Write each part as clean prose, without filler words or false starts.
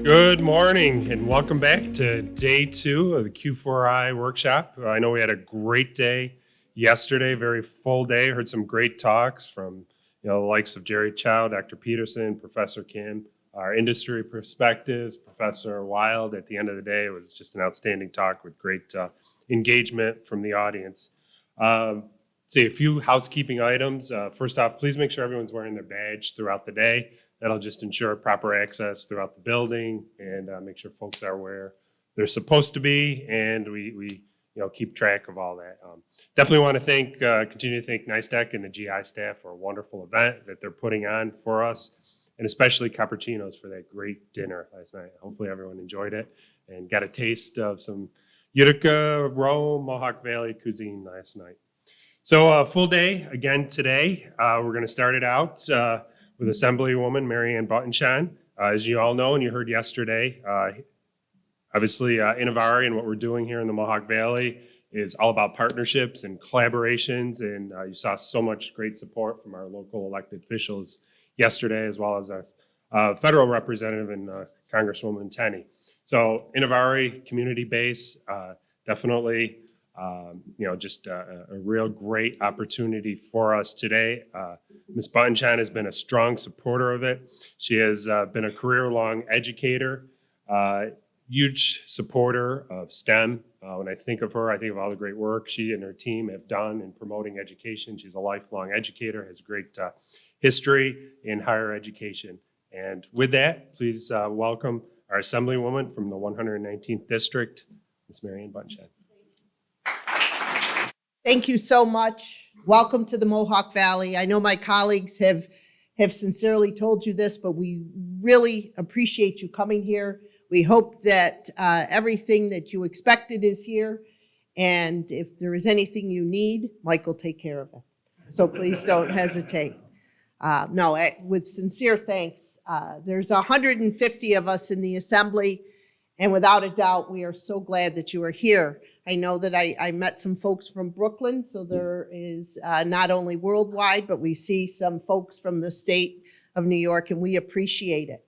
Good morning and welcome back to day 2 of the Q4i workshop. I know we had a great day yesterday, very full day. Heard some great talks from the likes of Jerry Chow, Dr. Peterson, Professor Kim, our industry perspectives, Professor Wild. At the end of the day, it was just an outstanding talk with great engagement from the audience. See a few housekeeping items. First off, please make sure everyone's wearing their badge throughout the day. That'll just ensure proper access throughout the building and make sure folks are where they're supposed to be, and we keep track of all that. Definitely want to continue to thank NYSTEC and the GI staff for a wonderful event that they're putting on for us, and especially Cappuccino's for that great dinner last night. Hopefully everyone enjoyed it and got a taste of some Utica, Rome, Mohawk Valley cuisine last night. So full day again today. We're going to start it out with Assemblywoman Mary Ann Buttonshaw. As you all know and you heard yesterday, obviously Innovare and what we're doing here in the Mohawk Valley is all about partnerships and collaborations, and you saw so much great support from our local elected officials yesterday, as well as our federal representative and Congresswoman Tenney. So Innovare community base, definitely just a real great opportunity for us today. Ms. Buttonshaw has been a strong supporter of it. She has been a career-long educator, huge supporter of STEM. When I think of her, I think of all the great work she and her team have done in promoting education. She's a lifelong educator, has great history in higher education. And with that, please welcome our Assemblywoman from the 119th District, Ms. Mary Ann Buttonshaw. Thank you so much. Welcome to the Mohawk Valley. I know my colleagues have sincerely told you this, but we really appreciate you coming here. We hope that everything that you expected is here. And if there is anything you need, Mike will take care of it. So please don't hesitate. With sincere thanks. There's 150 of us in the Assembly, and without a doubt, we are so glad that you are here. I know that I met some folks from Brooklyn, so there is not only worldwide, but we see some folks from the state of New York, and we appreciate it.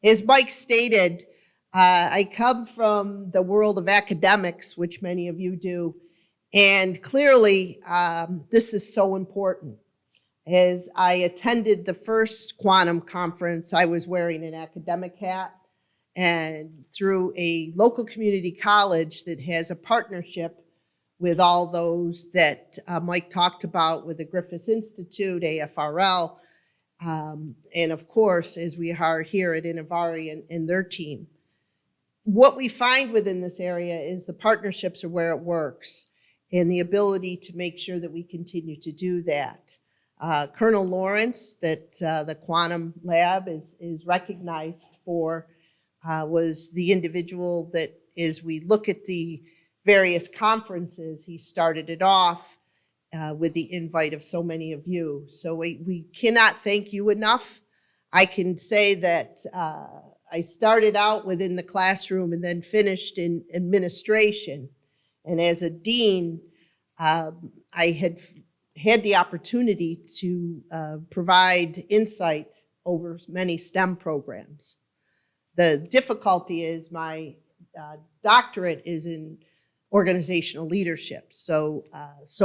As Mike stated, I come from the world of academics, which many of you do, and clearly this is so important. As I attended the first quantum conference, I was wearing an academic hat, and through a local community college that has a partnership with all those that Mike talked about with the Griffiss Institute, AFRL, and of course, as we are here at Innovare and their team. What we find within this area is the partnerships are where it works, and the ability to make sure that we continue to do that. Colonel Lawrence, that the Quantum Lab is recognized for, was the individual that, as we look at the various conferences, he started it off with the invite of so many of you. So we cannot thank you enough. I can say that I started out within the classroom and then finished in administration. And as a dean, I had the opportunity to provide insight over many STEM programs. The difficulty is my doctorate is in organizational leadership. So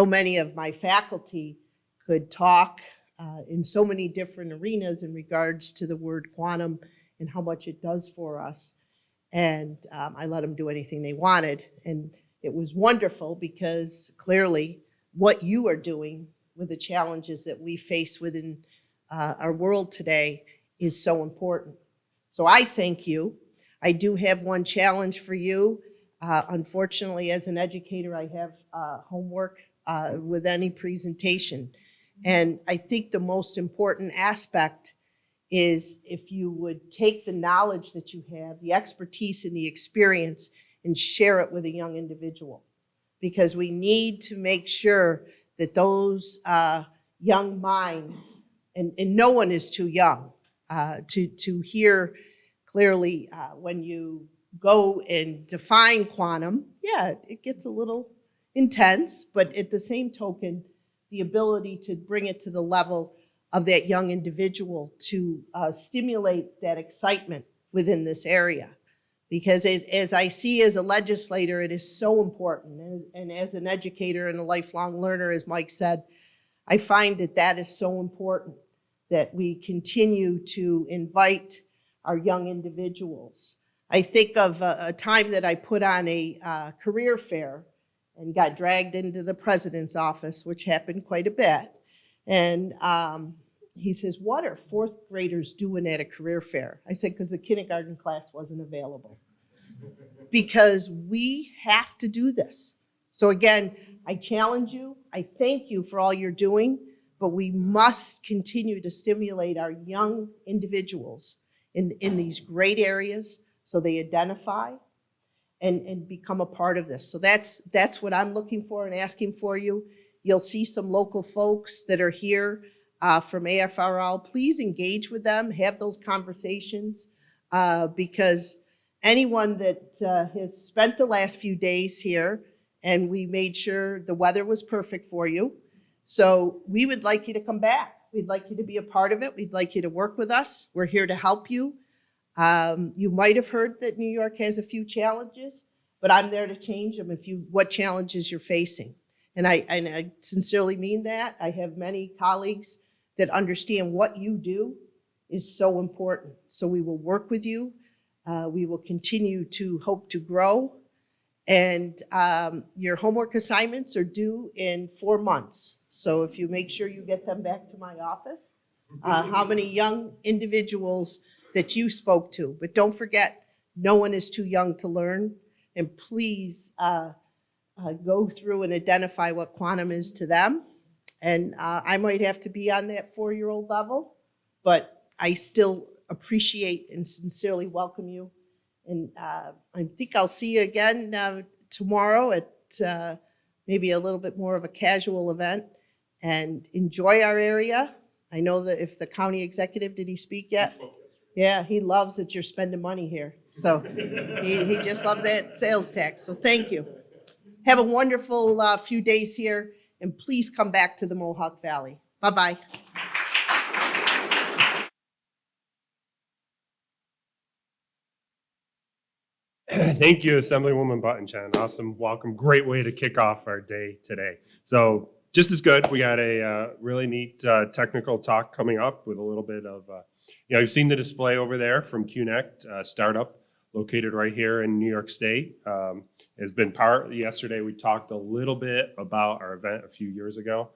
many of my faculty could talk in so many different arenas in regards to the word quantum and how much it does for us. And I let them do anything they wanted. And it was wonderful because clearly what you are doing with the challenges that we face within our world today is so important. So I thank you. I do have one challenge for you. Unfortunately, as an educator, I have homework with any presentation. And I think the most important aspect is if you would take the knowledge that you have, the expertise and the experience, and share it with a young individual. Because we need to make sure that those young minds, and no one is too young to hear clearly when you go and define quantum, yeah, it gets a little intense, but at the same token, the ability to bring it to the level of that young individual to stimulate that excitement within this area. Because as I see as a legislator, it is so important. And as an educator and a lifelong learner, as Mike said, I find that that is so important, that we continue to invite our young individuals. I think of a time that I put on a career fair and got dragged into the president's office, which happened quite a bit. And he says, "What are fourth graders doing at a career fair?" I said, "Because the kindergarten class wasn't available." Because we have to do this. So again, I challenge you. I thank you for all you're doing, but we must continue to stimulate our young individuals in these great areas so they identify and become a part of this. So that's what I'm looking for and asking for you. You'll see some local folks that are here from AFRL. Please engage with them, have those conversations, because anyone that has spent the last few days here, and we made sure the weather was perfect for you. So we would like you to come back. We'd like you to be a part of it. We'd like you to work with us. We're here to help you. You might have heard that New York has a few challenges, but I'm there to change them what challenges you're facing. And I sincerely mean that. I have many colleagues that understand what you do is so important. So we will work with you. We will continue to hope to grow. And your homework assignments are due in 4 months. So if you make sure you get them back to my office, how many young individuals that you spoke to. But don't forget, no one is too young to learn. And please go through and identify what quantum is to them. And I might have to be on that 4-year-old level, but I still appreciate and sincerely welcome you. And I think I'll see you again tomorrow at maybe a little bit more of a casual event. And enjoy our area. I know that if the county executive, did he speak yet? He spoke yesterday. Yeah, he loves that you're spending money here. So he just loves that sales tax. So thank you. Have a wonderful few days here. And please come back to the Mohawk Valley. Bye-bye. Thank you, Assemblywoman Buttonchan. Awesome welcome. Great way to kick off our day today. So just as good, we got a really neat technical talk coming up with a little bit of, you've seen the display over there from QNect, startup located right here in New York State. Has been yesterday we talked a little bit about our event a few years ago,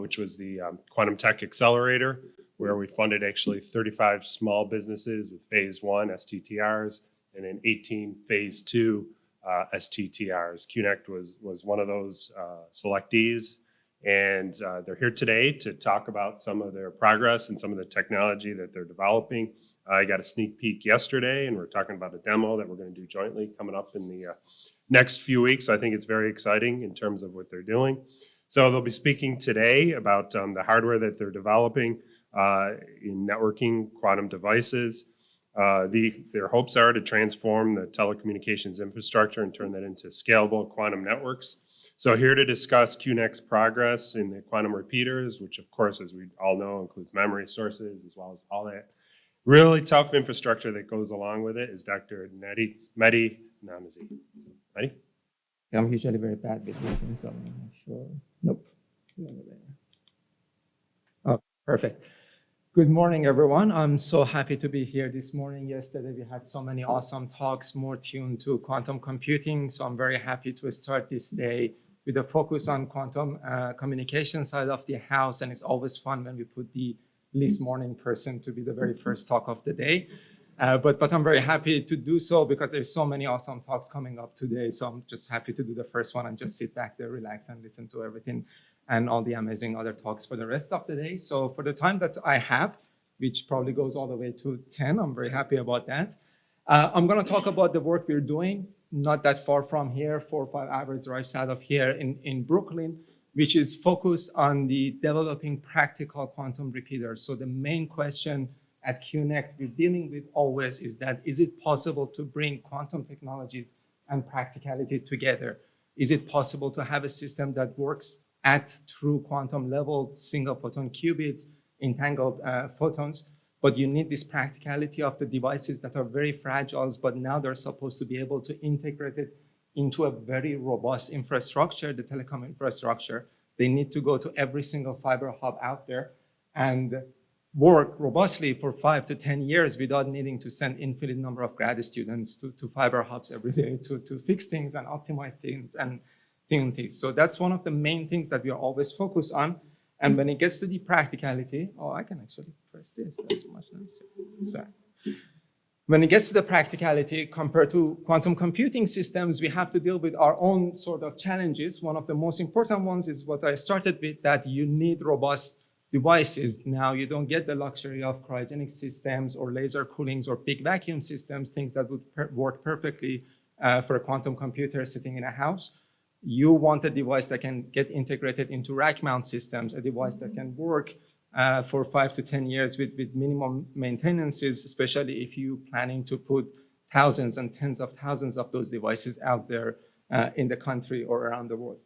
which was the Quantum Tech Accelerator, where we funded actually 35 small businesses with phase 1 STTRs and in 18 phase 2 STTRs. QNect was one of those selectees. And they're here today to talk about some of their progress and some of the technology that they're developing. I got a sneak peek yesterday, and we're talking about a demo that we're going to do jointly coming up in the next few weeks. So I think it's very exciting in terms of what they're doing. So they'll be speaking today about the hardware that they're developing in networking quantum devices. Their hopes are to transform the telecommunications infrastructure and turn that into scalable quantum networks. So here to discuss QNect's progress in the quantum repeaters, which of course, as we all know, includes memory sources as well as all that really tough infrastructure that goes along with it, is Dr. Mehdi Namazi. Mehdi? I'm usually very bad with these things, so I'm not sure. Nope. Oh, perfect. Good morning, everyone. I'm so happy to be here this morning. Yesterday, we had so many awesome talks, more tuned to quantum computing. So I'm very happy to start this day with a focus on quantum communication side of the house. And it's always fun when we put the least morning person to be the very first talk of the day. But I'm very happy to do so because there's so many awesome talks coming up today. So I'm just happy to do the first one and just sit back there, relax, and listen to everything and all the amazing other talks for the rest of the day. So for the time that I have, which probably goes all the way to 10, I'm very happy about that. I'm going to talk about the work we're doing, not that far from here, 4 or 5 hours drive south of here in Brooklyn, which is focused on the developing practical quantum repeaters. So the main question at QNect we're dealing with always is that, is it possible to bring quantum technologies and practicality together? Is it possible to have a system that works at true quantum level, single photon qubits, entangled photons, but you need this practicality of the devices that are very fragile, but now they're supposed to be able to integrate it into a very robust infrastructure, the telecom infrastructure. They need to go to every single fiber hub out there and work robustly for 5 to 10 years without needing to send infinite number of grad students to fiber hubs every day to fix things and optimize things and tune things. So that's one of the main things that we are always focused on. And when it gets to the practicality, I can actually press this, that's much nicer. Sorry. When it gets to the practicality, compared to quantum computing systems, we have to deal with our own sort of challenges. One of the most important ones is what I started with, that you need robust devices. Now, you don't get the luxury of cryogenic systems or laser coolings or big vacuum systems, things that would work perfectly for a quantum computer sitting in a house. You want a device that can get integrated into rack mount systems, a device that can work for 5 to 10 years with minimum maintenances, especially if you're planning to put thousands and tens of thousands of those devices out there in the country or around the world.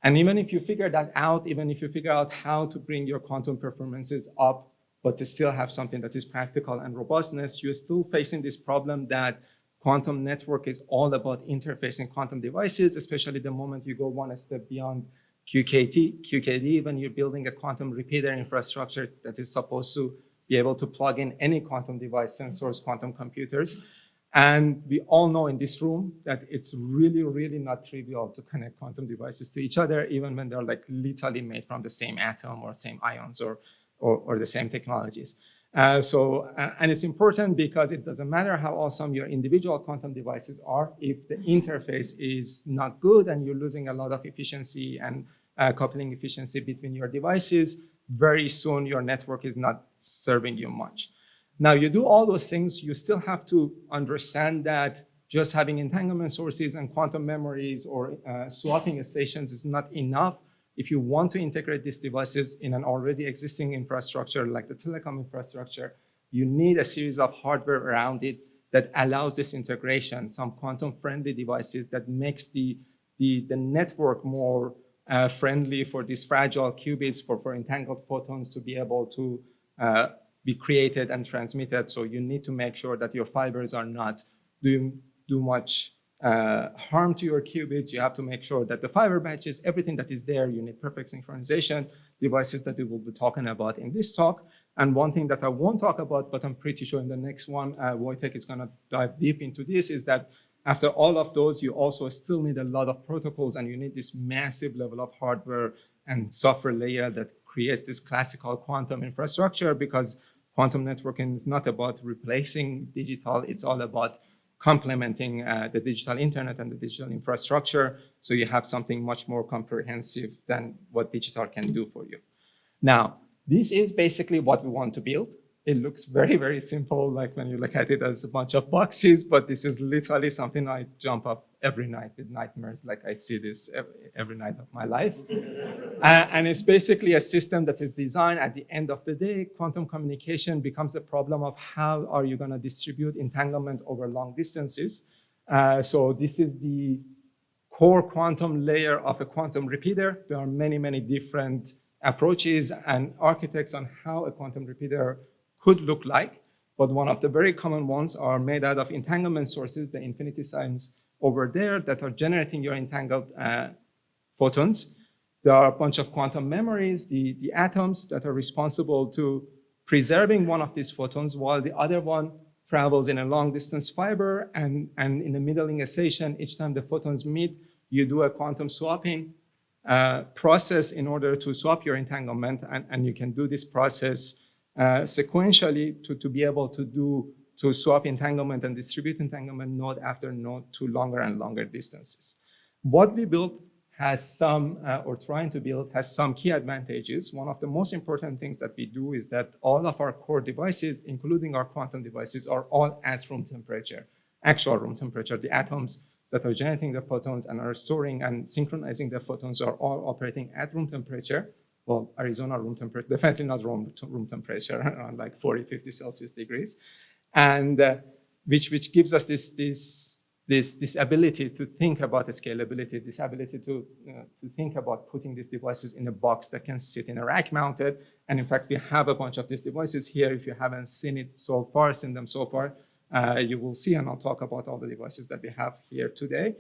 And even if you figure that out, even if you figure out how to bring your quantum performances up, but to still have something that is practical and robustness, you're still facing this problem that quantum network is all about interfacing quantum devices, especially the moment you go one step beyond QKD, when you're building a quantum repeater infrastructure that is supposed to be able to plug in any quantum device, sensors, quantum computers. And we all know in this room that it's really, really not trivial to connect quantum devices to each other, even when they're like literally made from the same atom or same ions or the same technologies. And it's important because it doesn't matter how awesome your individual quantum devices are, if the interface is not good and you're losing a lot of efficiency and coupling efficiency between your devices, very soon your network is not serving you much. Now, you do all those things, you still have to understand that just having entanglement sources and quantum memories or swapping stations is not enough. If you want to integrate these devices in an already existing infrastructure like the telecom infrastructure, you need a series of hardware around it that allows this integration, some quantum-friendly devices that makes the network more friendly for these fragile qubits, for entangled photons to be able to be created and transmitted. So you need to make sure that your fibers are not doing much harm to your qubits. You have to make sure that the fiber batches, everything that is there, you need perfect synchronization, devices that we will be talking about in this talk. And one thing that I won't talk about, but I'm pretty sure in the next one, Wojtek is gonna dive deep into this, is that after all of those, you also still need a lot of protocols and you need this massive level of hardware and software layer that creates this classical quantum infrastructure, because quantum networking is not about replacing digital, it's all about complementing the digital internet and the digital infrastructure. So you have something much more comprehensive than what digital can do for you. Now, this is basically what we want to build. It looks very, very simple, like when you look at it as a bunch of boxes, but this is literally something I jump up every night with nightmares, like I see this every night of my life. And it's basically a system that is designed at the end of the day. Quantum communication becomes a problem of how are you gonna distribute entanglement over long distances. So this is the core quantum layer of a quantum repeater. There are many, many different approaches and architects on how a quantum repeater could look like, but one of the very common ones are made out of entanglement sources, the infinity signs over there that are generating your entangled photons. There are a bunch of quantum memories, the atoms that are responsible to preserving one of these photons while the other one travels in a long distance fiber, and in the middling station, each time the photons meet, you do a quantum swapping process in order to swap your entanglement, and you can do this process sequentially to be able to swap entanglement and distribute entanglement node after node to longer and longer distances. What we built has some, or trying to build, has some key advantages. One of the most important things that we do is that all of our core devices, including our quantum devices, are all at room temperature, actual room temperature. The atoms that are generating the photons and are storing and synchronizing the photons are all operating at room temperature. Well, Arizona room temperature, definitely not room temperature, around like 40, 50 Celsius degrees. And which gives us this ability to think about the scalability, this ability to think about putting these devices in a box that can sit in a rack mounted And in fact, we have a bunch of these devices here. If you haven't seen them so far, you will see, and I'll talk about all the devices that we have here today.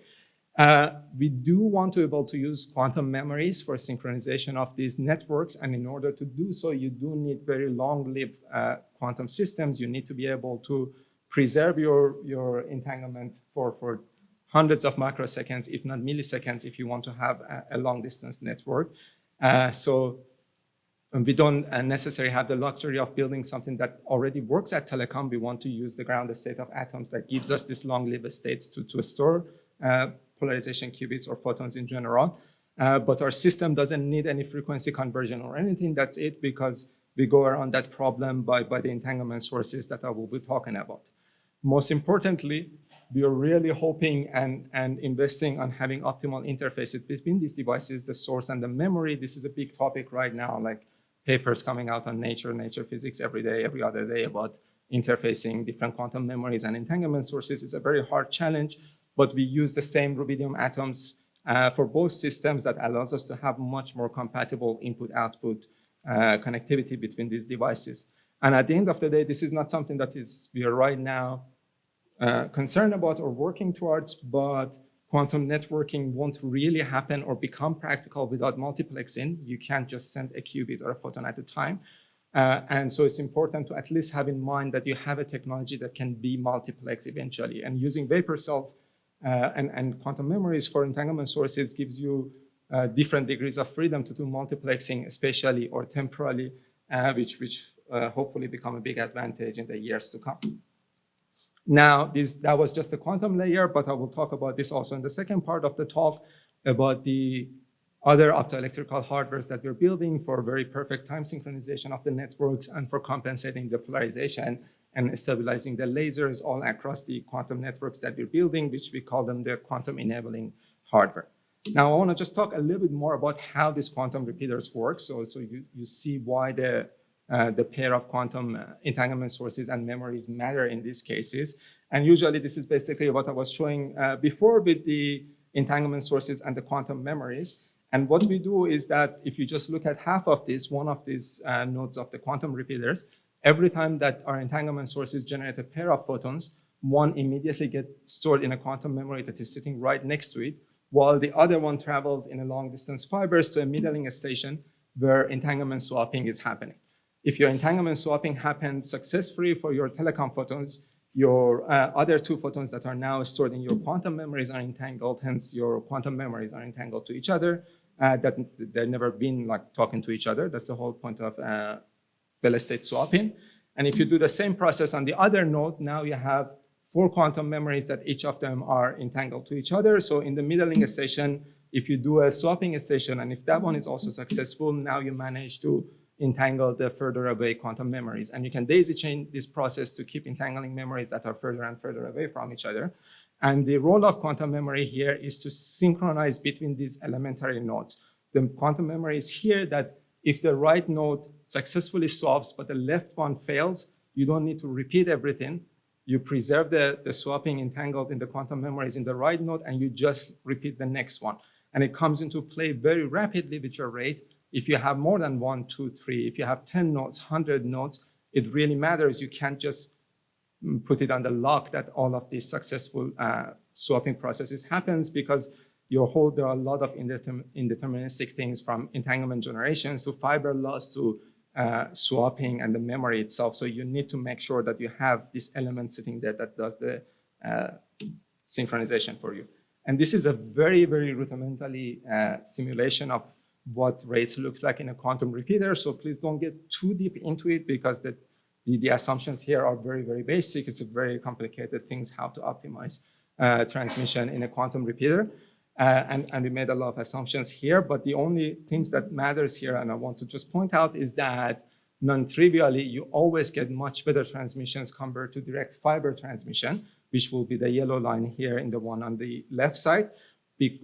We do want to be able to use quantum memories for synchronization of these networks. And in order to do so, you do need very long-lived quantum systems. You need to be able to preserve your entanglement for hundreds of microseconds, if not milliseconds, if you want to have a long-distance network. So we don't necessarily have the luxury of building something that already works at telecom. We want to use the ground state of atoms that gives us these long-lived states to store polarization qubits or photons in general. But our system doesn't need any frequency conversion or anything. That's it, because we go around that problem by the entanglement sources that I will be talking about. Most importantly, we are really hoping and investing on having optimal interfaces between these devices, the source and the memory. This is a big topic right now, like papers coming out on Nature Physics every day, every other day about interfacing different quantum memories and entanglement sources. It's a very hard challenge, but we use the same rubidium atoms for both systems that allows us to have much more compatible input-output connectivity between these devices. And at the end of the day, this is not something that we are right now concerned about or working towards, but quantum networking won't really happen or become practical without multiplexing. You can't just send a qubit or a photon at a time. And so it's important to at least have in mind that you have a technology that can be multiplex eventually. And using vapor cells and quantum memories for entanglement sources gives you different degrees of freedom to do multiplexing, spatially or temporally, which hopefully become a big advantage in the years to come. Now, that was just the quantum layer, but I will talk about this also in the second part of the talk about the other optoelectrical hardwares that we're building for very perfect time synchronization of the networks and for compensating the polarization and stabilizing the lasers all across the quantum networks that we're building, which we call them the quantum enabling hardware. Now, I want to just talk a little bit more about how these quantum repeaters work, so you see why the pair of quantum entanglement sources and memories matter in these cases. And usually this is basically what I was showing before with the entanglement sources and the quantum memories. And what we do is that if you just look at half of this, one of these nodes of the quantum repeaters, every time that our entanglement sources generate a pair of photons, one immediately gets stored in a quantum memory that is sitting right next to it, while the other one travels in a long distance fibers to a middling station where entanglement swapping is happening. If your entanglement swapping happens successfully for your telecom photons, your other two photons that are now stored in your quantum memories are entangled, hence your quantum memories are entangled to each other, that they've never been like talking to each other. That's the whole point of Bell state swapping. And if you do the same process on the other node, now you have 4 quantum memories that each of them are entangled to each other. So in the middling station, if you do a swapping station, and if that one is also successful, now you manage to entangle the further away quantum memories. And you can daisy chain this process to keep entangling memories that are further and further away from each other. And the role of quantum memory here is to synchronize between these elementary nodes. The quantum memory is here that if the right node successfully swaps, but the left one fails, you don't need to repeat everything. You preserve the swapping entangled in the quantum memories in the right node, and you just repeat the next one. And it comes into play very rapidly with your rate. If you have more than 1, 2, 3, if you have 10 nodes, 100 nodes, it really matters. You can't just put it on the lock that all of these successful swapping processes happens, because there are a lot of indeterministic things from entanglement generations to fiber loss to swapping and the memory itself. So you need to make sure that you have this element sitting there that does the synchronization for you. And this is a very, very rudimentary simulation of what rates looks like in a quantum repeater. So please don't get too deep into it, because the assumptions here are very, very basic. It's a very complicated things how to optimize transmission in a quantum repeater. And we made a lot of assumptions here, but the only things that matters here, and I want to just point out, is that non-trivially, you always get much better transmissions compared to direct fiber transmission, which will be the yellow line here in the one on the left side,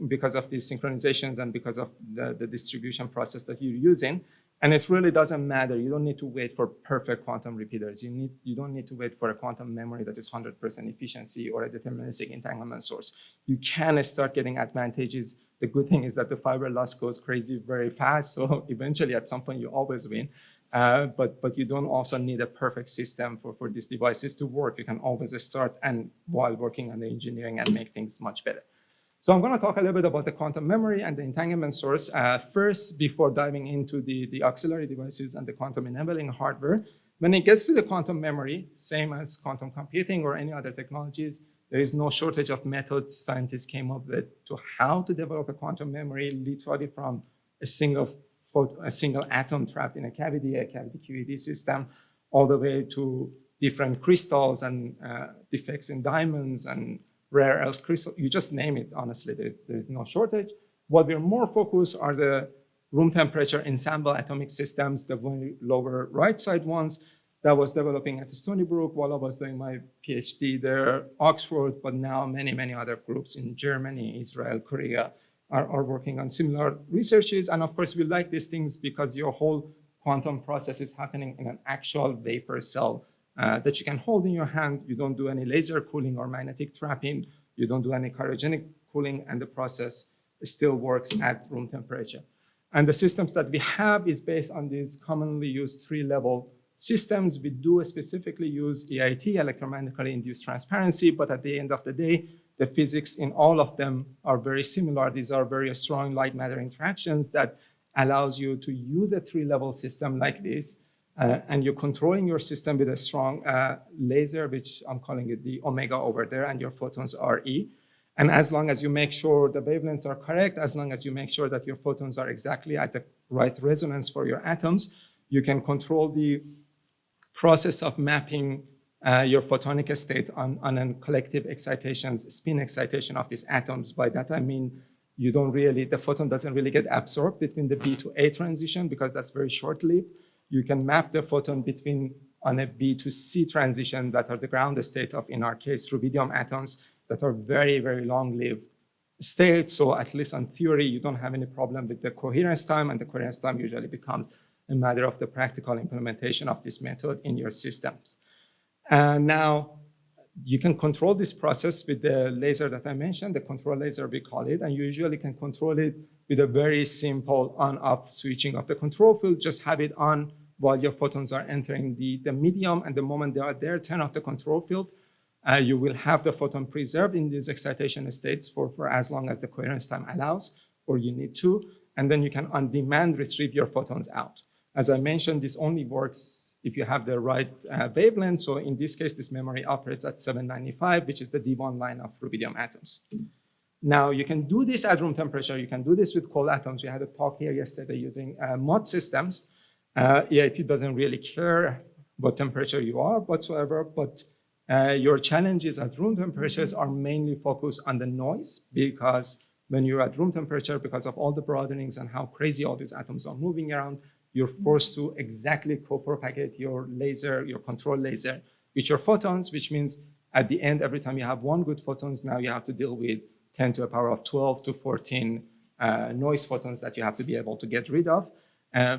because of these synchronizations and because of the distribution process that you're using. And it really doesn't matter. You don't need to wait for perfect quantum repeaters. You don't need to wait for a quantum memory that is 100% efficiency or a deterministic entanglement source. You can start getting advantages. The good thing is that the fiber loss goes crazy very fast. So eventually at some point you always win. but you don't also need a perfect system for these devices to work. You can always start and while working on the engineering and make things much better. So I'm going to talk a little bit about the quantum memory and the entanglement source first before diving into the auxiliary devices and the quantum enabling hardware. When it gets to the quantum memory, same as quantum computing or any other technologies, there is no shortage of methods scientists came up with to how to develop a quantum memory, literally from a single atom trapped in a cavity QED system, all the way to different crystals and defects in diamonds and rare earth crystals. You just name it, honestly, there is no shortage. What we're more focused are the room temperature ensemble atomic systems, the lower right side ones that was developing at Stony Brook while I was doing my PhD there, Oxford, but now many, many other groups in Germany, Israel, Korea are working on similar researches. And of course, we like these things because your whole quantum process is happening in an actual vapor cell that you can hold in your hand. You don't do any laser cooling or magnetic trapping. You don't do any cryogenic cooling, and the process still works at room temperature. And the systems that we have is based on these commonly used 3-level systems. We do specifically use EIT, electromagnetically induced transparency, but at the end of the day, the physics in all of them are very similar. These are very strong light-matter interactions that allows you to use a 3-level system like this, and you're controlling your system with a strong laser, which I'm calling it the omega over there, and your photons are E. And as long as you make sure the wavelengths are correct, as long as you make sure that your photons are exactly at the right resonance for your atoms, you can control the process of mapping your photonic state on a collective excitations, spin excitation of these atoms. By that, I mean, the photon doesn't really get absorbed between the B to A transition because that's very short-lived. You can map the photon on a B to C transition that are the ground state of, in our case, rubidium atoms that are very, very long-lived states. So at least on theory, you don't have any problem with the coherence time, and the coherence time usually becomes a matter of the practical implementation of this method in your systems. Now, you can control this process with the laser that I mentioned, the control laser we call it, and you usually can control it with a very simple on-off switching of the control field. Just have it on while your photons are entering the medium, and the moment they are there, turn off the control field. You will have the photon preserved in these excitation states for as long as the coherence time allows, or you need to, and then you can on demand retrieve your photons out. As I mentioned, this only works if you have the right wavelength. So in this case, this memory operates at 795, which is the D1 line of rubidium atoms. Now, you can do this at room temperature. You can do this with cold atoms. We had a talk here yesterday using MOD systems. EIT doesn't really care what temperature you are whatsoever, but your challenges at room temperatures are mainly focused on the noise, because when you're at room temperature, because of all the broadenings and how crazy all these atoms are moving around, you're forced to exactly co-propagate your laser, your control laser, with your photons, which means at the end, every time you have one good photons, now you have to deal with 10 to the power of 12 to 14 noise photons that you have to be able to get rid of,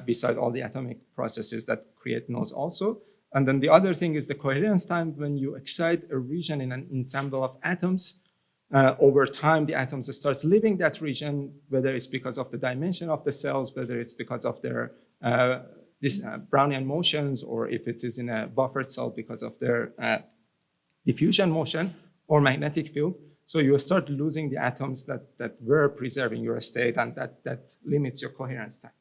beside all the atomic processes that create noise also. And then the other thing is the coherence time. When you excite a region in an ensemble of atoms, over time, the atoms starts leaving that region, whether it's because of the dimension of the cells, whether it's because of their Brownian motions, or if it is in a buffered cell because of their diffusion motion or magnetic field. So you start losing the atoms that were preserving your state, and that limits your coherence time.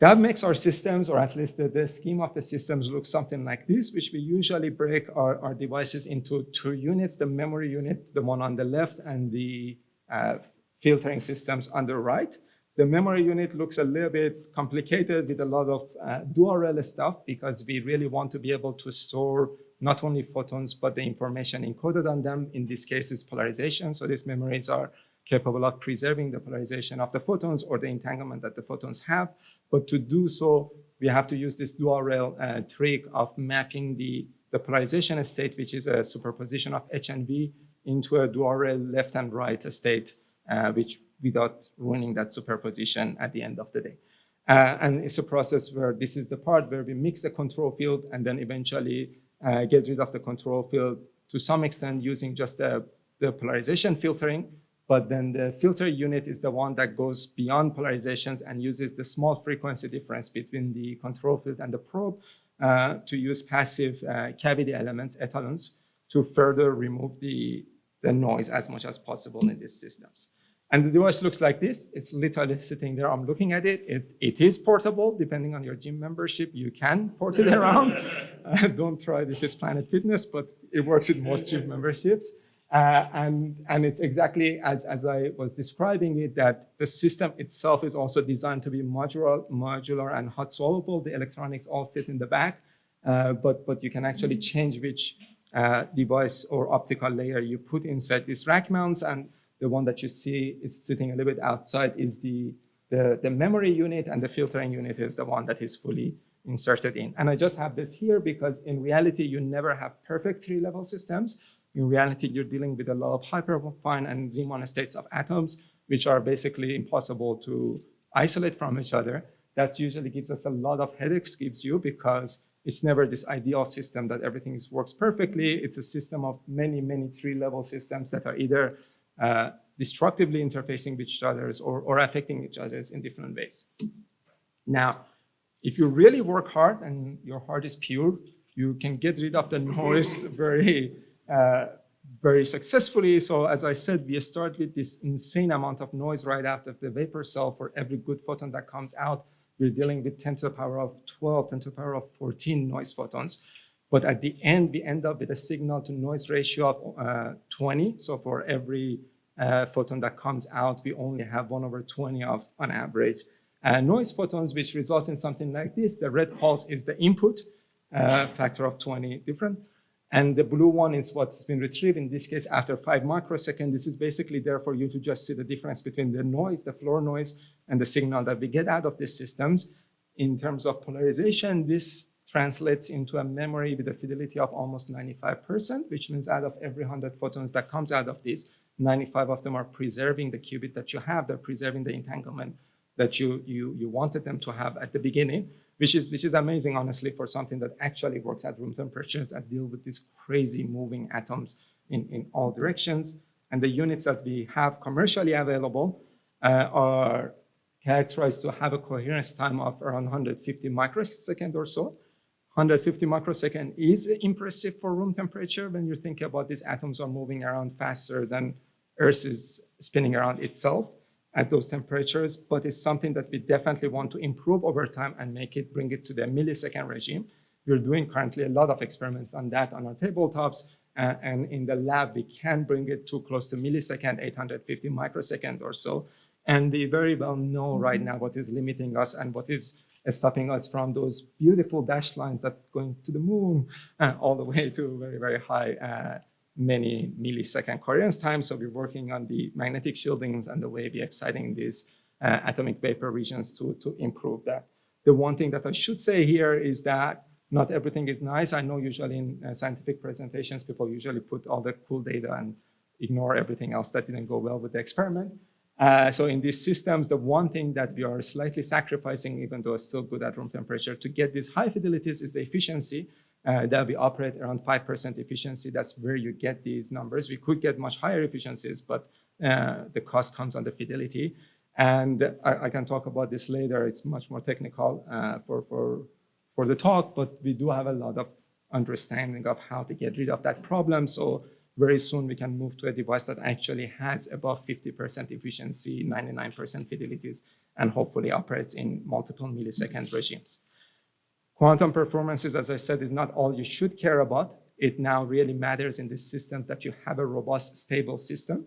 That makes our systems, or at least the scheme of the systems, look something like this, which we usually break our devices into 2 units, the memory unit, the one on the left, and the filtering systems on the right. The memory unit looks a little bit complicated with a lot of dual-rel stuff, because we really want to be able to store not only photons, but the information encoded on them. In this case, it's polarization. So these memories are capable of preserving the polarization of the photons or the entanglement that the photons have. But to do so, we have to use this dual-rel trick of mapping the polarization state, which is a superposition of H and V, into a dual-rel left and right state, which without ruining that superposition at the end of the day. And it's a process where this is the part where we mix the control field and then eventually get rid of the control field to some extent using just the polarization filtering, But then the filter unit is the one that goes beyond polarizations and uses the small frequency difference between the control field and the probe to use passive cavity elements, etalons, to further remove the noise as much as possible in these systems. And the device looks like this. It's literally sitting there. I'm looking at it. It is portable. Depending on your gym membership, you can port it around. Don't try it if it's Planet Fitness, but it works with most gym memberships. And it's exactly as I was describing it, that the system itself is also designed to be modular and hot swappable. The electronics all sit in the back, but you can actually change which device or optical layer you put inside these rack mounts. And the one that you see is sitting a little bit outside is the memory unit, and the filtering unit is the one that is fully inserted in. And I just have this here because in reality, you never have perfect three-level systems. In reality, you're dealing with a lot of hyperfine and Z monostates of atoms, which are basically impossible to isolate from each other. That usually gives us a lot of headaches, because it's never this ideal system that everything works perfectly. It's a system of many, many three-level systems that are either destructively interfacing with each other or affecting each other in different ways. Now, if you really work hard and your heart is pure, you can get rid of the noise very successfully. So as I said, we start with this insane amount of noise right after the vapor cell. For every good photon that comes out, we're dealing with 10 to the power of 12, 10 to the power of 14 noise photons. But at the end, we end up with a signal to noise ratio of 20. So for every photon that comes out, we only have 1/20 of, on average, noise photons, which results in something like this. The red pulse is the input, factor of 20 different. And the blue one is what's been retrieved, in this case, after 5 microseconds. This is basically there for you to just see the difference between the noise, the floor noise, and the signal that we get out of these systems. In terms of polarization, this translates into a memory with a fidelity of almost 95%, which means out of every 100 photons that comes out of this, 95 of them are preserving the qubit that you have. They're preserving the entanglement that you wanted them to have at the beginning, which is amazing, honestly, for something that actually works at room temperatures and deal with these crazy moving atoms in all directions. And the units that we have commercially available are characterized to have a coherence time of around 150 microseconds or so. 150 microseconds is impressive for room temperature when you think about these atoms are moving around faster than Earth is spinning around itself at those temperatures, but it's something that we definitely want to improve over time and bring it to the millisecond regime. We're doing currently a lot of experiments on that on our tabletops, and in the lab, we can bring it to close to millisecond, 850 microsecond or so. And we very well know right now what is limiting us and what is stopping us from those beautiful dashed lines that going to the moon all the way to very, very high many millisecond coherence time. So we're working on the magnetic shieldings and the way we're exciting these atomic vapor regions to improve that. The one thing that I should say here is that not everything is nice. I know usually in scientific presentations, people usually put all the cool data and ignore everything else that didn't go well with the experiment. So in these systems, the one thing that we are slightly sacrificing, even though it's still good at room temperature, to get these high fidelities is the efficiency. That we operate around 5% efficiency. That's where you get these numbers. We could get much higher efficiencies, but the cost comes on the fidelity. And I can talk about this later. It's much more technical for the talk, but we do have a lot of understanding of how to get rid of that problem. So very soon we can move to a device that actually has above 50% efficiency, 99% fidelities, and hopefully operates in multiple millisecond regimes. Quantum performances, as I said, is not all you should care about. It now really matters in these systems that you have a robust, stable system.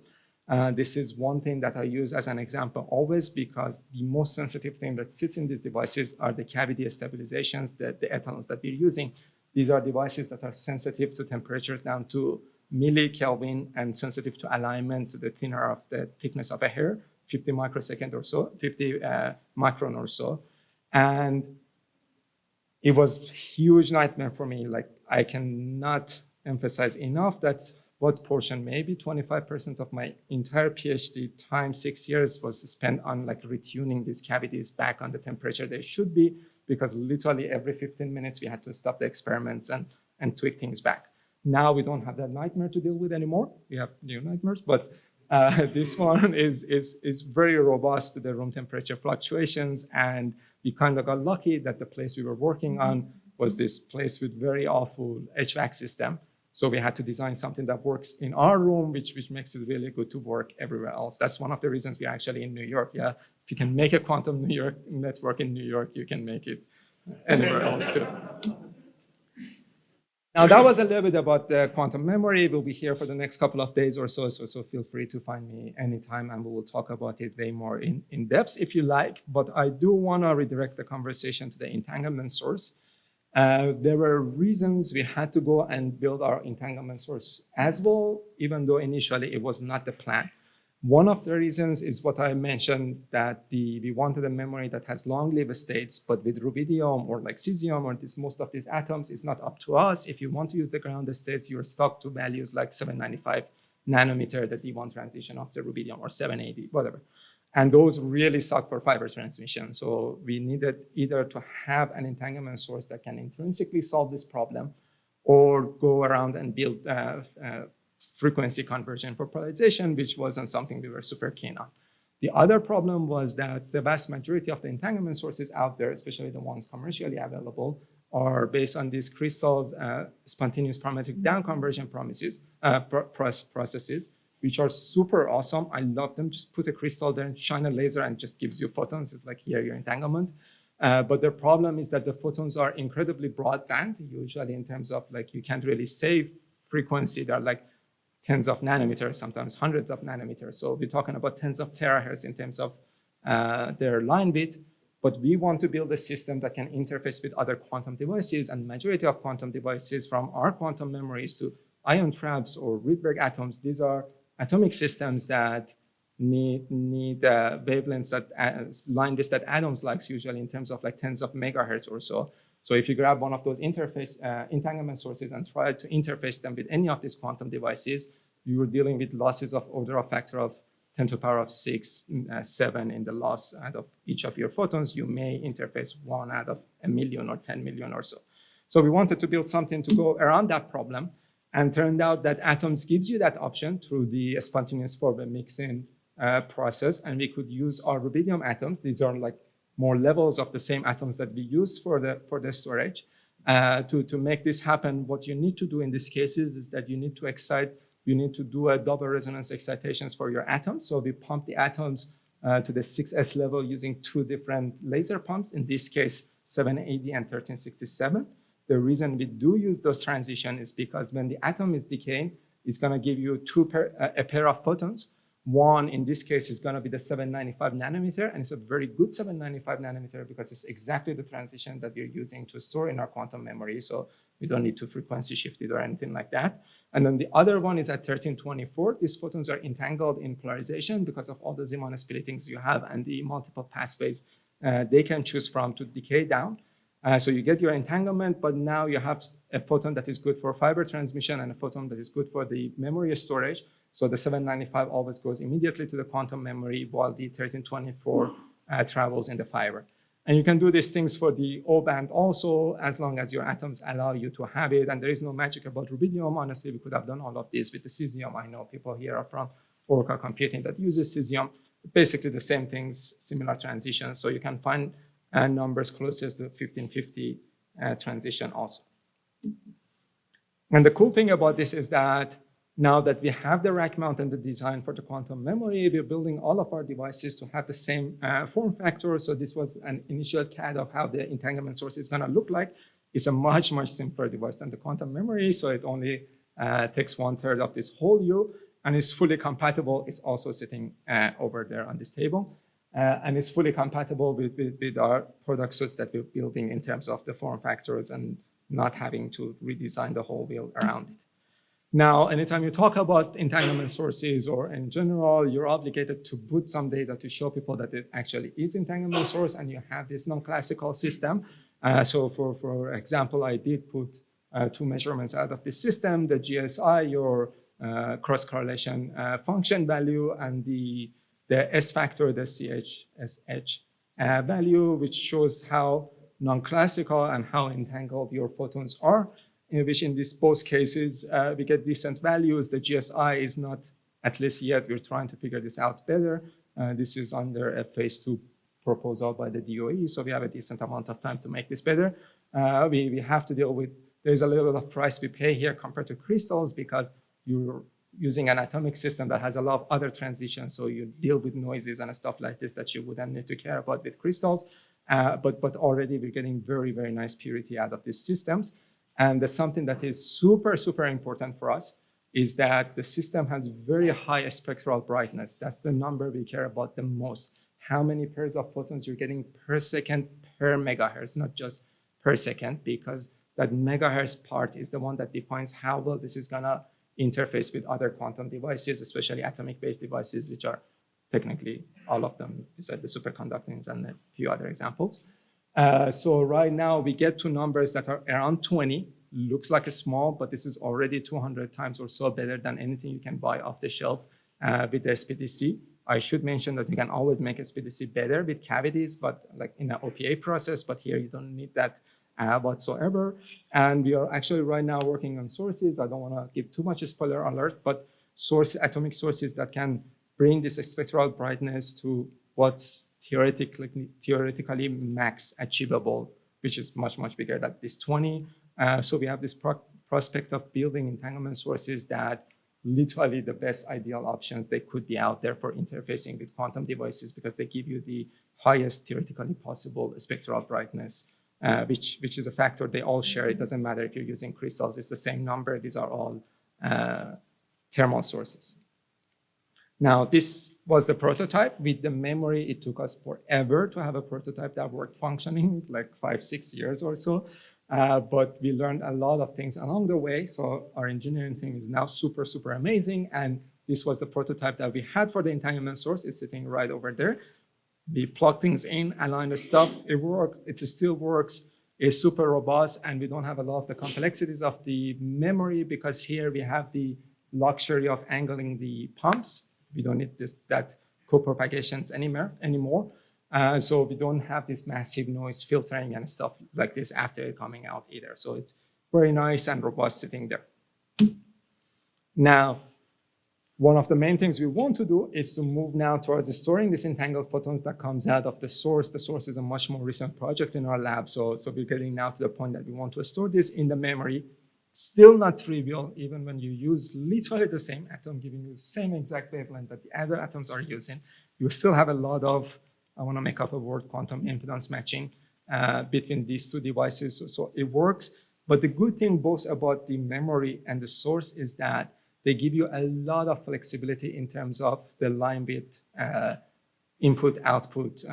This is one thing that I use as an example always, because the most sensitive thing that sits in these devices are the cavity stabilizations, the etalons that we're using. These are devices that are sensitive to temperatures down to millikelvin and sensitive to alignment to the thinner of the thickness of a hair, 50 microsecond or so, 50 micron or so. And it was a huge nightmare for me. Like, I cannot emphasize enough that what portion, maybe 25% of my entire PhD time, 6 years, was spent on like retuning these cavities back on the temperature they should be, because literally every 15 minutes we had to stop the experiments and tweak things back. Now we don't have that nightmare to deal with anymore. We have new nightmares, but This one is very robust to the room temperature fluctuations, and we kind of got lucky that the place we were working on was this place with very awful HVAC system. So we had to design something that works in our room, which makes it really good to work everywhere else. That's one of the reasons we're actually in New York. Yeah, if you can make a quantum New York network in New York, you can make it anywhere else too. Now that was a little bit about the quantum memory. We'll be here for the next couple of days or so feel free to find me anytime and we will talk about it way more in depth if you like. But I do want to redirect the conversation to the entanglement source. There were reasons we had to go and build our entanglement source as well, even though initially it was not the plan. One of the reasons is what I mentioned, that we wanted a memory that has long-lived states, but with rubidium or like cesium or most of these atoms, it's not up to us. If you want to use the ground states, you're stuck to values like 795 nanometer, the D1 transition of the rubidium, or 780, whatever. And those really suck for fiber transmission. So we needed either to have an entanglement source that can intrinsically solve this problem, or go around and build frequency conversion for polarization, which wasn't something we were super keen on. The other problem was that the vast majority of the entanglement sources out there, especially the ones commercially available, are based on these crystals, spontaneous parametric down conversion processes, which are super awesome. I love them. Just put a crystal there and shine a laser and just gives you photons. It's like, here, your entanglement. But the problem is that the photons are incredibly broadband, usually in terms of like, you can't really save frequency. They're like tens of nanometers, sometimes hundreds of nanometers. So we're talking about tens of terahertz in terms of their line width. But we want to build a system that can interface with other quantum devices, and majority of quantum devices, from our quantum memories to ion traps or Rydberg atoms, these are atomic systems that need wavelengths that line widths that atoms likes, usually in terms of like tens of megahertz or so. So if you grab one of those entanglement sources and try to interface them with any of these quantum devices, you're dealing with losses of order of factor of 10 to the power of 6, 7 in the loss out of each of your photons. You may interface 1 out of 1 million or 10 million or so. So we wanted to build something to go around that problem, and turned out that atoms gives you that option through the spontaneous four-way mixing process, and we could use our rubidium atoms. These are like more levels of the same atoms that we use for the storage. To make this happen, what you need to do in these cases is that you need to do a double resonance excitations for your atoms. So we pump the atoms to the 6s level using 2 different laser pumps, in this case 780 and 1367. The reason we do use those transitions is because when the atom is decaying, it's going to give you a pair of photons. One, in this case, is going to be the 795 nanometer, and it's a very good 795 nanometer because it's exactly the transition that we're using to store in our quantum memory, so we don't need to frequency shift it or anything like that. And then the other one is at 1324. These photons are entangled in polarization because of all the Zeeman splittings you have and the multiple pathways they can choose from to decay down. So you get your entanglement, but now you have a photon that is good for fiber transmission and a photon that is good for the memory storage. So the 795 always goes immediately to the quantum memory, while the 1324 travels in the fiber. And you can do these things for the O band also, as long as your atoms allow you to have it. And there is no magic about rubidium. Honestly, we could have done all of this with the cesium. I know people here are from Oracle Computing that uses cesium. Basically the same things, similar transitions. So you can find numbers closest to 1550 transition also. And the cool thing about this is that now that we have the rack mount and the design for the quantum memory, we're building all of our devices to have the same form factor. So this was an initial CAD of how the entanglement source is going to look like. It's a much, much simpler device than the quantum memory. So it only takes 1/3 of this whole U, and it's fully compatible. It's also sitting over there on this table. And it's fully compatible with our product suites that we're building in terms of the form factors and not having to redesign the whole wheel around it. Now, anytime you talk about entanglement sources or in general, you're obligated to put some data to show people that it actually is entanglement source and you have this non-classical system. So for example, I did put 2 measurements out of this system, the GSI, your cross-correlation function value, and the S factor, the CHSH value, which shows how non-classical and how entangled your photons are, in which in these both cases, we get decent values. The GSI is not at least yet. We're trying to figure this out better. This is under a phase 2 proposal by the DOE, so we have a decent amount of time to make this better. We have to deal with, there's a little bit of price we pay here compared to crystals because you're using an atomic system that has a lot of other transitions, so you deal with noises and stuff like this that you wouldn't need to care about with crystals. But already we're getting very, very nice purity out of these systems. And that's something that is super, super important for us is that the system has very high spectral brightness. That's the number we care about the most. How many pairs of photons you're getting per second per megahertz, not just per second, because that megahertz part is the one that defines how well this is gonna interface with other quantum devices, especially atomic-based devices, which are technically all of them, besides the superconductings and a few other examples. So right now we get to numbers that are around 20. Looks like a small, but this is already 200 times or so better than anything you can buy off the shelf with the SPDC. I should mention that you can always make SPDC better with cavities, but like in an OPA process, but here you don't need that whatsoever. And we are actually right now working on sources. I don't want to give too much spoiler alert, but atomic sources that can bring this spectral brightness to what's theoretically max achievable, which is much, much bigger than this 20. So we have this prospect of building entanglement sources that literally the best ideal options they could be out there for interfacing with quantum devices because they give you the highest theoretically possible spectral brightness, which is a factor they all share. It doesn't matter if you're using crystals, it's the same number. These are all thermal sources. Now, this was the prototype. With the memory, it took us forever to have a prototype that worked functioning, like 5-6 years or so. But we learned a lot of things along the way. So our engineering team is now super, super amazing. And this was the prototype that we had for the entanglement source. It's sitting right over there. We plug things in, align the stuff. It worked. It still works. It's super robust. And we don't have a lot of the complexities of the memory because here we have the luxury of angling the pumps. We don't need that co-propagations anymore. So we don't have this massive noise filtering and stuff like this after it coming out either. So it's very nice and robust sitting there. Now, one of the main things we want to do is to move now towards storing this entangled photons that comes out of the source. The source is a much more recent project in our lab. So we're getting now to the point that we want to store this in the memory. Still not trivial, even when you use literally the same atom, giving you the same exact wavelength that the other atoms are using. You still have a lot of, I want to make up a word, quantum impedance matching between these two devices. So it works. But the good thing both about the memory and the source is that they give you a lot of flexibility in terms of the line width, input-output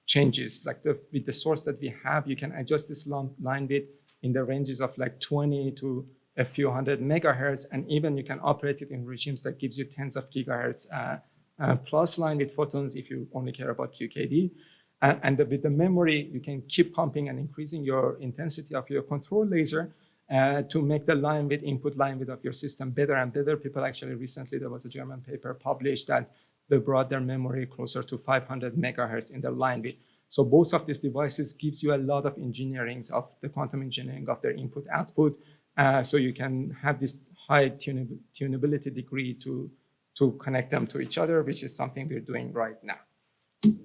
changes. Like with the source that we have, you can adjust this line width in the ranges of like 20 to a few hundred megahertz, and even you can operate it in regimes that gives you tens of gigahertz plus line with photons if you only care about QKD. And with the memory, you can keep pumping and increasing your intensity of your control laser to make the line width, input line width of your system better and better. People actually recently, there was a German paper published that they brought their memory closer to 500 megahertz in their line width. So both of these devices gives you a lot of engineering of the quantum engineering of their input output. So you can have this high tunability degree to connect them to each other, which is something we're doing right now.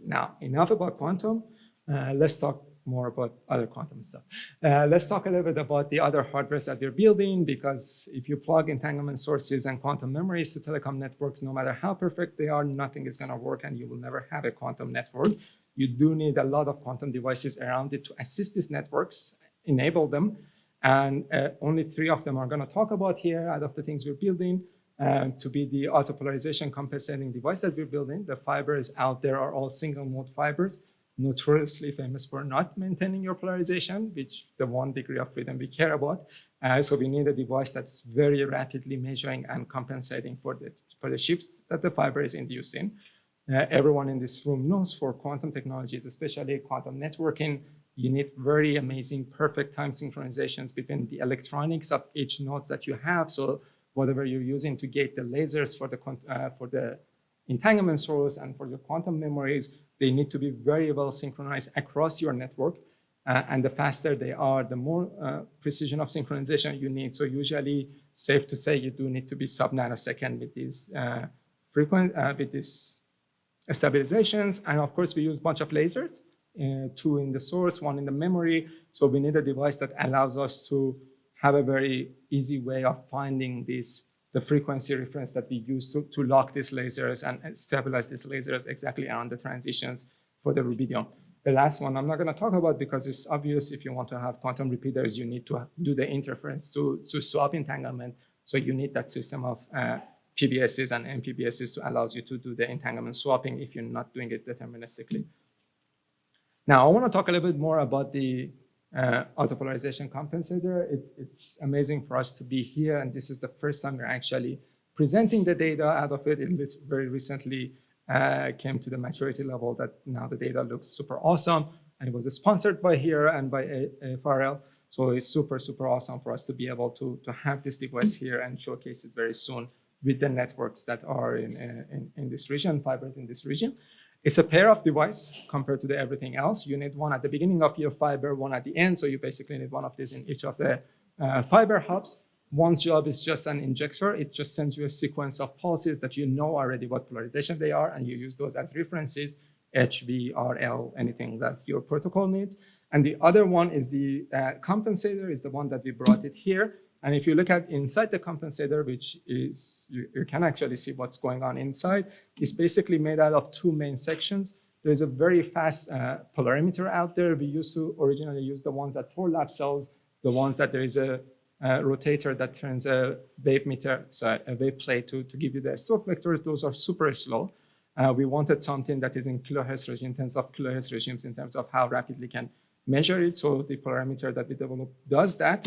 Now, enough about quantum. Let's talk more about other quantum stuff. Let's talk a little bit about the other hardware that we're building, because if you plug entanglement sources and quantum memories to telecom networks, no matter how perfect they are, nothing is going to work and you will never have a quantum network. You do need a lot of quantum devices around it to assist these networks, enable them. And only 3 of them are going to talk about here out of the things we're building. To be the autopolarization compensating device that we're building. The fibers out there are all single mode fibers, notoriously famous for not maintaining your polarization, which the 1 degree of freedom we care about. So we need a device that's very rapidly measuring and compensating for the shifts that the fiber is inducing. Everyone in this room knows for quantum technologies, especially quantum networking, you need very amazing, perfect time synchronizations between the electronics of each nodes that you have. So whatever you're using to gate the lasers for the entanglement source and for your quantum memories, they need to be very well synchronized across your network. And the faster they are, the more precision of synchronization you need. So usually safe to say you do need to be sub-nanosecond with these with these stabilizations. And of course, we use a bunch of lasers, 2 in the source, 1 in the memory. So we need a device that allows us to have a very easy way of finding the frequency reference that we use to lock these lasers and stabilize these lasers exactly around the transitions for the rubidium. The last one I'm not going to talk about because it's obvious. If you want to have quantum repeaters, you need to do the interference to swap entanglement. So you need that system of PBSs and MPBSs to allow you to do the entanglement swapping if you're not doing it deterministically. Now, I want to talk a little bit more about the autopolarization compensator. It's amazing for us to be here, and this is the first time we're actually presenting the data out of it. It very recently came to the maturity level that now the data looks super awesome, and it was sponsored by here and by AFRL. So it's super, super awesome for us to be able to have this device here and showcase it very soon with the networks that are in this region, fibers in this region. It's a pair of device compared to everything else. You need one at the beginning of your fiber, one at the end. So you basically need one of these in each of the fiber hubs. One's job is just an injector. It just sends you a sequence of pulses that you know already what polarization they are, and you use those as references, H, V, R, L, anything that your protocol needs. And the other one is the compensator, is the one that we brought it here. And if you look at inside the compensator, which is, you can actually see what's going on inside, it's basically made out of 2 main sections. There's a very fast polarimeter out there. We used to originally use the ones that Thor Lab sells, the ones that there is a rotator that turns a wave meter, so a wave plate to give you the stroke vectors. Those are super slow. We wanted something that is in kilohertz regime, tens of kilohertz regimes in terms of how rapidly can measure it. So the polarimeter that we developed does that.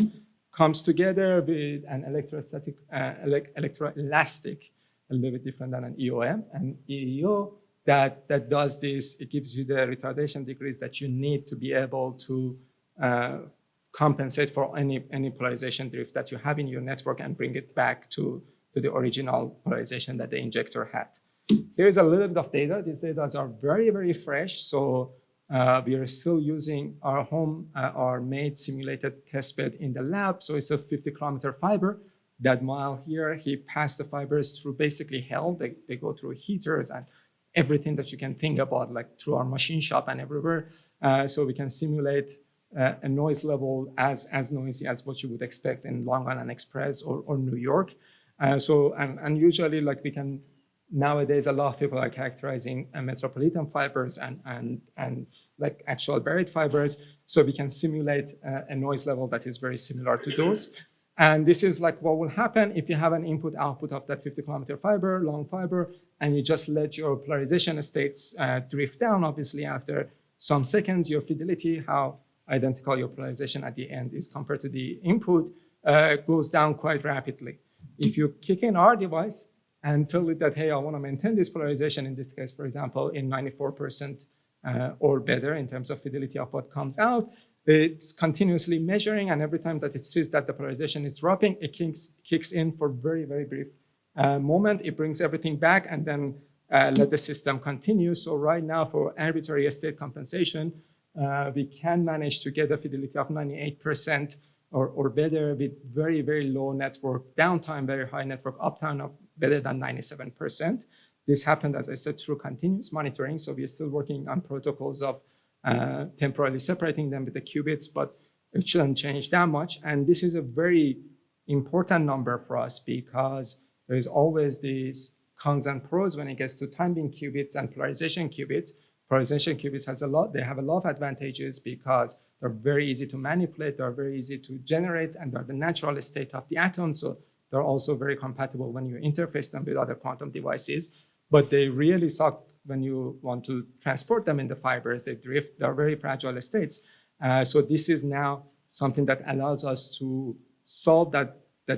Comes together with an electrostatic, electroelastic, a little bit different than an EOM, and EEO that does this. It gives you the retardation degrees that you need to be able to compensate for any polarization drift that you have in your network and bring it back to the original polarization that the injector had. Here's a little bit of data. These data are very, very fresh. So we are still using our made simulated testbed in the lab. So it's a 50-kilometer fiber. That mile here, he passed the fibers through basically hell. They go through heaters and everything that you can think about, like through our machine shop and everywhere. So we can simulate a noise level as noisy as what you would expect in Long Island Express or New York. And usually, like we can, nowadays, a lot of people are characterizing metropolitan fibers and like actual buried fibers. So we can simulate a noise level that is very similar to those. And this is like what will happen if you have an input output of that 50-kilometer fiber, long fiber, and you just let your polarization states drift down. Obviously, after some seconds, your fidelity, how identical your polarization at the end is compared to the input, goes down quite rapidly. If you kick in our device and tell it that, hey, I want to maintain this polarization, in this case, for example, in 94% or better in terms of fidelity of what comes out, it's continuously measuring, and every time that it sees that the polarization is dropping, it kicks in for very, very brief moment. It brings everything back and then let the system continue. So right now, for arbitrary state compensation, we can manage to get a fidelity of 98% or better with very, very low network downtime, very high network uptime of better than 97%. This happened, as I said, through continuous monitoring. So we're still working on protocols of temporarily separating them with the qubits, but it shouldn't change that much. And this is a very important number for us because there's always these cons and pros when it gets to timing qubits and polarization qubits. Polarization qubits they have a lot of advantages because they're very easy to manipulate, they're very easy to generate, and they're the natural state of the atom. So they're also very compatible when you interface them with other quantum devices, but they really suck when you want to transport them in the fibers. They drift, they're very fragile states. So this is now something that allows us to solve that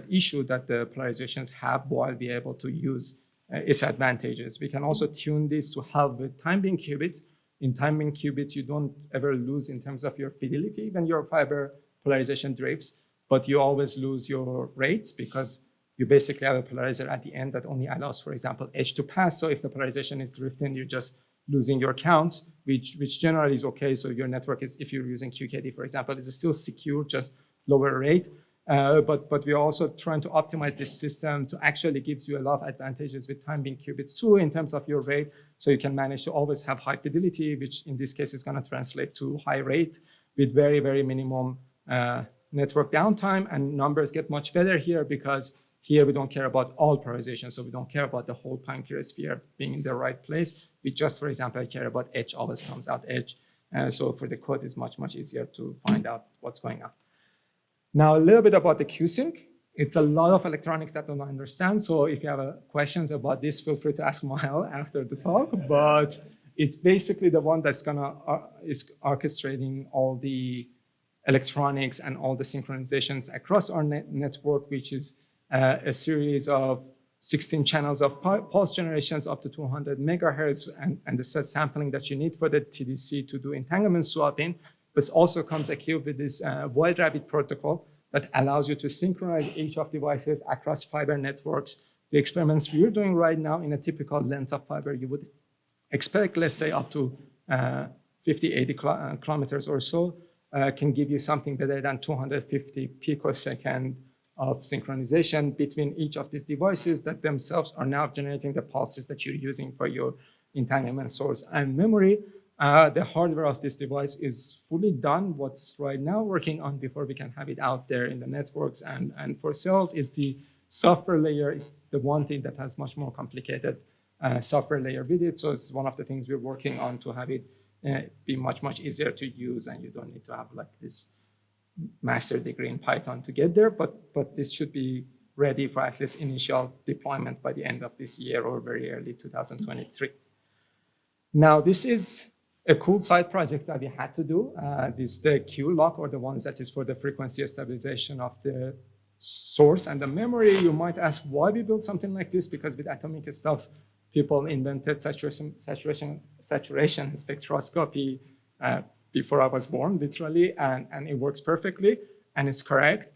issue that the polarizations have while we're able to use its advantages. We can also tune this to help with timing qubits. In timing qubits, you don't ever lose in terms of your fidelity when your fiber polarization drifts, but you always lose your rates because you basically have a polarizer at the end that only allows, for example, H to pass. So if the polarization is drifting, you're just losing your counts, which generally is okay. So your network is, if you're using QKD, for example, is still secure, just lower rate. But we're also trying to optimize this system to actually gives you a lot of advantages with time being qubits too in terms of your rate. So you can manage to always have high fidelity, which in this case is going to translate to high rate with very, very minimum network downtime. And numbers get much better here because here we don't care about all polarization. So we don't care about the whole Poincare sphere being in the right place. We just, for example, care about edge always comes out edge. So for the code, it's much, much easier to find out what's going on. Now, a little bit about the QSync. It's a lot of electronics that I don't understand. So if you have questions about this, feel free to ask Mael after the talk. But it's basically the one that's is orchestrating all the electronics and all the synchronizations across our network, which is a series of 16 channels of pulse generations up to 200 megahertz and the set sampling that you need for the TDC to do entanglement swapping. This also comes equipped with this wide rabbit protocol that allows you to synchronize each of devices across fiber networks. The experiments we're doing right now in a typical length of fiber, you would expect, let's say, up to 50, 80 kilometers or so, can give you something better than 250 picosecond of synchronization between each of these devices that themselves are now generating the pulses that you're using for your entanglement source and memory. The hardware of this device is fully done. What's right now working on before we can have it out there in the networks and for sales is the software layer is the one thing that has much more complicated software layer with it. So it's one of the things we're working on to have it be much, much easier to use, and you don't need to have like this master degree in Python to get there, but this should be ready for at least initial deployment by the end of this year or very early 2023. Now, this is a cool side project that we had to do. This the Q-lock, or the ones that is for the frequency stabilization of the source and the memory. You might ask why we built something like this, because with atomic stuff, people invented saturation spectroscopy before I was born, literally, and it works perfectly, and it's correct.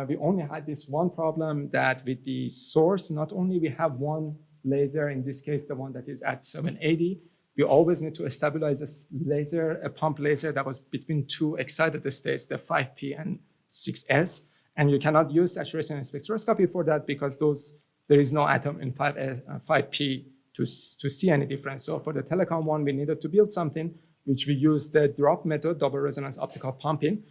We only had this one problem that with the source, not only we have one laser, in this case, the one that is at 780, we always need to stabilize a laser, a pump laser that was between two excited states, the 5P and 6S. And you cannot use saturation spectroscopy for that because there is no atom in 5P to see any difference. So for the telecom one, we needed to build something which we use the drop method, double resonance optical pumping.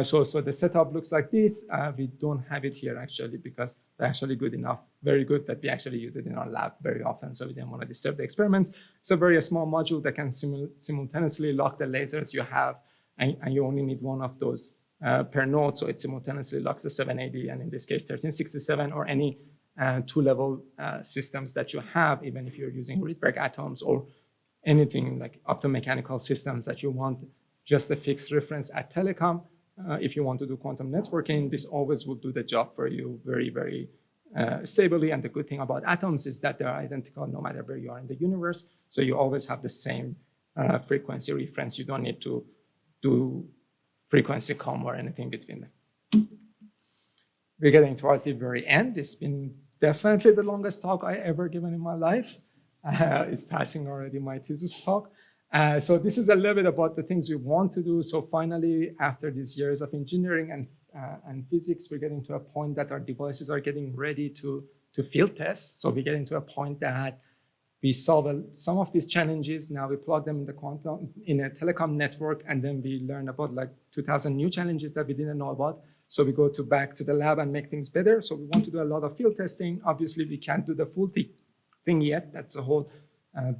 So the setup looks like this. We don't have it here actually because they're actually good enough, very good that we actually use it in our lab very often. So we didn't want to disturb the experiments. It's a very small module that can simultaneously lock the lasers you have, and you only need one of those per node. So it simultaneously locks the 780 and in this case 1367 or any two-level systems that you have, even if you're using Rydberg atoms or anything like optomechanical systems that you want just a fixed reference at telecom. If you want to do quantum networking, this always will do the job for you very, very stably. And the good thing about atoms is that they're identical no matter where you are in the universe. So you always have the same frequency reference. You don't need to do frequency comb or anything between them. We're getting towards the very end. It's been definitely the longest talk I ever given in my life. It's passing already my thesis talk. So this is a little bit about the things we want to do. So finally, after these years of engineering and physics, we're getting to a point that our devices are getting ready to field test. So we're getting to a point that we solve some of these challenges. Now we plug them in a telecom network, and then we learn about like 2,000 new challenges that we didn't know about. So we go back to the lab and make things better. So we want to do a lot of field testing. Obviously, we can't do the full thing yet. That's the whole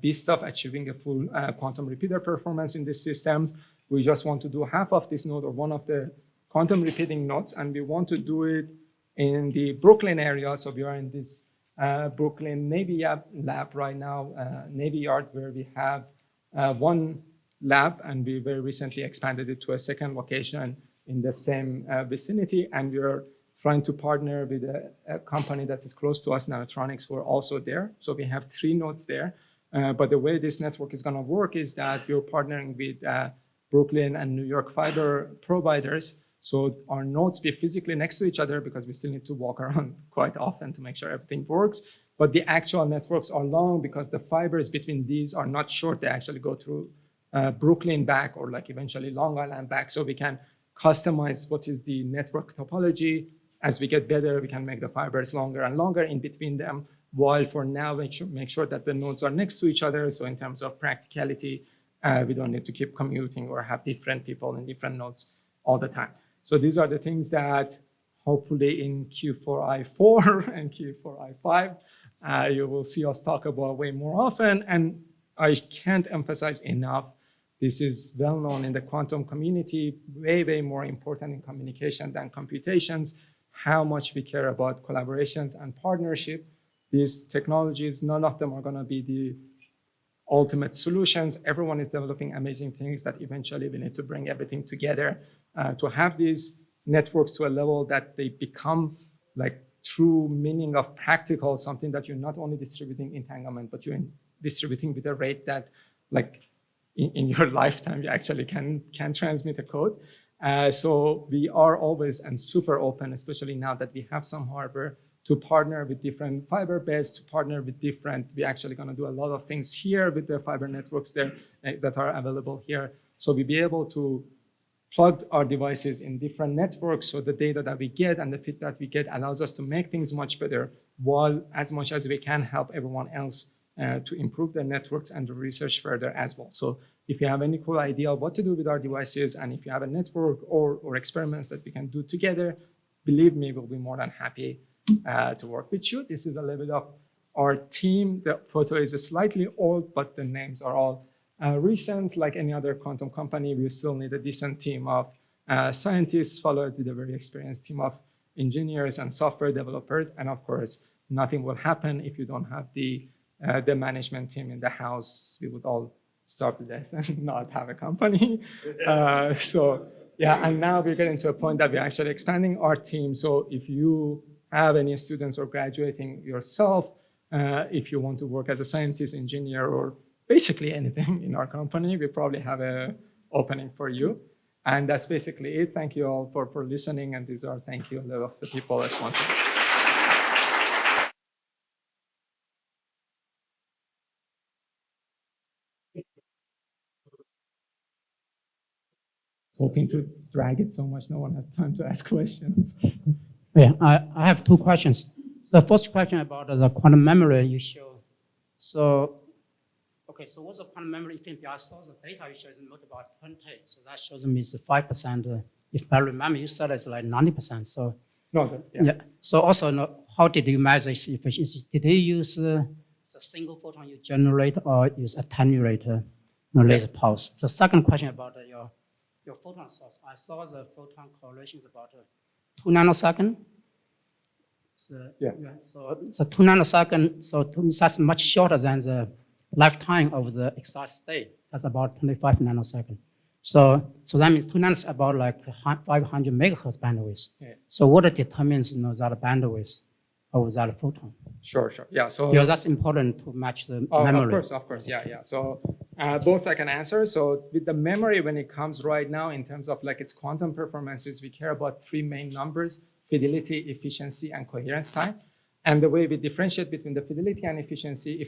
beast of achieving a full quantum repeater performance in these systems. We just want to do half of this node or one of the quantum repeating nodes, and we want to do it in the Brooklyn area. So we are in this Brooklyn Navy lab right now, Navy Yard, where we have one lab, and we very recently expanded it to a second location in the same vicinity, and we are trying to partner with a company that is close to us, Nanotronics, who are also there. So we have 3 nodes there. But the way this network is going to work is that we're partnering with Brooklyn and New York fiber providers. So our nodes be physically next to each other because we still need to walk around quite often to make sure everything works. But the actual networks are long because the fibers between these are not short. They actually go through Brooklyn back or like eventually Long Island back. So we can customize what is the network topology as we get better, we can make the fibers longer and longer in between them, while for now, make sure that the nodes are next to each other. So in terms of practicality, we don't need to keep commuting or have different people in different nodes all the time. So these are the things that hopefully in Q4i4 and Q4i5, you will see us talk about way more often. And I can't emphasize enough, this is well known in the quantum community, way, way more important in communication than computations, how much we care about collaborations and partnership. These technologies, none of them are going to be the ultimate solutions. Everyone is developing amazing things that eventually we need to bring everything together to have these networks to a level that they become like true meaning of practical, something that you're not only distributing entanglement, but you're distributing with a rate that like in your lifetime, you actually can transmit a code. So we are always and super open, especially now that we have some hardware, to partner with different fiber beds, to partner with different, we're actually gonna do a lot of things here with the fiber networks there that are available here. So we'll be able to plug our devices in different networks, so the data that we get and the feedback we get allows us to make things much better, while as much as we can help everyone else to improve their networks and to research further as well. So if you have any cool idea of what to do with our devices, and if you have a network or experiments that we can do together, believe me, we'll be more than happy to work with you. This is a little bit of our team. The photo is slightly old, but the names are all recent. Like any other quantum company, we still need a decent team of scientists, followed with a very experienced team of engineers and software developers. And of course, nothing will happen if you don't have the management team in the house. We would all starve to death and not have a company. So yeah, and now we're getting to a point that we're actually expanding our team. So if you have any students or graduating yourself, if you want to work as a scientist, engineer, or basically anything in our company, we probably have an opening for you. And that's basically it. Thank you all for listening. And these are thank you of the people responsible. Hoping to drag it so much no one has time to ask questions. Yeah, I have two questions. The first question about the quantum memory you show. So, okay, so what's the quantum memory efficiency? I saw the data you showed is not about 20, so that shows me it's 5%. If I remember, you said it's like 90%. So, No, yeah. So also, how did you measure its efficiency? Did you use the single photon you generate or use attenuator laser pulse? The second question about your photon source. I saw the photon correlation is about 2 nanoseconds. So, yeah. So 2 nanoseconds, so that's much shorter than the lifetime of the excited state. That's about 25 nanoseconds. So that means 2 nanoseconds about like 500 megahertz bandwidth. Yeah. So what determines that bandwidth of that photon? Sure. Yeah. So because that's important to match the memory. Of course. Yeah. So both I can answer. So with the memory, when it comes right now in terms of like its quantum performances, we care about three main numbers: fidelity, efficiency, and coherence time. And the way we differentiate between the fidelity and efficiency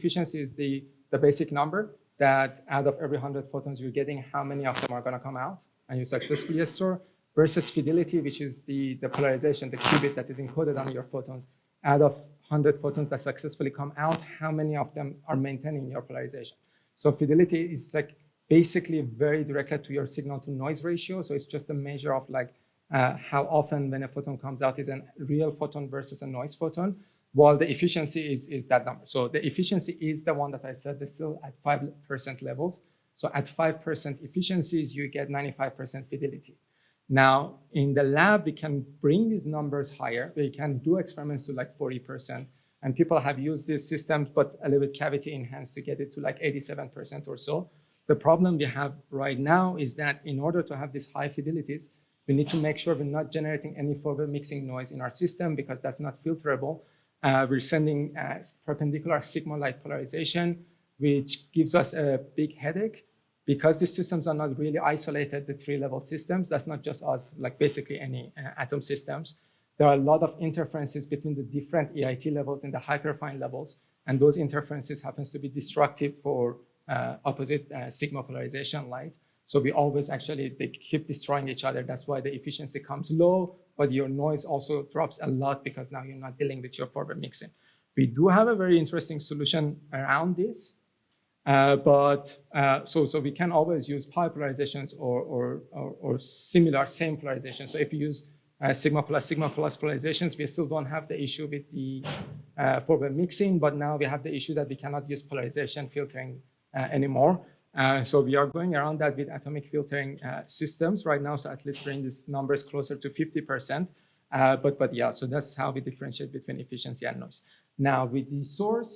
is the basic number that out of every 100 photons you're getting, how many of them are going to come out and you successfully store, versus fidelity, which is the polarization, the qubit that is encoded on your photons. Out of 100 photons that successfully come out, how many of them are maintaining your polarization? So fidelity is like basically very directly to your signal to noise ratio. So it's just a measure of like how often when a photon comes out is a real photon versus a noise photon, while the efficiency is that number. So the efficiency is the one that I said is still at 5% levels. So at 5% efficiencies, you get 95% fidelity. Now, in the lab, we can bring these numbers higher. We can do experiments to like 40%. And people have used these systems, but a little bit cavity enhanced to get it to like 87% or so. The problem we have right now is that in order to have these high fidelities, we need to make sure we're not generating any further mixing noise in our system, because that's not filterable. We're sending perpendicular sigma light polarization, which gives us a big headache. Because these systems are not really isolated, the three-level systems, that's not just us, like basically any atom systems. There are a lot of interferences between the different EIT levels and the hyperfine levels, and those interferences happens to be destructive for opposite sigma polarization light. So we always actually, they keep destroying each other. That's why the efficiency comes low, but your noise also drops a lot because now you're not dealing with your forward mixing. We do have a very interesting solution around this, so we can always use pi polarizations or similar same polarizations. So if you use sigma plus polarizations, we still don't have the issue with the forward mixing, but now we have the issue that we cannot use polarization filtering anymore. So we are going around that with atomic filtering systems right now, so at least bring these numbers closer to 50%. But yeah, so that's how we differentiate between efficiency and noise. Now with the source,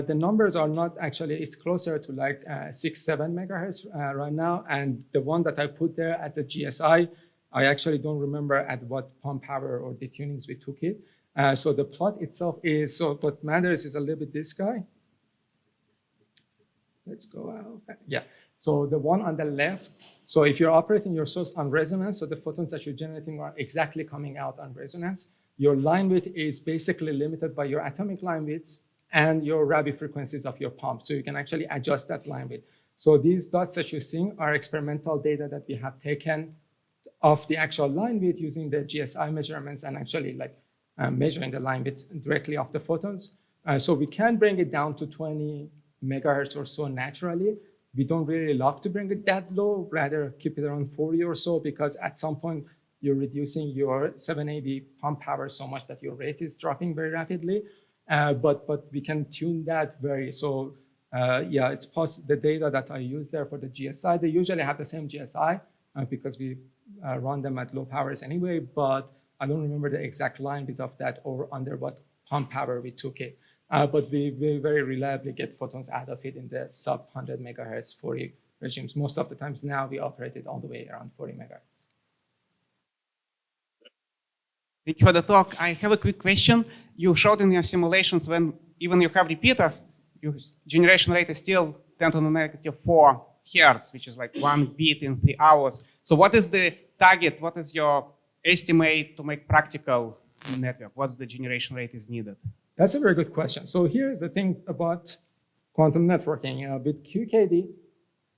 the numbers are not actually, it's closer to like 6-7 megahertz right now. And the one that I put there at the GSI, I actually don't remember at what pump power or detunings we took it. So the plot itself is, so what matters is a little bit this guy. Let's go out. Yeah. So the one on the left, so if you're operating your source on resonance, so the photons that you're generating are exactly coming out on resonance. Your line width is basically limited by your atomic line widths and your Rabi frequencies of your pump. So you can actually adjust that line width. So these dots that you're seeing are experimental data that we have taken of the actual line width using the GSI measurements and actually like measuring the line width directly off the photons. So we can bring it down to 20 megahertz or so naturally. We don't really love to bring it that low, rather keep it around 40 or so, because at some point you're reducing your 780 pump power so much that your rate is dropping very rapidly. But we can tune that very, so yeah, it's possible. The data that I use there for the GSI, they usually have the same GSI because we run them at low powers anyway, but I don't remember the exact line width of that or under what pump power we took it. But we very reliably get photons out of it in the sub 100 megahertz 40 regimes. Most of the times now we operate it all the way around 40 megahertz. Thank you for the talk. I have a quick question. You showed in your simulations when even you have repeaters, your generation rate is still 10 to the negative 4 hertz, which is like 1 bit in 3 hours. So what is the target? What is your estimate to make practical network? What's the generation rate is needed? That's a very good question. So here's the thing about quantum networking. With QKD,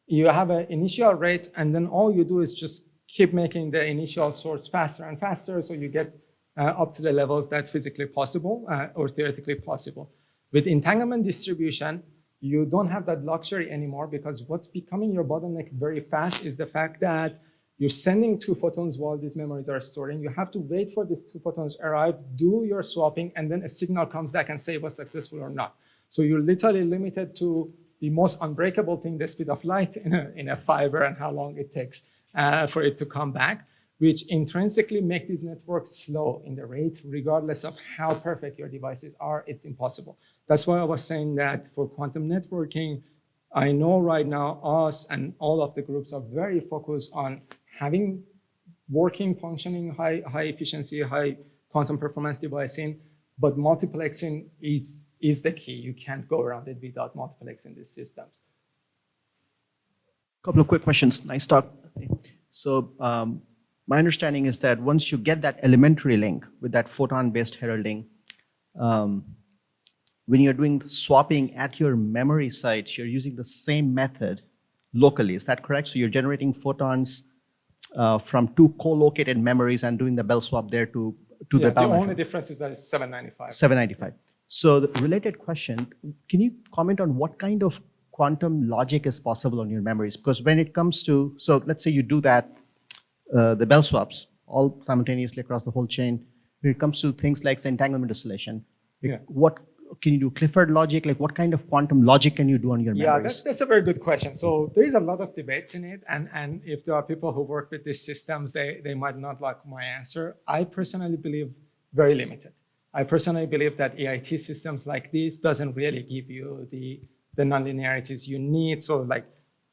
you have an initial rate, and then all you do is just keep making the initial source faster and faster, so you get up to the levels that physically possible or theoretically possible. With entanglement distribution, you don't have that luxury anymore, because what's becoming your bottleneck very fast is the fact that you're sending 2 photons while these memories are storing. You have to wait for these 2 photons arrive, do your swapping, and then a signal comes back and say it was successful or not. So you're literally limited to the most unbreakable thing, the speed of light in a fiber and how long it takes for it to come back, which intrinsically make these networks slow in the rate, regardless of how perfect your devices are. It's impossible. That's why I was saying that for quantum networking, I know right now us and all of the groups are very focused on having working, functioning, high efficiency, high quantum performance devices, but multiplexing is the key. You can't go around it without multiplexing these systems. Couple of quick questions. Nice talk. So my understanding is that once you get that elementary link with that photon-based heralding, when you're doing swapping at your memory sites, you're using the same method locally. Is that correct? So you're generating photons from 2 co-located memories and doing the bell swap there to the The only difference is that it's 795. 795. So the related question, can you comment on what kind of quantum logic is possible on your memories? Because when it comes to, so let's say you do that, the bell swaps all simultaneously across the whole chain. When it comes to things like entanglement distillation, what can you do? Clifford logic, like what kind of quantum logic can you do on your memories? Yeah, that's a very good question. So there is a lot of debates in it. And if there are people who work with these systems, they might not like my answer. I personally believe very limited. I personally believe that AIT systems like this doesn't really give you the nonlinearities you need. So like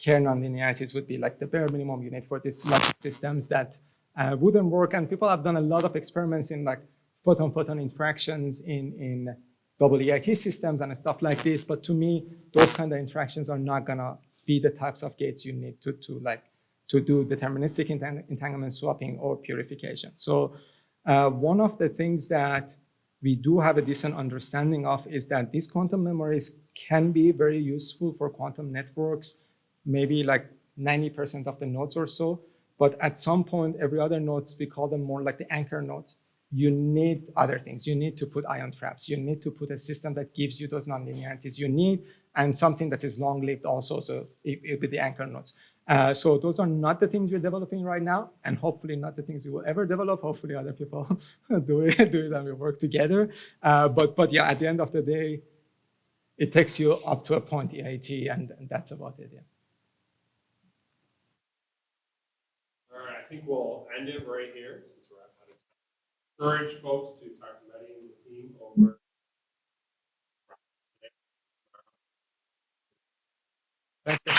Kerr nonlinearities would be like the bare minimum you need for these logic systems that wouldn't work. And people have done a lot of experiments in like photon-photon interactions in double EIT systems and stuff like this. But to me, those kind of interactions are not gonna be the types of gates you need to do deterministic entanglement swapping or purification. So one of the things that we do have a decent understanding of is that these quantum memories can be very useful for quantum networks, maybe like 90% of the nodes or so. But at some point, every other nodes, we call them more like the anchor nodes. You need other things. You need to put ion traps. You need to put a system that gives you those nonlinearities you need, and something that is long-lived also, so it with the anchor nodes. So those are not the things we're developing right now, and hopefully not the things we will ever develop. Hopefully other people do it and we work together. But yeah, at the end of the day, it takes you up to a point EIT, and that's about it. Yeah. All right, I think we'll end it right here since we're out of time. Encourage folks to talk to Mehdi and the team over. Thank you.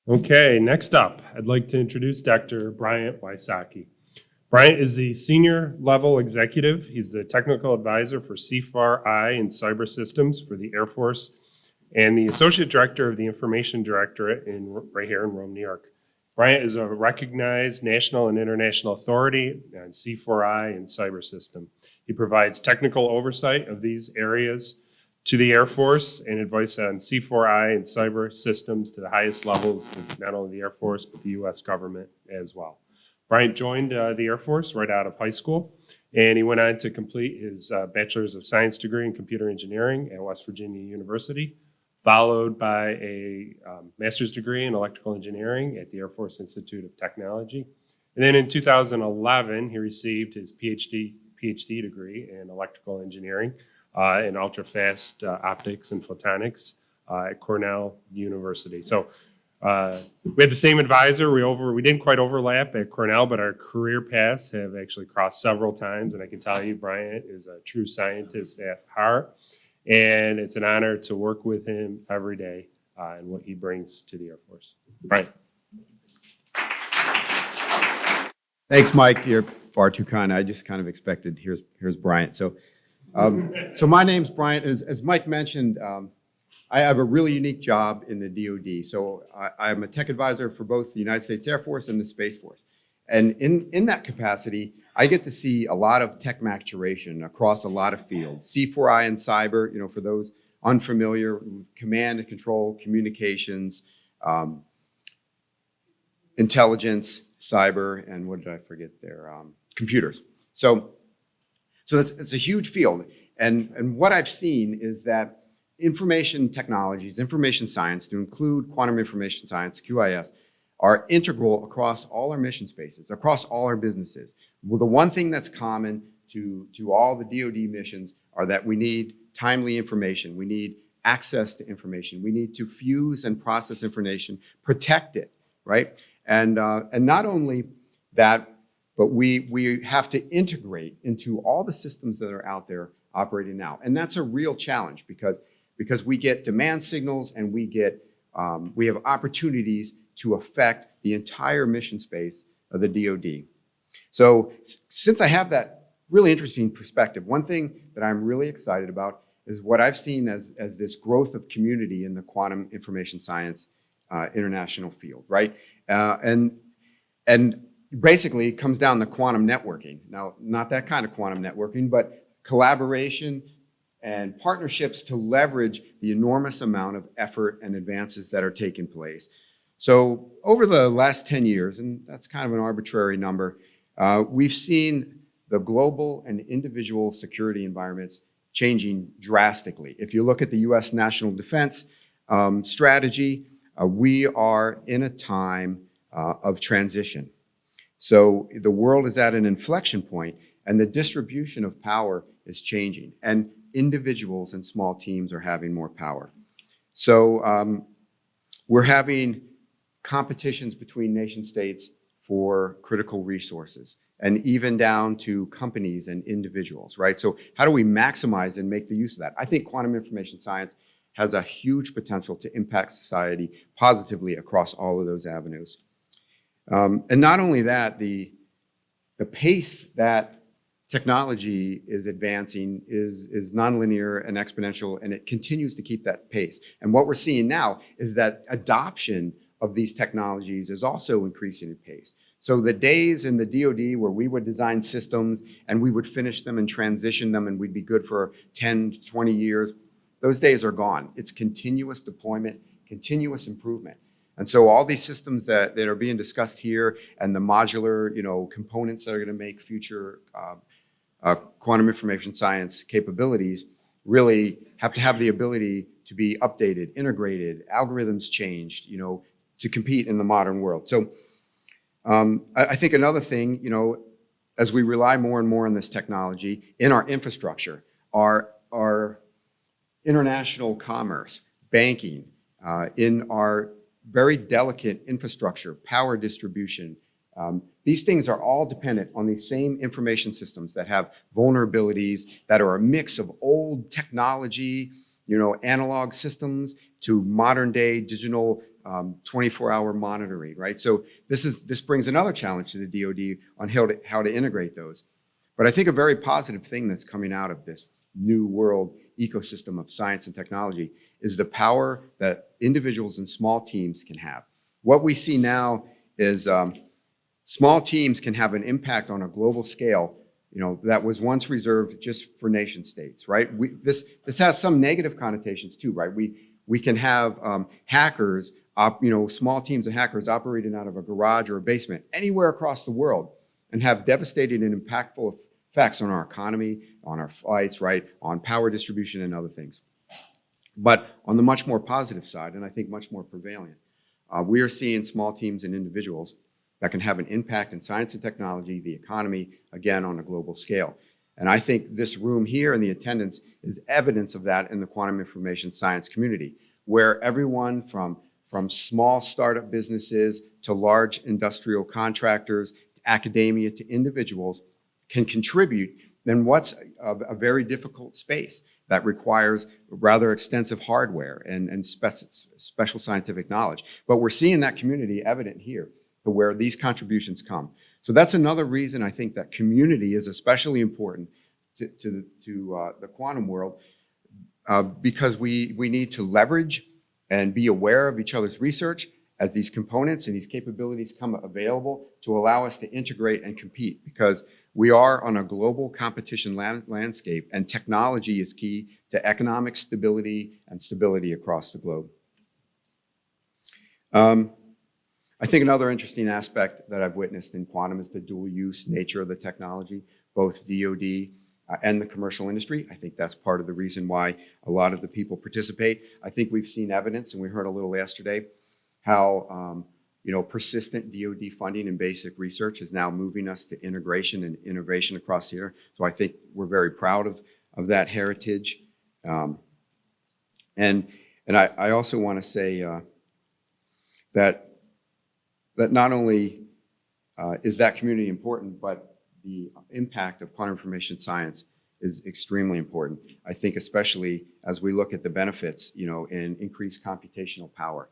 Okay, next up, I'd like to introduce Dr. Bryant Wysocki. Bryant is the senior level executive. He's the technical advisor for C4I and cyber systems for the Air Force and the associate director of the information directorate right here in Rome, New York. Bryant is a recognized national and international authority on C4I and cyber system. He provides technical oversight of these areas to the Air Force and advice on C4I and cyber systems to the highest levels of not only the Air Force, but the U.S. government as well. Bryant joined the Air Force right out of high school, and he went on to complete his Bachelor's of Science degree in Computer Engineering at West Virginia University, followed by a master's degree in Electrical Engineering at the Air Force Institute of Technology. And then in 2011, he received his PhD degree in Electrical Engineering in ultra-fast optics and photonics at Cornell University. So we had the same advisor. We didn't quite overlap at Cornell, but our career paths have actually crossed several times. And I can tell you, Bryant is a true scientist at heart. And it's an honor to work with him every day and what he brings to the Air Force. Bryant. Thanks, Mike. You're far too kind. I just kind of expected, here's Bryant. So my name's Bryant. As Mike mentioned, I have a really unique job in the DoD. So I'm a tech advisor for both the United States Air Force and the Space Force. And in that capacity, I get to see a lot of tech maturation across a lot of fields. C4I and cyber, for those unfamiliar, command and control, communications, intelligence, cyber, and what did I forget there? Computers. So it's a huge field. And what I've seen is that information technologies, information science, to include quantum information science, QIS, are integral across all our mission spaces, across all our businesses. Well, the one thing that's common to all the DoD missions are that we need timely information. We need access to information. We need to fuse and process information, protect it, right? And not only that, but we have to integrate into all the systems that are out there operating now. And that's a real challenge because we get demand signals and we have opportunities to affect the entire mission space of the DoD. So since I have that really interesting perspective, one thing that I'm really excited about is what I've seen as this growth of community in the quantum information science international field, right? And basically it comes down to quantum networking. Now, not that kind of quantum networking, but collaboration and partnerships to leverage the enormous amount of effort and advances that are taking place. So over the last 10 years, and that's kind of an arbitrary number, we've seen the global and individual security environments changing drastically. If you look at the US national defense strategy, we are in a time of transition. So the world is at an inflection point and the distribution of power is changing and individuals and small teams are having more power. So we're having competitions between nation states for critical resources and even down to companies and individuals, right? So how do we maximize and make the use of that? I think quantum information science has a huge potential to impact society positively across all of those avenues. And not only that, the pace that technology is advancing is nonlinear and exponential, and it continues to keep that pace. And what we're seeing now is that adoption of these technologies is also increasing in pace. So the days in the DoD where we would design systems and we would finish them and transition them and we'd be good for 10, 20 years, those days are gone. It's continuous deployment, continuous improvement. And so all these systems that are being discussed here and the modular, components that are going to make future quantum information science capabilities really have to have the ability to be updated, integrated, algorithms changed, to compete in the modern world. So I think another thing, as we rely more and more on this technology in our infrastructure, our international commerce, banking, in our very delicate infrastructure, power distribution, these things are all dependent on these same information systems that have vulnerabilities, that are a mix of old technology, analog systems to modern day digital 24-hour monitoring, right? So this brings another challenge to the DoD on how to integrate those. But I think a very positive thing that's coming out of this new world ecosystem of science and technology is the power that individuals and small teams can have. What we see now is small teams can have an impact on a global scale, that was once reserved just for nation states, right? This has some negative connotations too, right? We can have hackers, small teams of hackers operating out of a garage or a basement anywhere across the world and have devastating and impactful effects on our economy, on our flights, right? On power distribution and other things. But on the much more positive side, and I think much more prevalent, we are seeing small teams and individuals that can have an impact in science and technology, the economy, again, on a global scale. And I think this room here and the attendance is evidence of that in the quantum information science community, where everyone from small startup businesses to large industrial contractors, academia to individuals can contribute in what's a very difficult space that requires rather extensive hardware and special scientific knowledge. But we're seeing that community evident here, to where these contributions come. So that's another reason I think that community is especially important to the quantum world, because we need to leverage and be aware of each other's research as these components and these capabilities come available to allow us to integrate and compete, because we are on a global competition landscape and technology is key to economic stability and stability across the globe. I think another interesting aspect that I've witnessed in quantum is the dual use nature of the technology, both DoD and the commercial industry. I think that's part of the reason why a lot of the people participate. I think we've seen evidence, and we heard a little yesterday, how persistent DoD funding in basic research is now moving us to integration and innovation across here. So I think we're very proud of that heritage. And I also want to say that not only is that community important, but the impact of quantum information science is extremely important. I think especially as we look at the benefits, in increased computational power,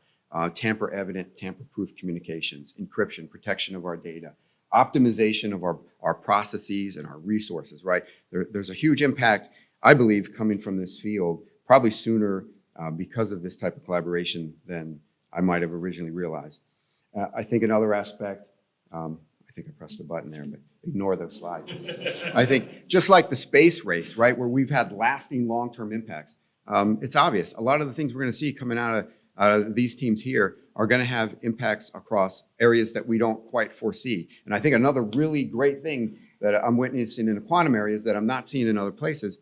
tamper-evident, tamper-proof communications, encryption, protection of our data, optimization of our processes and our resources, right? There's a huge impact, I believe, coming from this field, probably sooner because of this type of collaboration than I might have originally realized. I think another aspect, I think I pressed the button there, but ignore those slides. I think just like the space race, right, where we've had lasting long-term impacts, it's obvious. A lot of the things we're going to see coming out of these teams here are going to have impacts across areas that we don't quite foresee. And I think another really great thing that I'm witnessing in the quantum areas that I'm not seeing in other places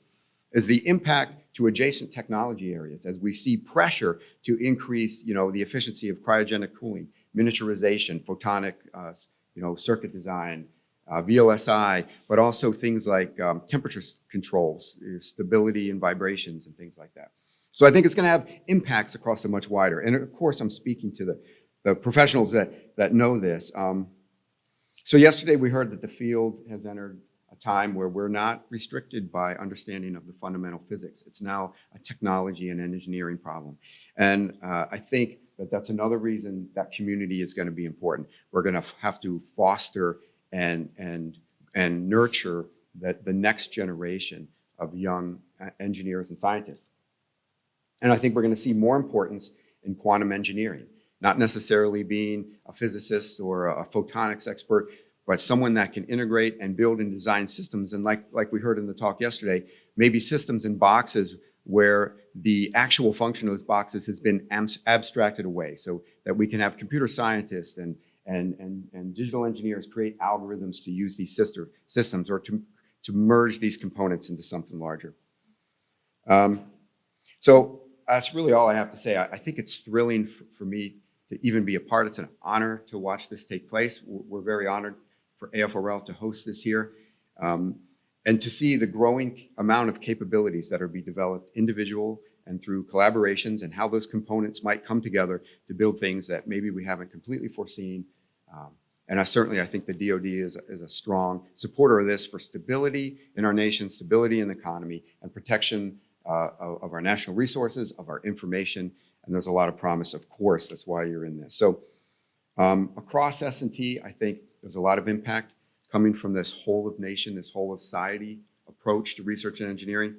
is the impact to adjacent technology areas as we see pressure to increase, the efficiency of cryogenic cooling, miniaturization, photonic, circuit design, VLSI, but also things like temperature controls, stability and vibrations and things like that. So I think it's going to have impacts across a much wider. And of course, I'm speaking to the professionals that know this. So yesterday we heard that the field has entered a time where we're not restricted by understanding of the fundamental physics. It's now a technology and engineering problem. And I think that's another reason that community is going to be important. We're going to have to foster and nurture the next generation of young engineers and scientists. And I think we're going to see more importance in quantum engineering. not necessarily being a physicist or a photonics expert, but someone that can integrate and build and design systems. And like we heard in the talk yesterday, maybe systems in boxes where the actual function of those boxes has been abstracted away, so that we can have computer scientists and digital engineers create algorithms to use these systems or to merge these components into something larger. So that's really all I have to say. I think it's thrilling for me to even be a part. It's an honor to watch this take place. We're very honored for AFRL to host this here. And to see the growing amount of capabilities that are being developed individual and through collaborations, and how those components might come together to build things that maybe we haven't completely foreseen. And I think the DoD is a strong supporter of this for stability in our nation, stability in the economy, and protection of our national resources, of our information. And there's a lot of promise, of course. That's why you're in this. So across S&T, I think there's a lot of impact coming from this whole of nation, this whole of society approach to research and engineering.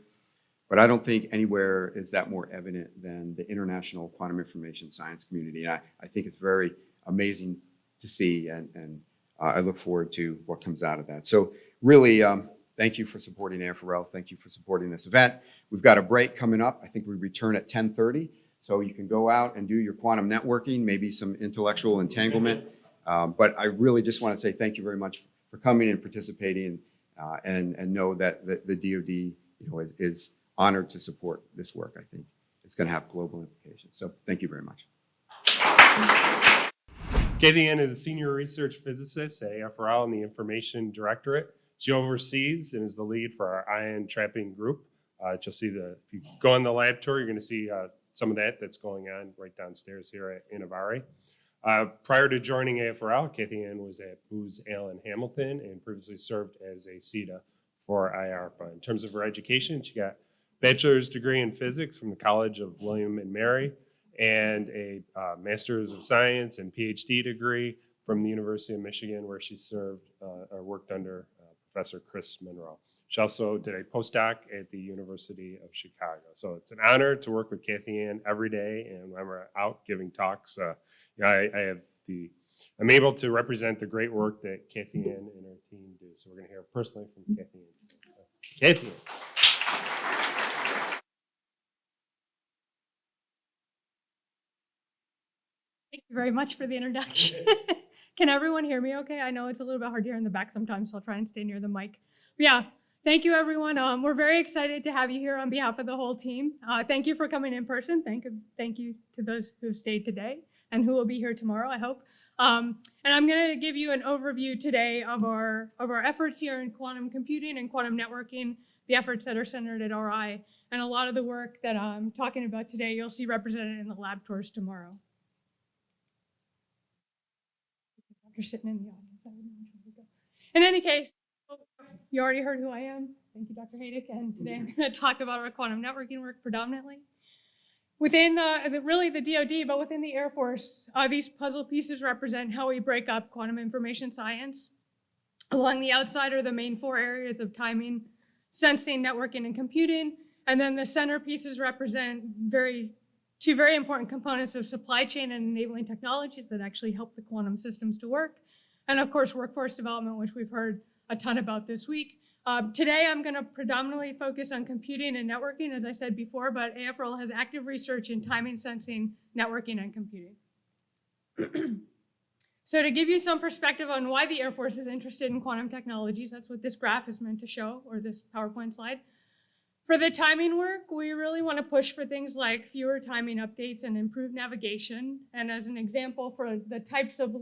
But I don't think anywhere is that more evident than the international quantum information science community. And I think it's very amazing to see, and I look forward to what comes out of that. So really, thank you for supporting AFRL. Thank you for supporting this event. We've got a break coming up. I think we return at 10:30. So you can go out and do your quantum networking, maybe some intellectual entanglement. But I really just want to say thank you very much for coming and participating, and know that the DoD is honored to support this work. I think it's going to have global implications. So thank you very much. Kathy Ann is a senior research physicist at AFRL in the Information Directorate. She oversees and is the lead for our ion trapping group. You'll see if you go on the lab tour, you're going to see some of that's going on right downstairs here at Innovare. Prior to joining AFRL, Kathy Ann was at Booz Allen Hamilton and previously served as a CETA for IARPA. In terms of her education, she got a bachelor's degree in physics from the College of William and Mary, and a master's of science and PhD degree from the University of Michigan, where she served or worked under Professor Chris Monroe. She also did a postdoc at the University of Chicago. So it's an honor to work with Kathy Ann every day, and when we're out giving talks, I'm able to represent the great work that Kathy Ann and her team do. So we're going to hear personally from Kathy Ann. So, Kathy Ann. Thank you very much for the introduction. Can everyone hear me okay? I know it's a little bit hard to hear in the back sometimes, so I'll try and stay near the mic. But yeah, thank you everyone. We're very excited to have you here on behalf of the whole team. Thank you for coming in person. Thank you to those who stayed today and who will be here tomorrow, I hope. And I'm gonna give you an overview today of our efforts here in quantum computing and quantum networking, the efforts that are centered at RI, and a lot of the work that I'm talking about today, you'll see represented in the lab tours tomorrow. You're sitting in the audience. I wouldn't want you to go. In any case, you already heard who I am. Thank you, Dr. Haydick. And today I'm going to talk about our quantum networking work predominantly. Within really the DoD, but within the Air Force, these puzzle pieces represent how we break up quantum information science. Along the outside are the main four areas of timing, sensing, networking, and computing. And then the center pieces represent two very important components of supply chain and enabling technologies that actually help the quantum systems to work. And of course, workforce development, which we've heard a ton about this week. Today, I'm gonna predominantly focus on computing and networking, as I said before, but AFRL has active research in timing, sensing, networking, and computing. So to give you some perspective on why the Air Force is interested in quantum technologies, that's what this graph is meant to show, or this PowerPoint slide. For the timing work, we really want to push for things like fewer timing updates and improved navigation. And as an example, for the types of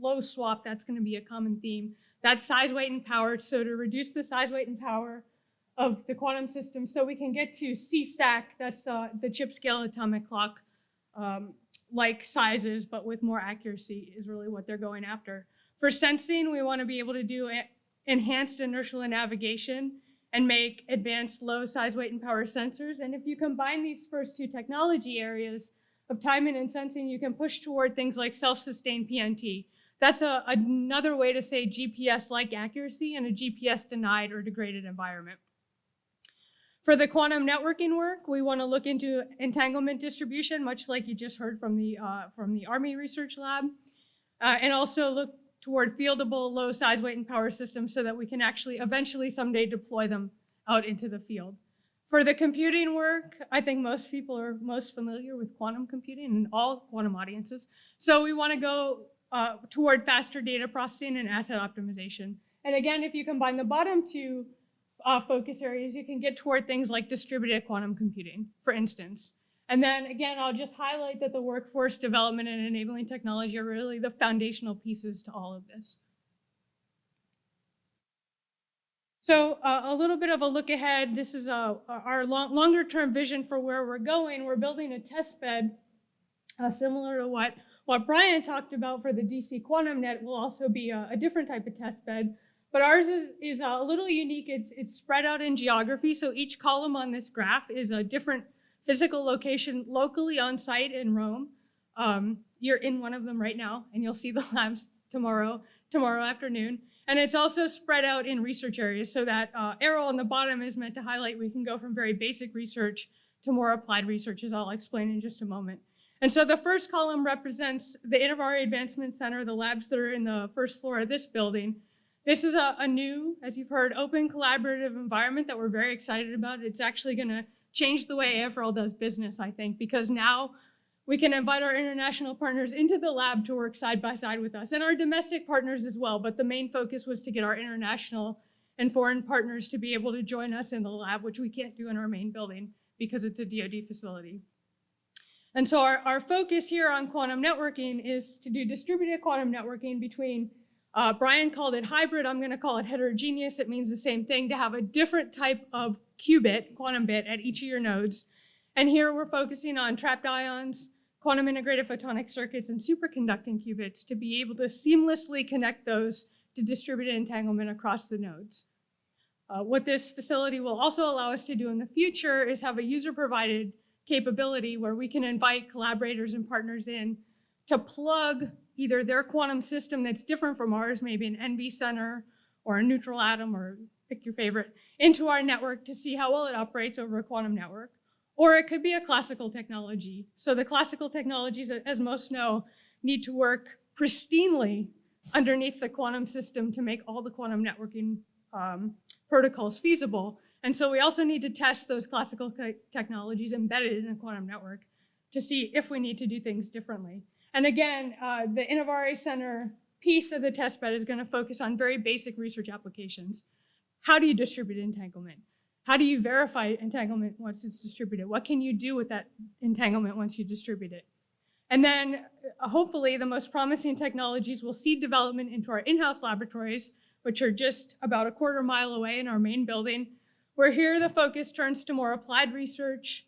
low swap, that's going to be a common theme. That's size, weight, and power. So to reduce the size, weight, and power of the quantum system so we can get to CSAC, that's the chip scale atomic clock, like sizes, but with more accuracy is really what they're going after. For sensing, we want to be able to do enhanced inertial navigation and make advanced low size, weight, and power sensors. And if you combine these first two technology areas of timing and sensing, you can push toward things like self-sustained PNT. That's another way to say GPS-like accuracy in a GPS-denied or degraded environment. For the quantum networking work, we want to look into entanglement distribution, much like you just heard from the Army Research Lab, and also look toward fieldable, low size, weight, and power systems so that we can actually eventually someday deploy them out into the field. For the computing work, I think most people are most familiar with quantum computing and all quantum audiences. So we want to go toward faster data processing and asset optimization. And again, if you combine the bottom two focus areas, you can get toward things like distributed quantum computing, for instance. And then again, I'll just highlight that the workforce development and enabling technology are really the foundational pieces to all of this. So a little bit of a look ahead. This is our longer term vision for where we're going. We're building a test bed similar to what Brian talked about for the DC Quantum Net. Will also be a different type of test bed. But ours is a little unique. It's spread out in geography. So each column on this graph is a different physical location locally on site in Rome. You're in one of them right now, and you'll see the labs tomorrow afternoon. And it's also spread out in research areas. So that arrow on the bottom is meant to highlight we can go from very basic research to more applied research, as I'll explain in just a moment. And so the first column represents the Innovare Advancement Center, the labs that are in the first floor of this building. This is a new, as you've heard, open collaborative environment that we're very excited about. It's actually going to change the way AFRL does business, I think, because now we can invite our international partners into the lab to work side by side with us, and our domestic partners as well. But the main focus was to get our international and foreign partners to be able to join us in the lab, which we can't do in our main building because it's a DoD facility. And so our focus here on quantum networking is to do distributed quantum networking between, Brian called it hybrid, I'm going to call it heterogeneous. It means the same thing, to have a different type of qubit, quantum bit, at each of your nodes. And here we're focusing on trapped ions, quantum integrated photonic circuits, and superconducting qubits to be able to seamlessly connect those to distributed entanglement across the nodes. What this facility will also allow us to do in the future is have a user-provided capability where we can invite collaborators and partners in to plug either their quantum system that's different from ours, maybe an NV center or a neutral atom, or pick your favorite, into our network to see how well it operates over a quantum network. Or it could be a classical technology. So the classical technologies, as most know, need to work pristinely underneath the quantum system to make all the quantum networking protocols feasible. And so we also need to test those classical technologies embedded in a quantum network to see if we need to do things differently. And again, the Innovare Center piece of the test bed is going to focus on very basic research applications. How do you distribute entanglement? How do you verify entanglement once it's distributed? What can you do with that entanglement once you distribute it? And then hopefully the most promising technologies will seed development into our in-house laboratories, which are just about a quarter mile away in our main building, where here the focus turns to more applied research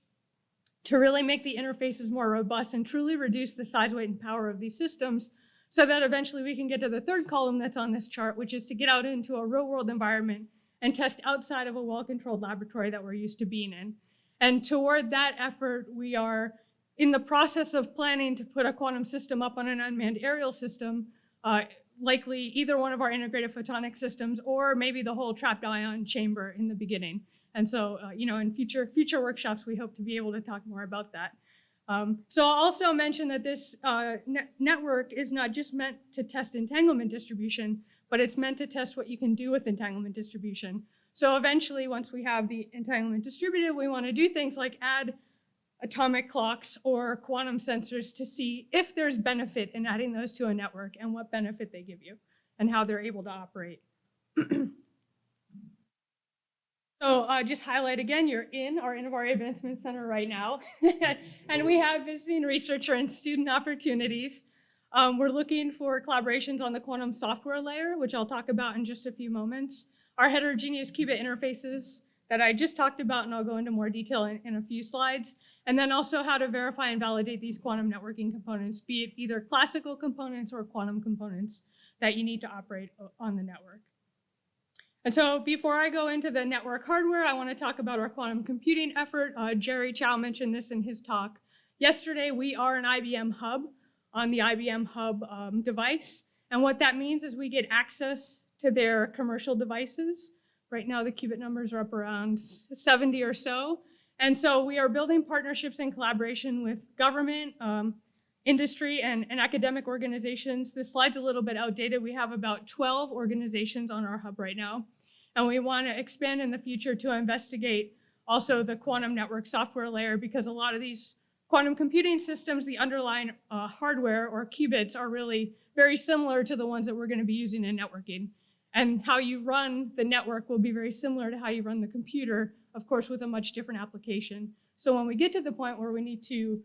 to really make the interfaces more robust and truly reduce the size, weight, and power of these systems, so that eventually we can get to the third column that's on this chart, which is to get out into a real-world environment and test outside of a well-controlled laboratory that we're used to being in. And toward that effort, we are in the process of planning to put a quantum system up on an unmanned aerial system, likely either one of our integrated photonic systems or maybe the whole trapped ion chamber in the beginning. And so, in future workshops, we hope to be able to talk more about that. So I'll also mention that this network is not just meant to test entanglement distribution, but it's meant to test what you can do with entanglement distribution. So eventually, once we have the entanglement distributed, we want to do things like add atomic clocks or quantum sensors to see if there's benefit in adding those to a network and what benefit they give you and how they're able to operate. So just highlight again, you're in our Innovare Advancement Center right now. And we have visiting researcher and student opportunities. We're looking for collaborations on the quantum software layer, which I'll talk about in just a few moments. Our heterogeneous qubit interfaces that I just talked about, and I'll go into more detail in a few slides. And then also how to verify and validate these quantum networking components, be it either classical components or quantum components that you need to operate on the network. And so before I go into the network hardware, I want to talk about our quantum computing effort. Jerry Chow mentioned this in his talk. Yesterday, we are an IBM hub on the IBM Hub device. And what that means is we get access to their commercial devices Right now, the qubit numbers are up around 70 or so. And so we are building partnerships in collaboration with government, industry, and academic organizations. This slide's a little bit outdated. We have about 12 organizations on our hub right now. And we want to expand in the future to investigate also the quantum network software layer, because a lot of these quantum computing systems, the underlying hardware or qubits, are really very similar to the ones that we're going to be using in networking. And how you run the network will be very similar to how you run the computer, of course, with a much different application. So when we get to the point where we need to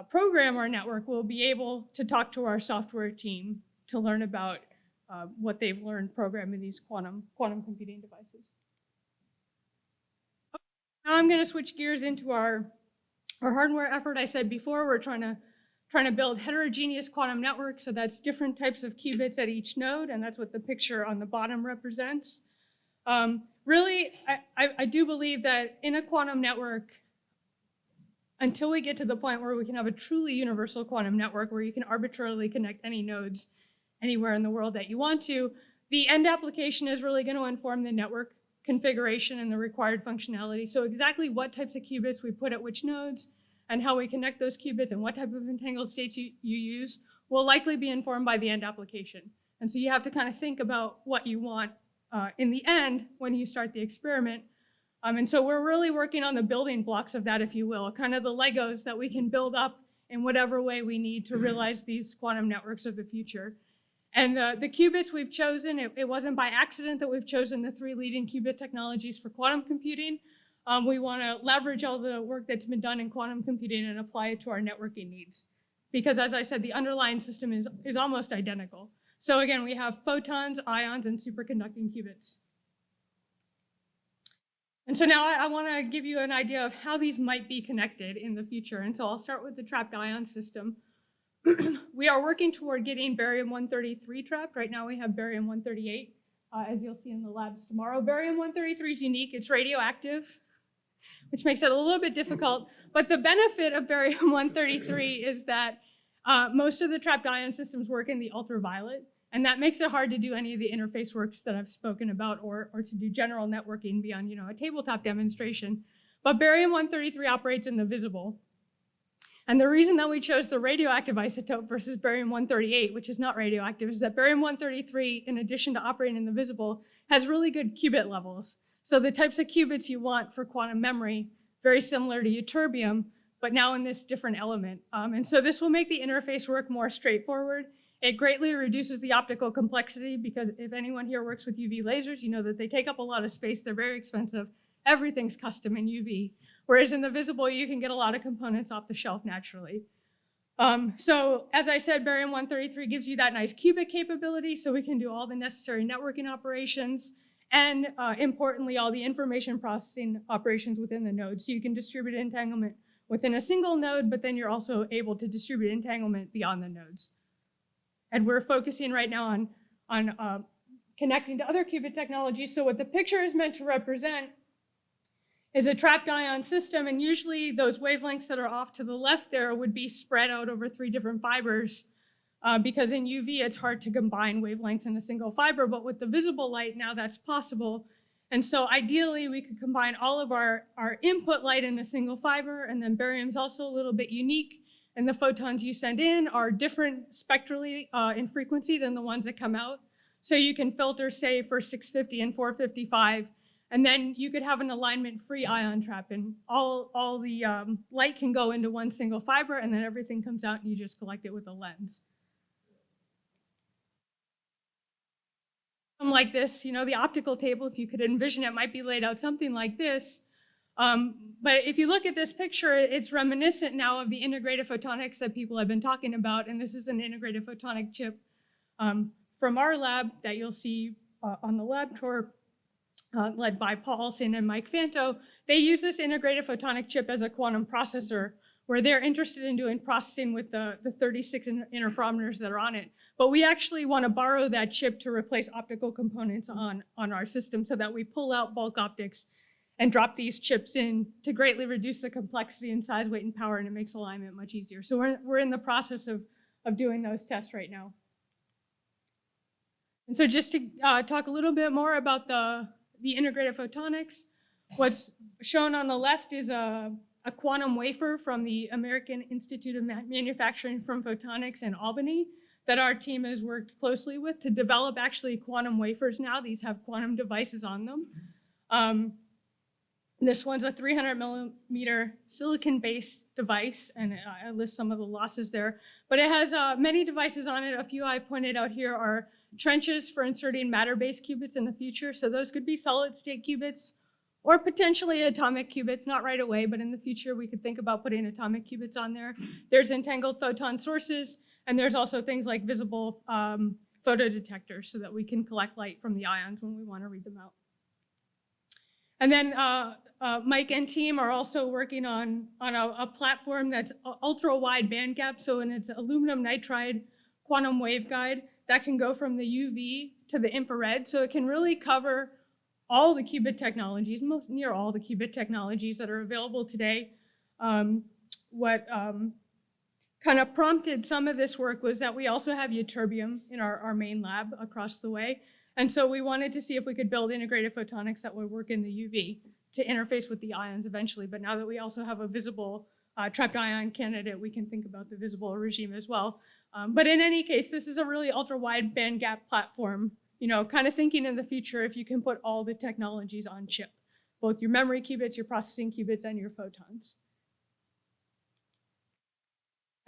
program our network, we'll be able to talk to our software team to learn about what they've learned programming these quantum computing devices. Now I'm going to switch gears into our hardware effort. I said before, we're trying to build heterogeneous quantum networks, so that's different types of qubits at each node, and that's what the picture on the bottom represents. Really, I do believe that in a quantum network, until we get to the point where we can have a truly universal quantum network where you can arbitrarily connect any nodes anywhere in the world that you want to, the end application is really going to inform the network configuration and the required functionality. So exactly what types of qubits we put at which nodes and how we connect those qubits and what type of entangled states you use will likely be informed by the end application. And so you have to kind of think about what you want in the end when you start the experiment. And so we're really working on the building blocks of that, if you will, kind of the Legos that we can build up in whatever way we need to realize these quantum networks of the future. And the qubits we've chosen, it wasn't by accident that we've chosen the 3 leading qubit technologies for quantum computing. We want to leverage all the work that's been done in quantum computing and apply it to our networking needs. Because as I said, the underlying system is almost identical. So again, we have photons, ions, and superconducting qubits. And so now I want to give you an idea of how these might be connected in the future. And so I'll start with the trapped ion system. We are working toward getting barium-133 trapped. Right now we have barium-138, as you'll see in the labs tomorrow. Barium-133 is unique. It's radioactive, which makes it a little bit difficult. But the benefit of barium-133 is that most of the trapped ion systems work in the ultraviolet. And that makes it hard to do any of the interface works that I've spoken about or to do general networking beyond, a tabletop demonstration. But barium-133 operates in the visible. And the reason that we chose the radioactive isotope versus barium-138, which is not radioactive, is that barium-133, in addition to operating in the visible, has really good qubit levels. So the types of qubits you want for quantum memory, very similar to ytterbium, but now in this different element. And so this will make the interface work more straightforward. It greatly reduces the optical complexity, because if anyone here works with UV lasers, you know that they take up a lot of space. They're very expensive. Everything's custom in UV. Whereas in the visible, you can get a lot of components off the shelf naturally. So as I said, barium-133 gives you that nice qubit capability, so we can do all the necessary networking operations and importantly, all the information processing operations within the node. So you can distribute entanglement within a single node, but then you're also able to distribute entanglement beyond the nodes. And we're focusing right now on connecting to other qubit technologies. So what the picture is meant to represent is a trapped ion system, and usually those wavelengths that are off to the left there would be spread out over 3 different fibers, because in UV it's hard to combine wavelengths in a single fiber, but with the visible light now that's possible. And so ideally we could combine all of our input light in a single fiber, and then barium's also a little bit unique, and the photons you send in are different spectrally in frequency than the ones that come out. So you can filter, say, for 650 and 455, and then you could have an alignment-free ion trap, and all the light can go into one single fiber, and then everything comes out and you just collect it with a lens. Like this, the optical table, if you could envision it, might be laid out something like this. But if you look at this picture, it's reminiscent now of the integrated photonics that people have been talking about, and this is an integrated photonic chip from our lab that you'll see on the lab tour, led by Paul Olsen and Mike Fanto. They use this integrated photonic chip as a quantum processor, where they're interested in doing processing with the 36 interferometers that are on it. But we actually want to borrow that chip to replace optical components on our system, so that we pull out bulk optics and drop these chips in to greatly reduce the complexity in size, weight, and power, and it makes alignment much easier. So we're in the process of doing those tests right now. And so just to talk a little bit more about the integrated photonics. What's shown on the left is a quantum wafer from the American Institute of Manufacturing from Photonics in Albany that our team has worked closely with to develop actually quantum wafers now. These have quantum devices on them. This one's a 300 millimeter silicon-based device, and I list some of the losses there. But it has many devices on it. A few I pointed out here are trenches for inserting matter-based qubits in the future. So those could be solid-state qubits or potentially atomic qubits, not right away, but in the future we could think about putting atomic qubits on there. There's entangled photon sources, and there's also things like visible photodetectors so that we can collect light from the ions when we want to read them out. And then Mike and team are also working on a platform that's ultra-wide bandgap. So in its aluminum nitride quantum waveguide that can go from the UV to the infrared. So it can really cover all the qubit technologies, near all the qubit technologies that are available today. What kind of prompted some of this work was that we also have ytterbium in our main lab across the way. And so we wanted to see if we could build integrated photonics that would work in the UV to interface with the ions eventually. But now that we also have a visible trapped ion candidate, we can think about the visible regime as well. But in any case, this is a really ultra-wide bandgap platform, you know, kind of thinking in the future if you can put all the technologies on chip, both your memory qubits, your processing qubits, and your photons.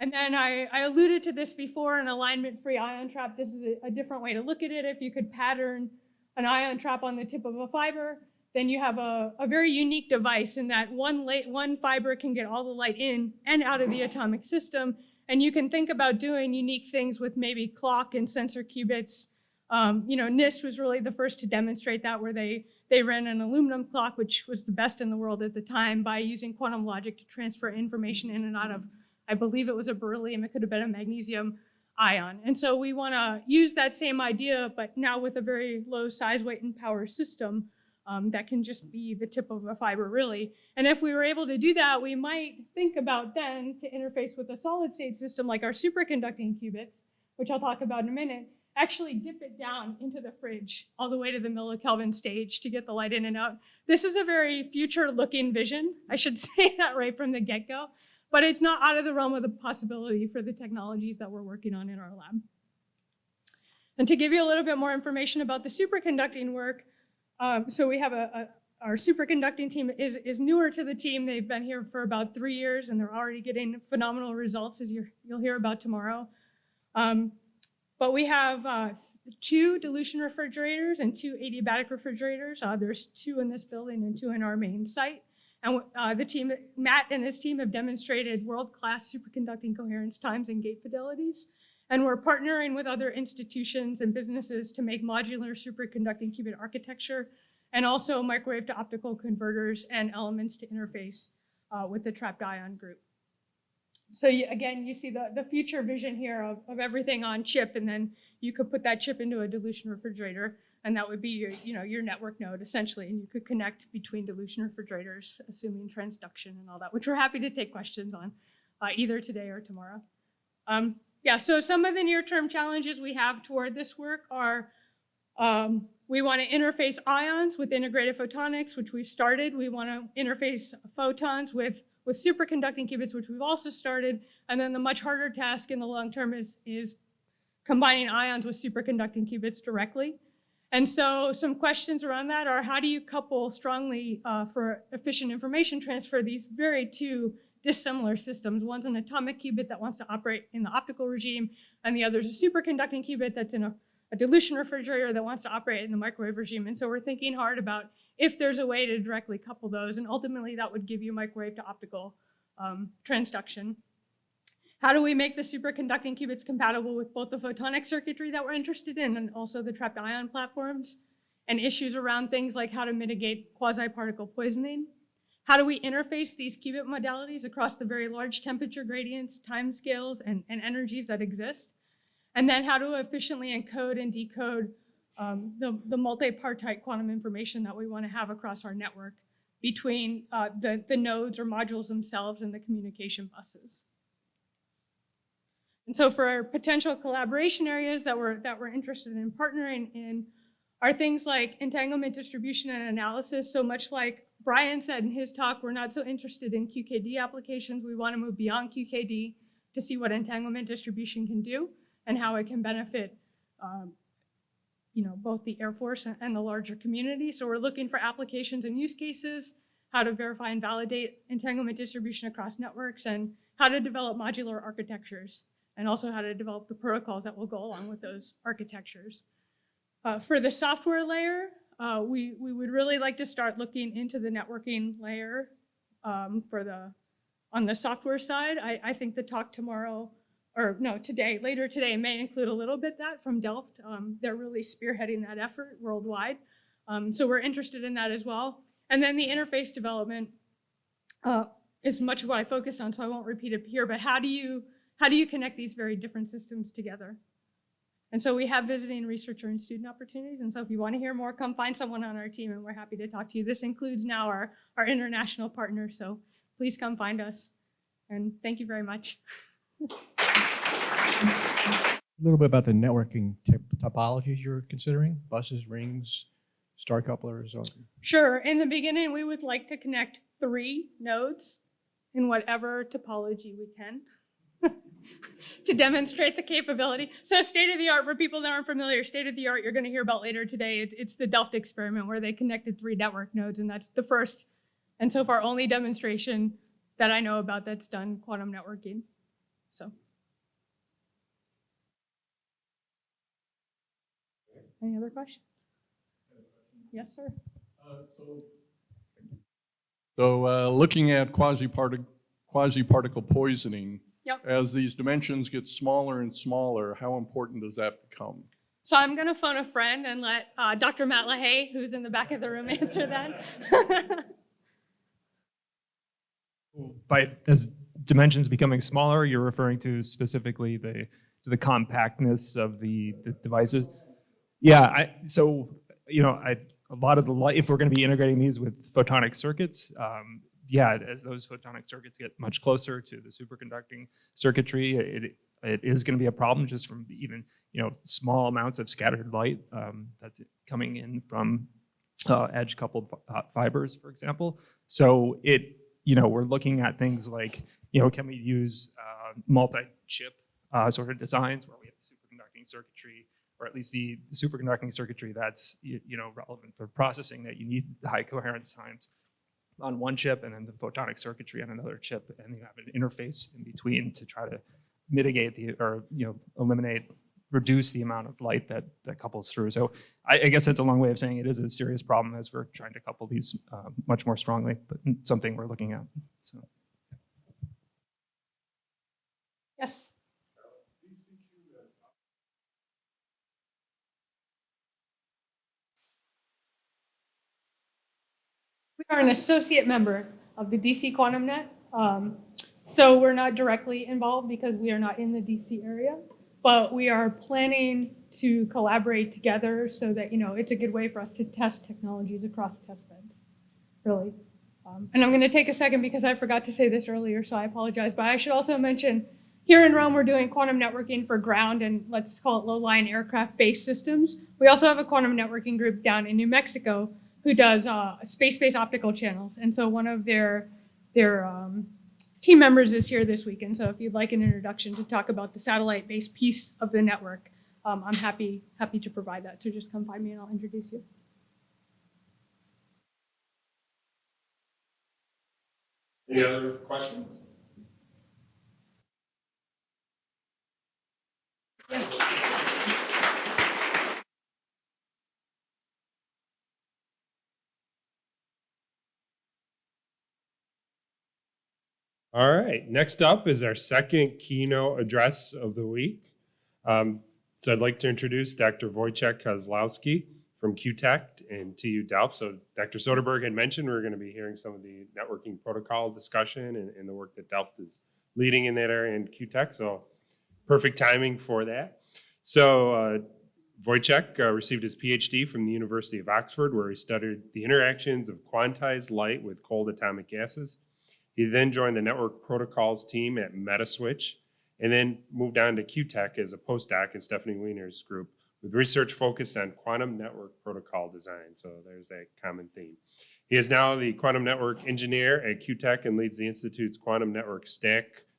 And then I alluded to this before, an alignment-free ion trap. This is a different way to look at it. If you could pattern an ion trap on the tip of a fiber, then you have a very unique device in that one fiber can get all the light in and out of the atomic system. And you can think about doing unique things with maybe clock and sensor qubits. You know, NIST was really the first to demonstrate that, where they ran an aluminum clock, which was the best in the world at the time, by using quantum logic to transfer information in and out of, I believe it was a beryllium, it could have been a magnesium ion. And so we want to use that same idea, but now with a very low size, weight, and power system that can just be the tip of a fiber, really. And if we were able to do that, we might think about then to interface with a solid state system like our superconducting qubits, which I'll talk about in a minute, actually dip it down into the fridge all the way to the millikelvin stage to get the light in and out. This is a very future-looking vision. I should say that right from the get-go. But it's not out of the realm of the possibility for the technologies that we're working on in our lab. And to give you a little bit more information about the superconducting work, so we have our superconducting team is newer to the team. They've been here for about 3 years, and they're already getting phenomenal results, as you'll hear about tomorrow. But we have 2 dilution refrigerators and 2 adiabatic refrigerators. There's 2 in this building and 2 in our main site. And the team, Matt and his team, have demonstrated world-class superconducting coherence times and gate fidelities. And we're partnering with other institutions and businesses to make modular superconducting qubit architecture, and also microwave to optical converters and elements to interface with the trapped ion group. So again, you see the future vision here of everything on chip, and then you could put that chip into a dilution refrigerator, and that would be your network node essentially, and you could connect between dilution refrigerators, assuming transduction and all that, which we're happy to take questions on either today or tomorrow. Yeah, so some of the near-term challenges we have toward this work are we want to interface ions with integrated photonics, which we've started. We want to interface photons with superconducting qubits, which we've also started. And then the much harder task in the long term is combining ions with superconducting qubits directly. And so some questions around that are, how do you couple strongly for efficient information transfer these very 2 dissimilar systems? One's an atomic qubit that wants to operate in the optical regime, and the other's a superconducting qubit that's in a dilution refrigerator that wants to operate in the microwave regime. And so we're thinking hard about if there's a way to directly couple those, and ultimately that would give you microwave to optical transduction. How do we make the superconducting qubits compatible with both the photonic circuitry that we're interested in and also the trapped ion platforms, and issues around things like how to mitigate quasi-particle poisoning? How do we interface these qubit modalities across the very large temperature gradients, timescales, and energies that exist? And then how to efficiently encode and decode the multi-partite quantum information that we want to have across our network between the nodes or modules themselves and the communication buses. And so for our potential collaboration areas that we're interested in partnering in are things like entanglement distribution and analysis. So much like Brian said in his talk, we're not so interested in QKD applications. We want to move beyond QKD to see what entanglement distribution can do and how it can benefit both the Air Force and the larger community. So we're looking for applications and use cases, how to verify and validate entanglement distribution across networks, and how to develop modular architectures, and also how to develop the protocols that will go along with those architectures. For the software layer, we would really like to start looking into the networking layer on the software side. I think the talk later today may include a little bit that from Delft. They're really spearheading that effort worldwide. So we're interested in that as well. And then the interface development is much of what I focus on, so I won't repeat it here, but how do you connect these very different systems together? And so we have visiting researcher and student opportunities. And so if you want to hear more, come find someone on our team and we're happy to talk to you. This includes now our international partners. So please come find us. And thank you very much. A little bit about the networking topologies you're considering, buses, rings, star couplers. Or... Sure. In the beginning, we would like to connect 3 nodes in whatever topology we can. To demonstrate the capability. So state of the art, for people that aren't familiar, state of the art you're going to hear about later today, it's the Delft experiment where they connected 3 network nodes, and that's the first and so far only demonstration that I know about that's done quantum networking. So. Any other questions? Yes, sir. So looking at quasi-particle poisoning, Yep. as these dimensions get smaller and smaller, how important does that become? So I'm going to phone a friend and let Dr. Matt LaHaye, who's in the back of the room, answer that. As dimensions becoming smaller, you're referring to specifically the compactness of the devices? Yeah, a lot of if we're going to be integrating these with photonic circuits, as those photonic circuits get much closer to the superconducting circuitry, it is going to be a problem just from even small amounts of scattered light that's coming in from edge coupled fibers, for example. So we're looking at things like can we use multi-chip sort of designs where we have superconducting circuitry, or at least the superconducting circuitry that's relevant for processing, that you need high coherence times on one chip, and then the photonic circuitry on another chip, and you have an interface in between to try to mitigate reduce the amount of light that couples through. So I guess that's a long way of saying it is a serious problem as we're trying to couple these much more strongly, but something we're looking at. So. Yes. We are an associate member of the DC Quantum Net. So we're not directly involved because we are not in the DC area, but we are planning to collaborate together so that, it's a good way for us to test technologies across test beds, really. And I'm going to take a second because I forgot to say this earlier, so I apologize. But I should also mention, here in Rome, we're doing quantum networking for ground and let's call it low-lying aircraft-based systems. We also have a quantum networking group down in New Mexico who does space-based optical channels. And so one of their team members is here this week. And so if you'd like an introduction to talk about the satellite-based piece of the network, I'm happy to provide that. So just come find me and I'll introduce you. Any other questions? Yeah. All right, next up is our second keynote address of the week. So I'd like to introduce Dr. Wojciech Kozlowski from QTech and TU Delft. So Dr. Soderberg had mentioned we're going to be hearing some of the networking protocol discussion and the work that Delft is leading in that area in QTech. So perfect timing for that. So Wojciech received his PhD from the University of Oxford, where he studied the interactions of quantized light with cold atomic gases. He then joined the network protocols team at Metaswitch, and then moved on to QTech as a postdoc in Stephanie Wiener's group, with research focused on quantum network protocol design. So there's that common theme. He is now the quantum network engineer at Q-Tech and leads the Institute's quantum network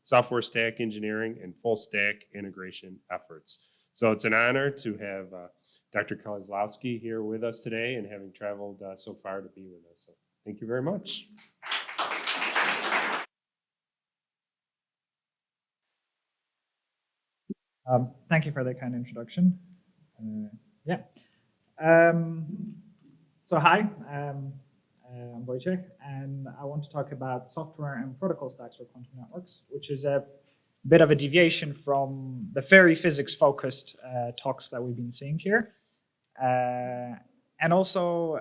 software stack engineering and full stack integration efforts. So it's an honor to have Dr. Kozlowski here with us today and having traveled so far to be with us. So thank you very much. Thank you for that kind introduction. Yeah. So hi, I'm Wojciech, and I want to talk about software and protocol stacks for quantum networks, which is a bit of a deviation from the very physics-focused talks that we've been seeing here. And also,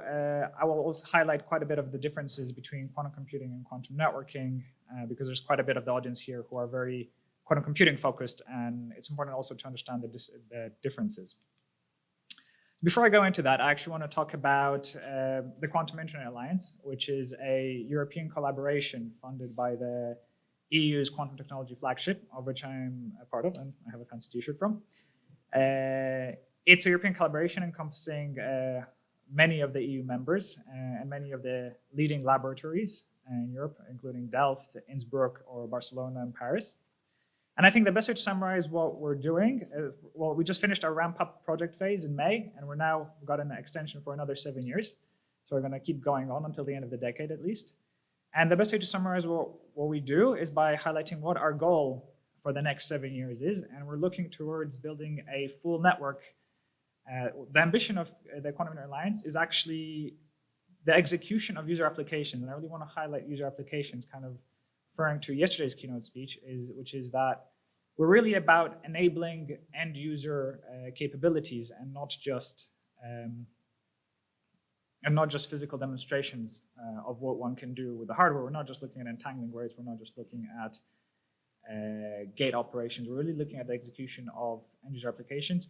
I will also highlight quite a bit of the differences between quantum computing and quantum networking, because there's quite a bit of the audience here who are very quantum computing focused, and it's important also to understand the differences. Before I go into that, I actually want to talk about the Quantum Internet Alliance, which is a European collaboration funded by the EU's quantum technology flagship, of which I'm a part of, and I have a fancy t-shirt from. It's a European collaboration encompassing many of the EU members and many of the leading laboratories in Europe, including Delft, Innsbruck, or Barcelona and Paris. And I think the best way to summarize what we're doing, well, we just finished our ramp-up project phase in May, and we're now got an extension for another 7 years. So we're going to keep going on until the end of the decade at least. And the best way to summarize what we do is by highlighting what our goal for the next 7 years is, and we're looking towards building a full network. The ambition of the Quantum Internet Alliance is actually the execution of user applications, and I really want to highlight user applications, kind of referring to yesterday's keynote speech, which is that we're really about enabling end user capabilities and not just physical demonstrations of what one can do with the hardware. We're not just looking at entangling weights. We're not just looking at gate operations. We're really looking at the execution of end user applications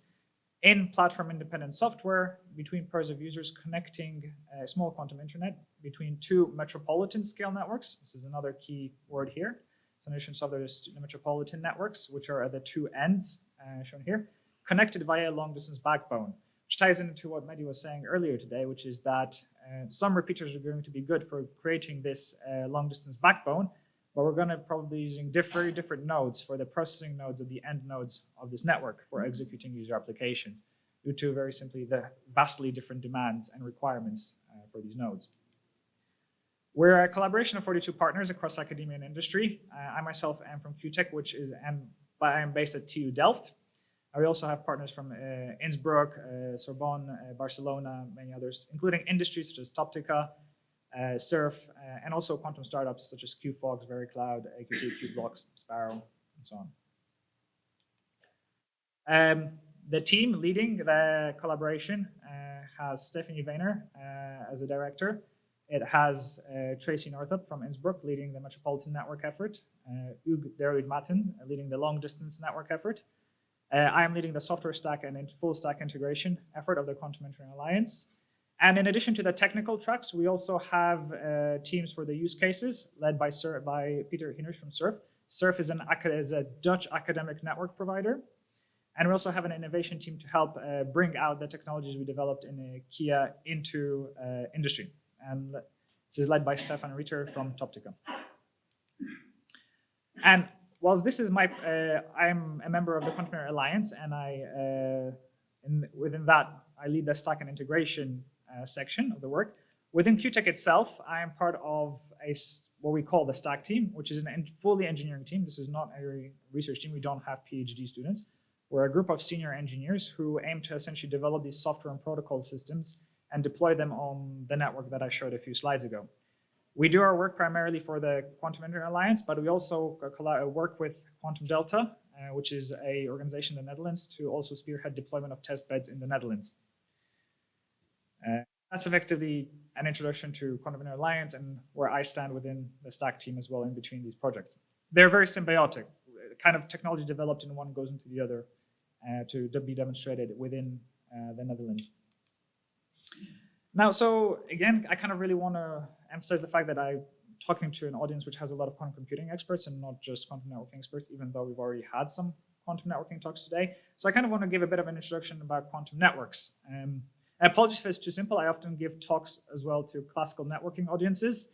in platform-independent software between pairs of users connecting a small quantum internet between two metropolitan scale networks. This is another key word here. So in addition to software, there's the metropolitan networks, which are at the two ends shown here, connected via a long-distance backbone, which ties into what Mehdi was saying earlier today, which is that some repeaters are going to be good for creating this long-distance backbone, but we're going to probably be using very different nodes for the processing nodes at the end nodes of this network for executing user applications, due to very simply the vastly different demands and requirements for these nodes. We're a collaboration of 42 partners across academia and industry. I myself am from Q-Tech, I am based at TU Delft. We also have partners from Innsbruck, Sorbonne, Barcelona, many others, including industries such as Toptica, Surf, and also quantum startups such as QFox, VeriCloud, AQT, QBlocks, Sparrow, and so on. The team leading the collaboration has Stephanie Vayner as the director. It has Tracy Northup from Innsbruck leading the Metropolitan Network effort, Hugues Derud-Matten leading the long distance network effort. I am leading the software stack and full stack integration effort of the Quantum Internet Alliance. And in addition to the technical tracks, we also have teams for the use cases led by Peter Hinrich from Surf. Surf is a Dutch academic network provider. And we also have an innovation team to help bring out the technologies we developed in Kia into industry. And this is led by Stefan Ritter from Toptica. And whilst this is I'm a member of the Quantum Internet Alliance, and within that, I lead the stack and integration section of the work. Within Q-Tech itself, I am part of what we call the stack team, which is a fully engineering team. This is not a research team. We don't have PhD students. We're a group of senior engineers who aim to essentially develop these software and protocol systems and deploy them on the network that I showed a few slides ago. We do our work primarily for the Quantum Internet Alliance, but we also work with Quantum Delta, which is an organization in the Netherlands, to also spearhead deployment of test beds in the Netherlands. That's effectively an introduction to Quantum Internet Alliance and where I stand within the stack team as well in between these projects. They're very symbiotic. Kind of technology developed in one goes into the other to be demonstrated within the Netherlands. Now, so again, I kind of really want to emphasize the fact that I'm talking to an audience which has a lot of quantum computing experts and not just quantum networking experts, even though we've already had some quantum networking talks today. So I kind of want to give a bit of an introduction about quantum networks. Apologies if it's too simple. I often give talks as well to classical networking audiences.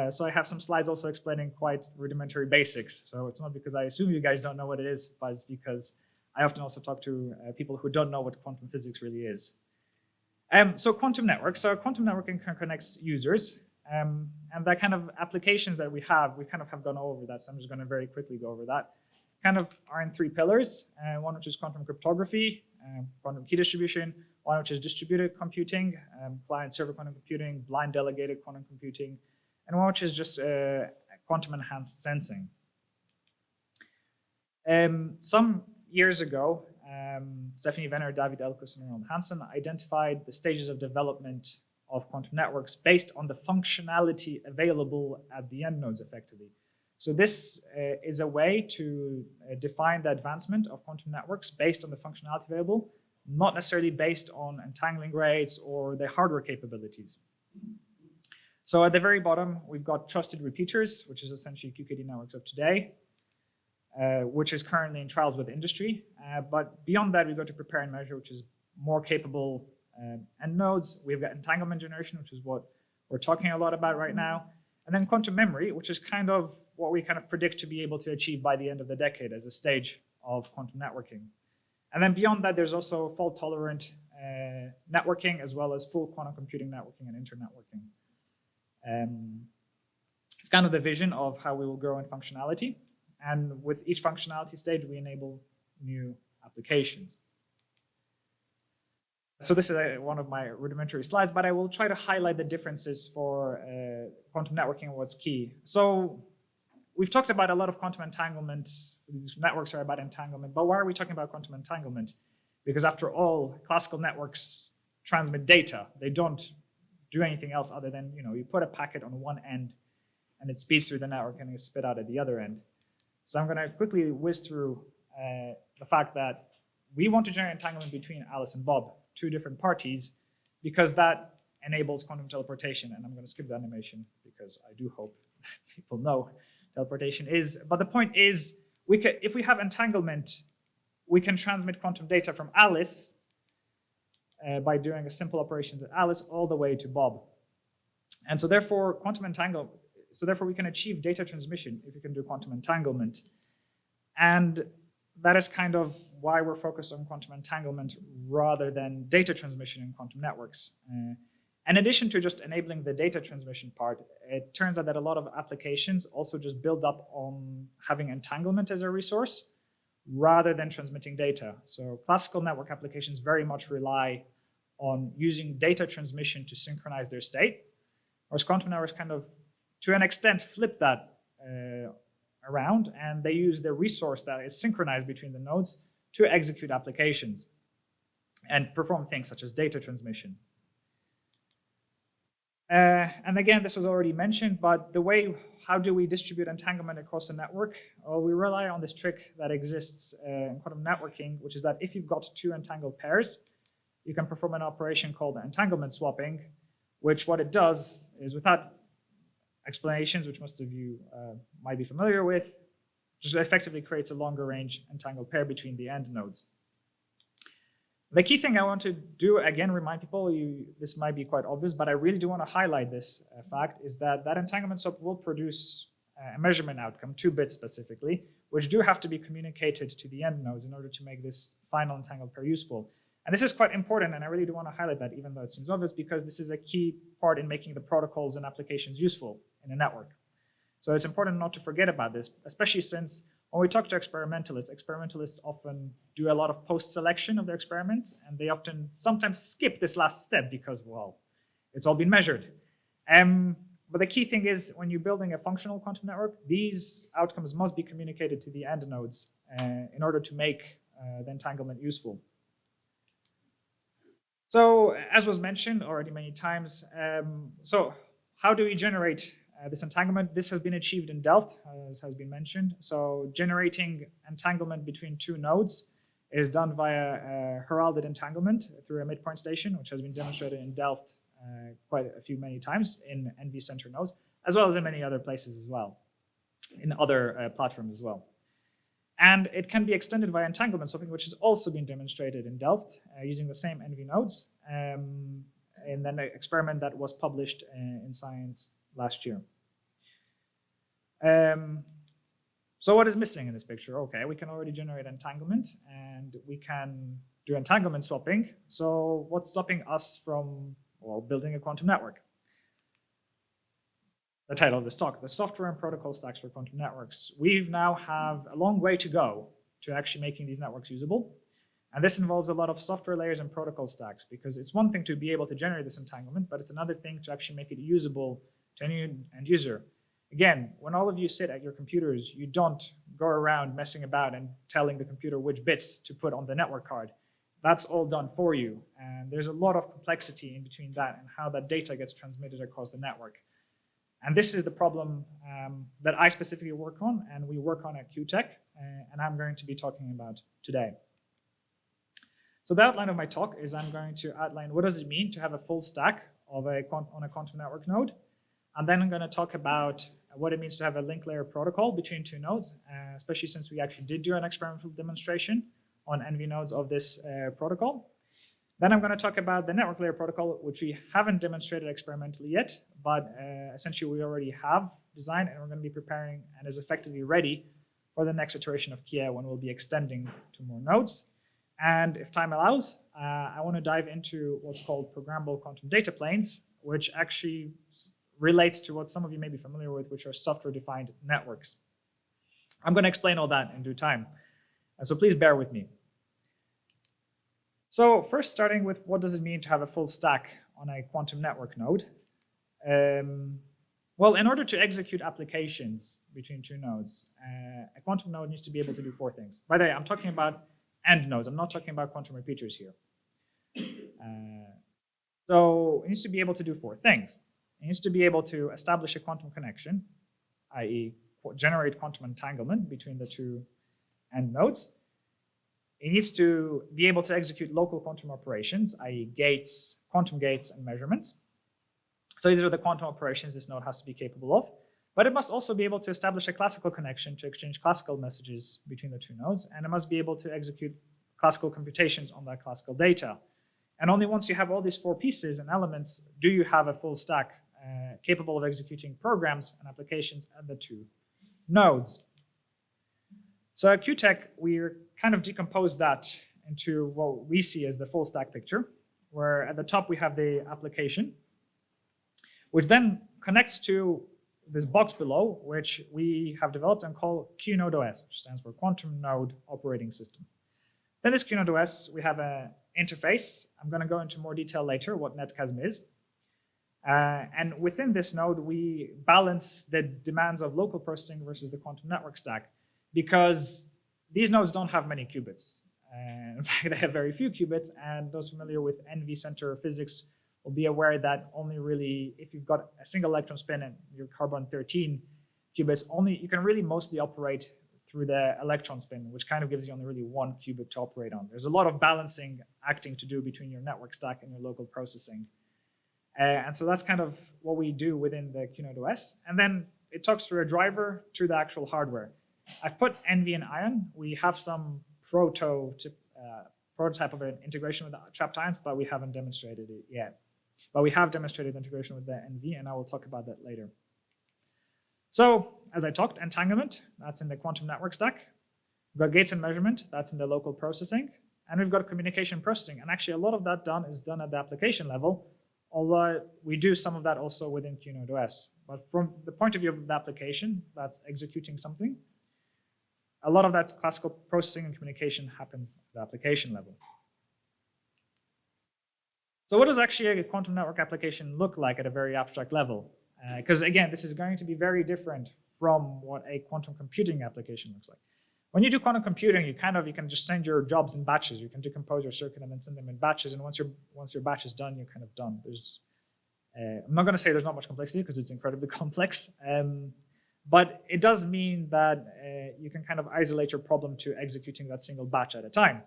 So I have some slides also explaining quite rudimentary basics. So it's not because I assume you guys don't know what it is, but it's because I often also talk to people who don't know what quantum physics really is. So quantum networks. So quantum networking connects users. And that kind of applications that we kind of have gone over that. So I'm just going to very quickly go over that. Kind of are in three pillars. One which is quantum cryptography, quantum key distribution. One which is distributed computing, client-server quantum computing, blind delegated quantum computing, and one which is just quantum-enhanced sensing. Some years ago, Stephanie Venner, David Elkus, and Ronald Hansen identified the stages of development of quantum networks based on the functionality available at the end nodes, effectively. So this is a way to define the advancement of quantum networks based on the functionality available, not necessarily based on entangling rates or the hardware capabilities. So at the very bottom, we've got trusted repeaters, which is essentially QKD networks of today, which is currently in trials with industry. But beyond that, we go to prepare and measure, which is more capable end nodes. We've got entanglement generation, which is what we're talking a lot about right now. And then quantum memory, which is kind of what we kind of predict to be able to achieve by the end of the decade as a stage of quantum networking. And then beyond that, there's also fault-tolerant networking, as well as full quantum computing networking and internetworking. It's kind of the vision of how we will grow in functionality. And with each functionality stage, we enable new applications. So this is one of my rudimentary slides, but I will try to highlight the differences for quantum networking and what's key. So we've talked about a lot of quantum entanglement. These networks are about entanglement, but why are we talking about quantum entanglement? Because after all, classical networks transmit data. They don't do anything else other than, you put a packet on one end and it speeds through the network and it's spit out at the other end. So I'm going to quickly whiz through the fact that we want to generate entanglement between Alice and Bob, two different parties, because that enables quantum teleportation. And I'm going to skip the animation because I do hope people know teleportation is. But the point is, if we have entanglement, we can transmit quantum data from Alice by doing a simple operations at Alice all the way to Bob. And so therefore, we can achieve data transmission if we can do quantum entanglement. And that is kind of why we're focused on quantum entanglement rather than data transmission in quantum networks. In addition to just enabling the data transmission part, it turns out that a lot of applications also just build up on having entanglement as a resource rather than transmitting data. So classical network applications very much rely on using data transmission to synchronize their state, whereas quantum networks kind of, to an extent, flip that around, and they use the resource that is synchronized between the nodes to execute applications and perform things such as data transmission. And again, this was already mentioned, but how do we distribute entanglement across a network? Well, we rely on this trick that exists in quantum networking, which is that if you've got two entangled pairs, you can perform an operation called entanglement swapping, which what it does is, without explanations, which most of you might be familiar with, just effectively creates a longer range entangled pair between the end nodes. The key thing I want to do, again, remind people, this might be quite obvious, but I really do want to highlight this fact, is that entanglement swap will produce a measurement outcome, 2 bits specifically, which do have to be communicated to the end nodes in order to make this final entangled pair useful. And this is quite important, and I really do want to highlight that, even though it seems obvious, because this is a key part in making the protocols and applications useful in a network. So it's important not to forget about this, especially since when we talk to experimentalists often do a lot of post-selection of their experiments, and they often sometimes skip this last step because, well, it's all been measured. But the key thing is, when you're building a functional quantum network, these outcomes must be communicated to the end nodes in order to make the entanglement useful. So, as was mentioned already many times, so how do we generate this entanglement? This has been achieved in Delft, as has been mentioned. So generating entanglement between two nodes is done via heralded entanglement through a midpoint station, which has been demonstrated in Delft many times in NV center nodes, as well as in many other places as well, in other platforms as well. And it can be extended via entanglement swapping, which has also been demonstrated in Delft using the same NV nodes in an experiment that was published in Science last year. So what is missing in this picture? Okay, we can already generate entanglement and we can do entanglement swapping. So what's stopping us from, well, building a quantum network? The title of this talk, the software and protocol stacks for quantum networks. We now have a long way to go to actually making these networks usable. And this involves a lot of software layers and protocol stacks, because it's one thing to be able to generate this entanglement, but it's another thing to actually make it usable to any end user. Again, when all of you sit at your computers, you don't go around messing about and telling the computer which bits to put on the network card. That's all done for you. And there's a lot of complexity in between that and how that data gets transmitted across the network. And this is the problem that I specifically work on, and we work on at QTech, and I'm going to be talking about today. So the outline of my talk is I'm going to outline what does it mean to have a full stack of on a quantum network node. And then I'm going to talk about what it means to have a link layer protocol between two nodes, especially since we actually did do an experimental demonstration on NV nodes of this protocol. Then I'm going to talk about the network layer protocol, which we haven't demonstrated experimentally yet, but essentially we already have designed and we're going to be preparing and is effectively ready for the next iteration of Kia when we'll be extending to more nodes. And if time allows, I want to dive into what's called programmable quantum data planes, which actually relates to what some of you may be familiar with, which are software-defined networks. I'm going to explain all that in due time, so please bear with me. So first, starting with what does it mean to have a full stack on a quantum network node? Well, in order to execute applications between two nodes, a quantum node needs to be able to do four things. By the way, I'm talking about end nodes. I'm not talking about quantum repeaters here. So it needs to be able to do four things. It needs to be able to establish a quantum connection, i.e. generate quantum entanglement between the two end nodes. It needs to be able to execute local quantum operations, i.e. gates, quantum gates and measurements. So these are the quantum operations this node has to be capable of. But it must also be able to establish a classical connection to exchange classical messages between the two nodes, and it must be able to execute classical computations on that classical data. And only once you have all these four pieces and elements do you have a full stack capable of executing programs and applications at the two nodes. So at QTech, we kind of decompose that into what we see as the full stack picture, where at the top we have the application, which then connects to this box below, which we have developed and call Keynote OS, which stands for Quantum Node Operating System. Then this Keynote OS, we have an interface. I'm going to go into more detail later what netcasm is. And within this node, we balance the demands of local processing versus the quantum network stack, because these nodes don't have many qubits. In fact, they have very few qubits, and those familiar with NV center physics will be aware that only really, if you've got a single electron spin and your carbon-13 qubits, you can really mostly operate through the electron spin, which kind of gives you only really one qubit to operate on. There's a lot of balancing acting to do between your network stack and your local processing. And so that's kind of what we do within the Keynote OS. And then it talks through a driver to the actual hardware. I've put NV and ion. We have some prototype of an integration with the trapped ions, but we haven't demonstrated it yet. But we have demonstrated integration with the NV, and I will talk about that later. So, as I talked, entanglement, that's in the quantum network stack. We've got gates and measurement, that's in the local processing. And we've got communication processing. And actually, a lot of that is done at the application level, although we do some of that also within Keynote OS. But from the point of view of the application, that's executing something, a lot of that classical processing and communication happens at the application level. So what does actually a quantum network application look like at a very abstract level? Because again, this is going to be very different from what a quantum computing application looks like. When you do quantum computing, you can just send your jobs in batches. You can decompose your circuit and then send them in batches. And once your batch is done, you're kind of done. I'm not going to say there's not much complexity because it's incredibly complex. But it does mean that you can kind of isolate your problem to executing that single batch at a time.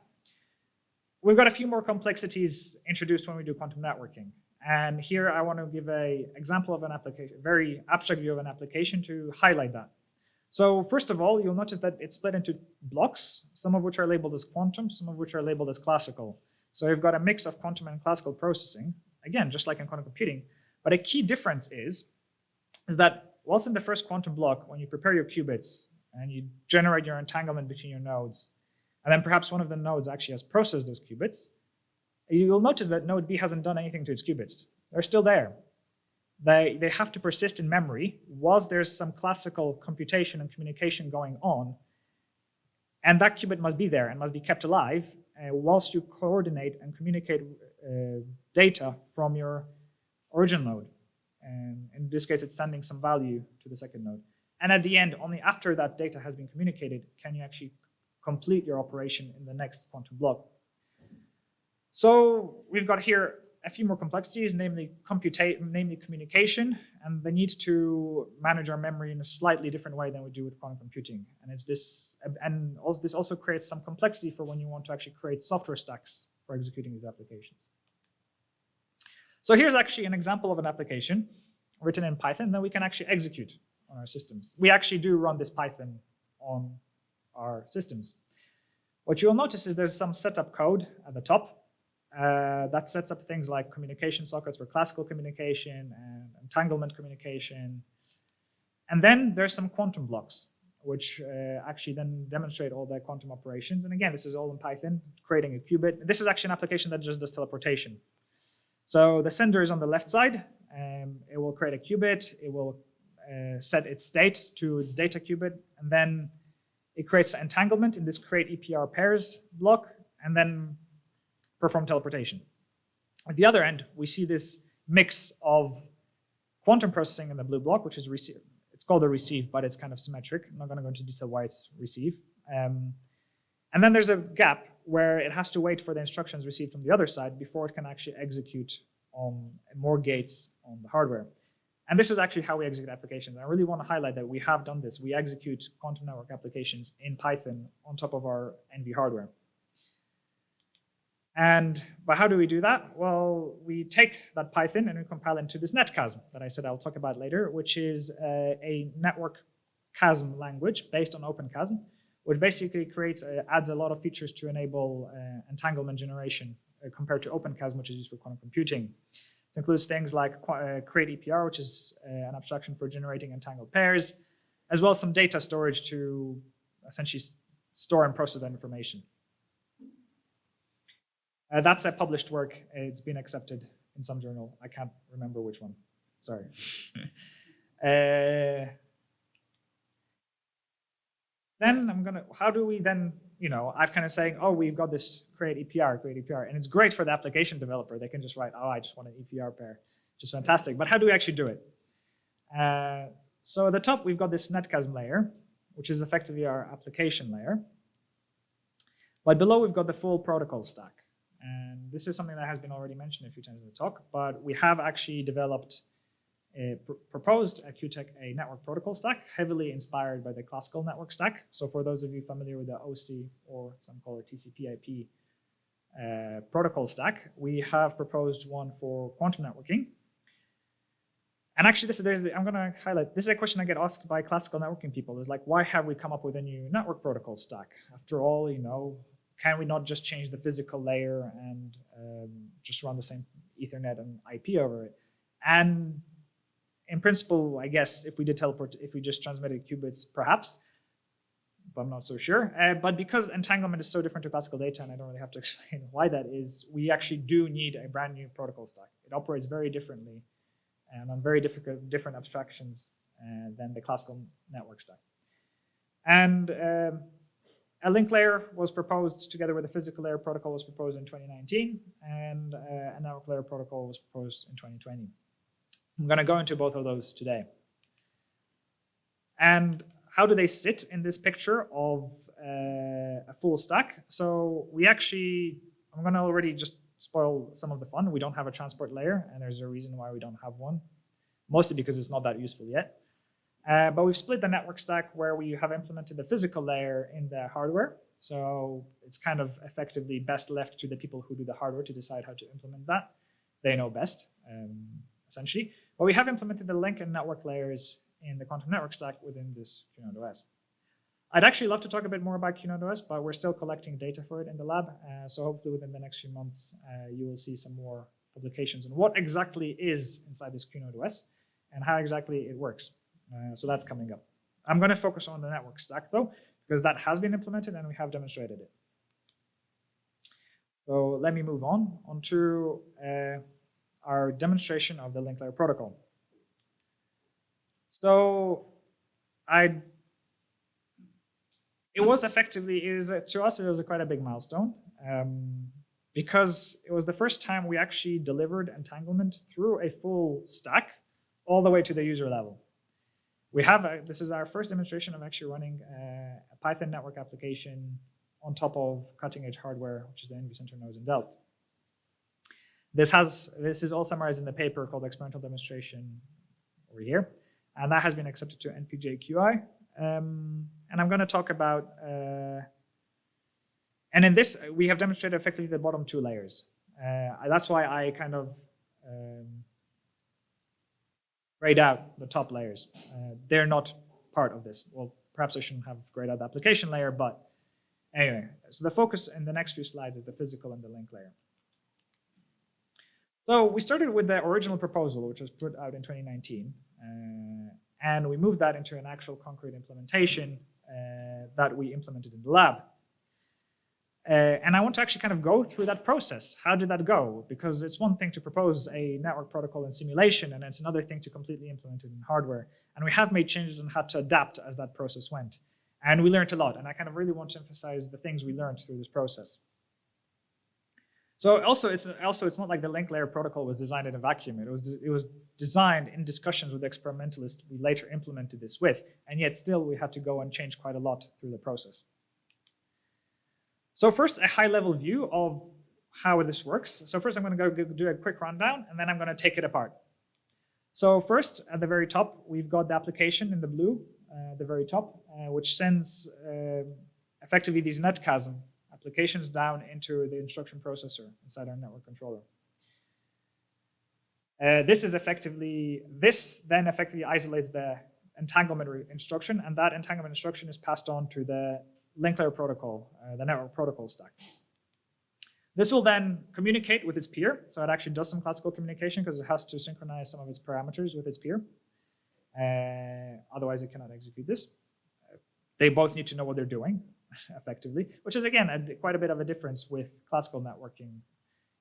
We've got a few more complexities introduced when we do quantum networking. And here I want to give an example of an application, a very abstract view of an application to highlight that. So first of all, you'll notice that it's split into blocks, some of which are labeled as quantum, some of which are labeled as classical. So you've got a mix of quantum and classical processing, again, just like in quantum computing. But a key difference is that whilst in the first quantum block, when you prepare your qubits and you generate your entanglement between your nodes, and then perhaps one of the nodes actually has processed those qubits, you'll notice that node B hasn't done anything to its qubits. They're still there. They have to persist in memory whilst there's some classical computation and communication going on, and that qubit must be there and must be kept alive whilst you coordinate and communicate data from your origin node. And in this case, it's sending some value to the second node. And at the end, only after that data has been communicated, can you actually complete your operation in the next quantum block. So we've got here a few more complexities, namely communication, and the need to manage our memory in a slightly different way than we do with quantum computing. And this also creates some complexity for when you want to actually create software stacks for executing these applications. So here's actually an example of an application written in Python that we can actually execute on our systems. We actually do run this Python on our systems. What you'll notice is there's some setup code at the top that sets up things like communication sockets for classical communication and entanglement communication. And then there's some quantum blocks, which actually then demonstrate all the quantum operations. And again, this is all in Python, creating a qubit. This is actually an application that just does teleportation. So the sender is on the left side. It will create a qubit. It will set its state to its data qubit. And then it creates entanglement in this create EPR pairs block, and then perform teleportation. At the other end, we see this mix of quantum processing in the blue block, which is receive. It's called a receive, but it's kind of symmetric. I'm not going to go into detail why it's receive. And then there's a gap where it has to wait for the instructions received from the other side before it can actually execute on more gates on the hardware. And this is actually how we execute applications. I really want to highlight that we have done this. We execute quantum network applications in Python on top of our NV hardware. But how do we do that? Well, we take that Python and we compile it into this netcasm that I said I'll talk about later, which is a network chasm language based on OpenCasm, which basically adds a lot of features to enable entanglement generation compared to OpenCasm, which is used for quantum computing. It includes things like create EPR, which is an abstraction for generating entangled pairs, as well as some data storage to essentially store and process that information. That's a published work. It's been accepted in some journal. I can't remember which one. Sorry. Then how do we then, I've kind of saying, oh, we've got this create EPR, and it's great for the application developer. They can just write, oh, I just want an EPR pair, which is fantastic. But how do we actually do it? So at the top, we've got this netcasm layer, which is effectively our application layer. But below, we've got the full protocol stack. And this is something that has been already mentioned a few times in the talk, but we have actually developed, proposed at QTech a network protocol stack, heavily inspired by the classical network stack. So for those of you familiar with the OC, or some call it TCP/IP protocol stack, we have proposed one for quantum networking. And actually, I'm going to highlight, this is a question I get asked by classical networking people, is like, why have we come up with a new network protocol stack? After all, can we not just change the physical layer and just run the same Ethernet and IP over it? And in principle, I guess if we just transmitted qubits, perhaps, but I'm not so sure. But because entanglement is so different to classical data, and I don't really have to explain why that is, we actually do need a brand new protocol stack. It operates very differently and on very different abstractions than the classical network stack. And a link layer was proposed together with a physical layer protocol was proposed in 2019, and a network layer protocol was proposed in 2020. I'm going to go into both of those today. And how do they sit in this picture of a full stack? So I'm going to already just spoil some of the fun. We don't have a transport layer, and there's a reason why we don't have one, mostly because it's not that useful yet. But we've split the network stack where we have implemented the physical layer in the hardware. So it's kind of effectively best left to the people who do the hardware to decide how to implement that. They know best, essentially. But we have implemented the link and network layers in the quantum network stack within this Keynote OS. I'd actually love to talk a bit more about Keynote OS, but we're still collecting data for it in the lab. So hopefully within the next few months, you will see some more publications on what exactly is inside this Keynote OS and how exactly it works. So that's coming up. I'm going to focus on the network stack though, because that has been implemented and we have demonstrated it. So let me move on to our demonstration of the link layer protocol. So it was to us, it was quite a big milestone because it was the first time we actually delivered entanglement through a full stack all the way to the user level. This is our first demonstration of actually running a Python network application on top of cutting edge hardware, which is the NV-Center nodes in Delft. This is all summarized in the paper called Experimental Demonstration over here, and that has been accepted to NPJ-QI. And I'm going to talk about, and in this, we have demonstrated effectively the bottom two layers. That's why I kind of grayed out the top layers. They're not part of this. Well, perhaps I shouldn't have grayed out the application layer, but anyway. So the focus in the next few slides is the physical and the link layer. So we started with the original proposal, which was put out in 2019. And we moved that into an actual concrete implementation that we implemented in the lab. And I want to actually kind of go through that process. How did that go? Because it's one thing to propose a network protocol in simulation, and it's another thing to completely implement it in hardware. And we have made changes and had to adapt as that process went. And we learned a lot, and I kind of really want to emphasize the things we learned through this process. So it's not like the link layer protocol was designed in a vacuum. It was designed in discussions with the experimentalists we later implemented this with, and yet still we had to go and change quite a lot through the process. So first, a high-level view of how this works. So first, I'm going to go do a quick rundown, and then I'm going to take it apart. So first, at the very top, we've got the application in the blue, at the very top, which sends effectively these netcasm applications down into the instruction processor inside our network controller. This then effectively isolates the entanglement instruction, and that entanglement instruction is passed on to the link layer protocol, the network protocol stack. This will then communicate with its peer, so it actually does some classical communication because it has to synchronize some of its parameters with its peer. Otherwise, it cannot execute this. They both need to know what they're doing, effectively, which is, again, quite a bit of a difference with classical networking.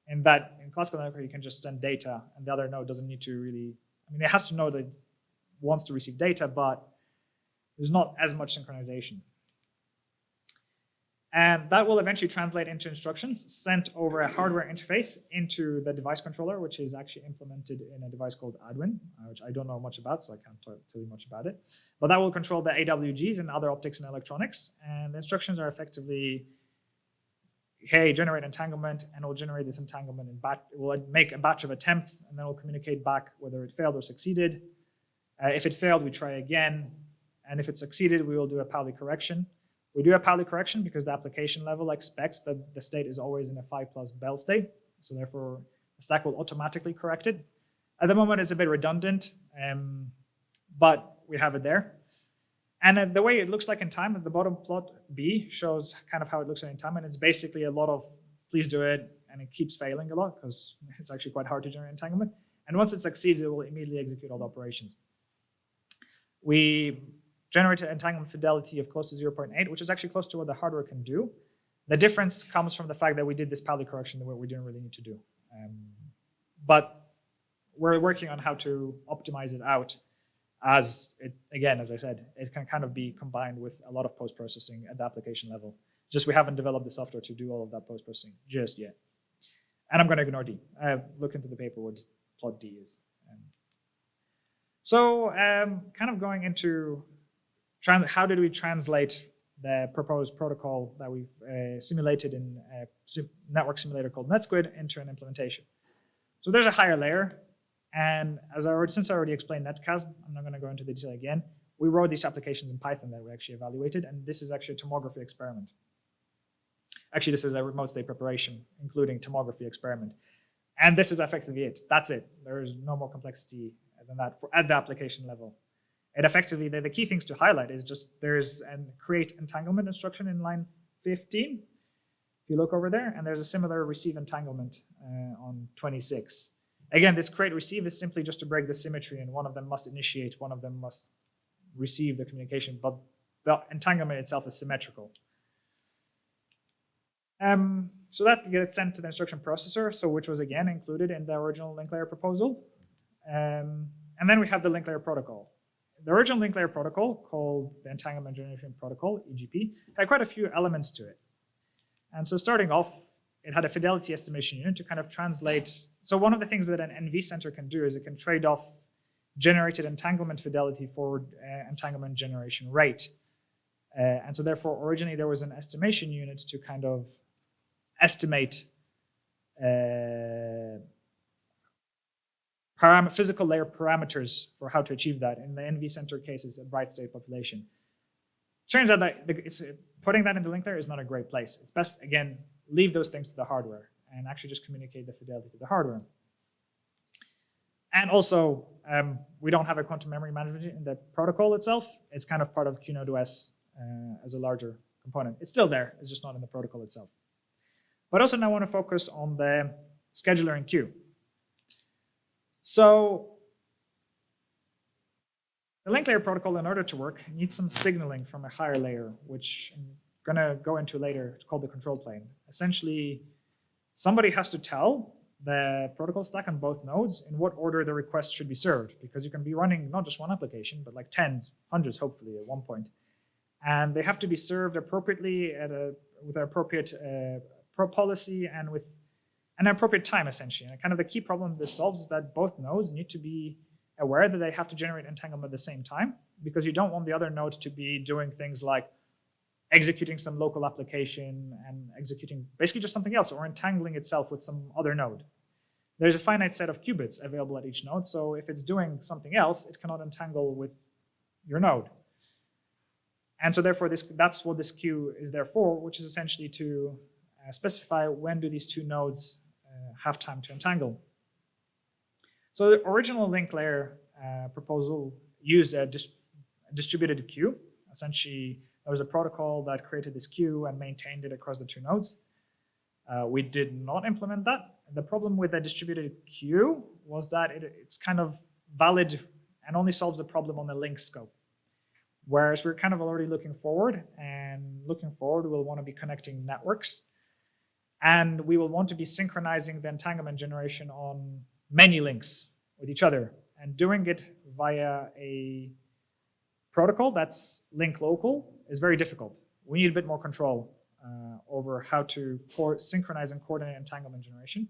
In that, in classical networking, you can just send data, and the other node doesn't need to really, it has to know that it wants to receive data, but there's not as much synchronization. And that will eventually translate into instructions sent over a hardware interface into the device controller, which is actually implemented in a device called Adwin, which I don't know much about, so I can't tell you much about it. But that will control the AWGs and other optics and electronics. And the instructions are effectively, hey, generate entanglement, and it will generate this entanglement in batch. It will make a batch of attempts, and then it will communicate back whether it failed or succeeded. If it failed, we try again. And if it succeeded, we will do a Pauli correction. We do a Pauli correction because the application level expects that the state is always in a 5+ Bell state. So therefore, the stack will automatically correct it. At the moment, it's a bit redundant, but we have it there. And the way it looks like in time, at the bottom plot B shows kind of how it looks in time. And it's basically a lot of, please do it. And it keeps failing a lot because it's actually quite hard to generate entanglement. And once it succeeds, it will immediately execute all the operations. We generated entanglement fidelity of close to 0.8, which is actually close to what the hardware can do. The difference comes from the fact that we did this Pauli correction that we didn't really need to do. But we're working on how to optimize it out as it, again, as I said, it can kind of be combined with a lot of post-processing at the application level. Just we haven't developed the software to do all of that post-processing just yet. And I'm going to ignore D. Look into the paper what plot D is. So kind of going into how did we translate the proposed protocol that we've simulated in a network simulator called NetSquid into an implementation. So there's a higher layer. And since I already explained netcasm, I'm not going to go into the detail again. We wrote these applications in Python that we actually evaluated. And this is actually a tomography experiment. Actually, this is a remote state preparation, including tomography experiment. And this is effectively it. That's it. There is no more complexity than that at the application level. it effectively, the key things to highlight is just there's an create entanglement instruction in line 15. If you look over there, and there's a similar receive entanglement on 26. Again, this create receive is simply just to break the symmetry, and one of them must initiate, one of them must receive the communication, but the entanglement itself is symmetrical. So that gets sent to the instruction processor, so which was again included in the original link layer proposal. And then we have the link layer protocol. The original link layer protocol, called the Entanglement Generation Protocol, EGP, had quite a few elements to it. And so starting off, it had a fidelity estimation unit to kind of translate. So one of the things that an NV center can do is it can trade off generated entanglement fidelity for entanglement generation rate. And so therefore, originally there was an estimation unit to kind of estimate physical layer parameters for how to achieve that. In the NV center case, it's a bright state population. Turns out that putting that in the link layer is not a great place. It's best, again, leave those things to the hardware and actually just communicate the fidelity to the hardware. And also, we don't have a quantum memory management in the protocol itself. It's kind of part of Keynote OS as a larger component. It's still there, it's just not in the protocol itself. But also now I want to focus on the scheduler and queue. So the link layer protocol, in order to work, needs some signaling from a higher layer, which I'm going to go into later. It's called the control plane. Essentially, somebody has to tell the protocol stack on both nodes in what order the request should be served, because you can be running not just one application, but like tens, hundreds, hopefully, at one point. And they have to be served appropriately with an appropriate policy and with an appropriate time, essentially. And kind of the key problem this solves is that both nodes need to be aware that they have to generate entanglement at the same time, because you don't want the other node to be doing things like executing some local application and executing basically just something else, or entangling itself with some other node. There's a finite set of qubits available at each node, so if it's doing something else, it cannot entangle with your node. And so therefore, that's what this queue is there for, which is essentially to specify when do these two nodes have time to entangle. So the original link layer proposal used a distributed queue. Essentially, there was a protocol that created this queue and maintained it across the two nodes. We did not implement that. The problem with a distributed queue was that it's kind of valid and only solves the problem on the link scope. Whereas we're kind of already looking forward, and looking forward, we'll want to be connecting networks. And we will want to be synchronizing the entanglement generation on many links with each other, and doing it via a protocol that's link local is very difficult. We need a bit more control over how to synchronize and coordinate entanglement generation.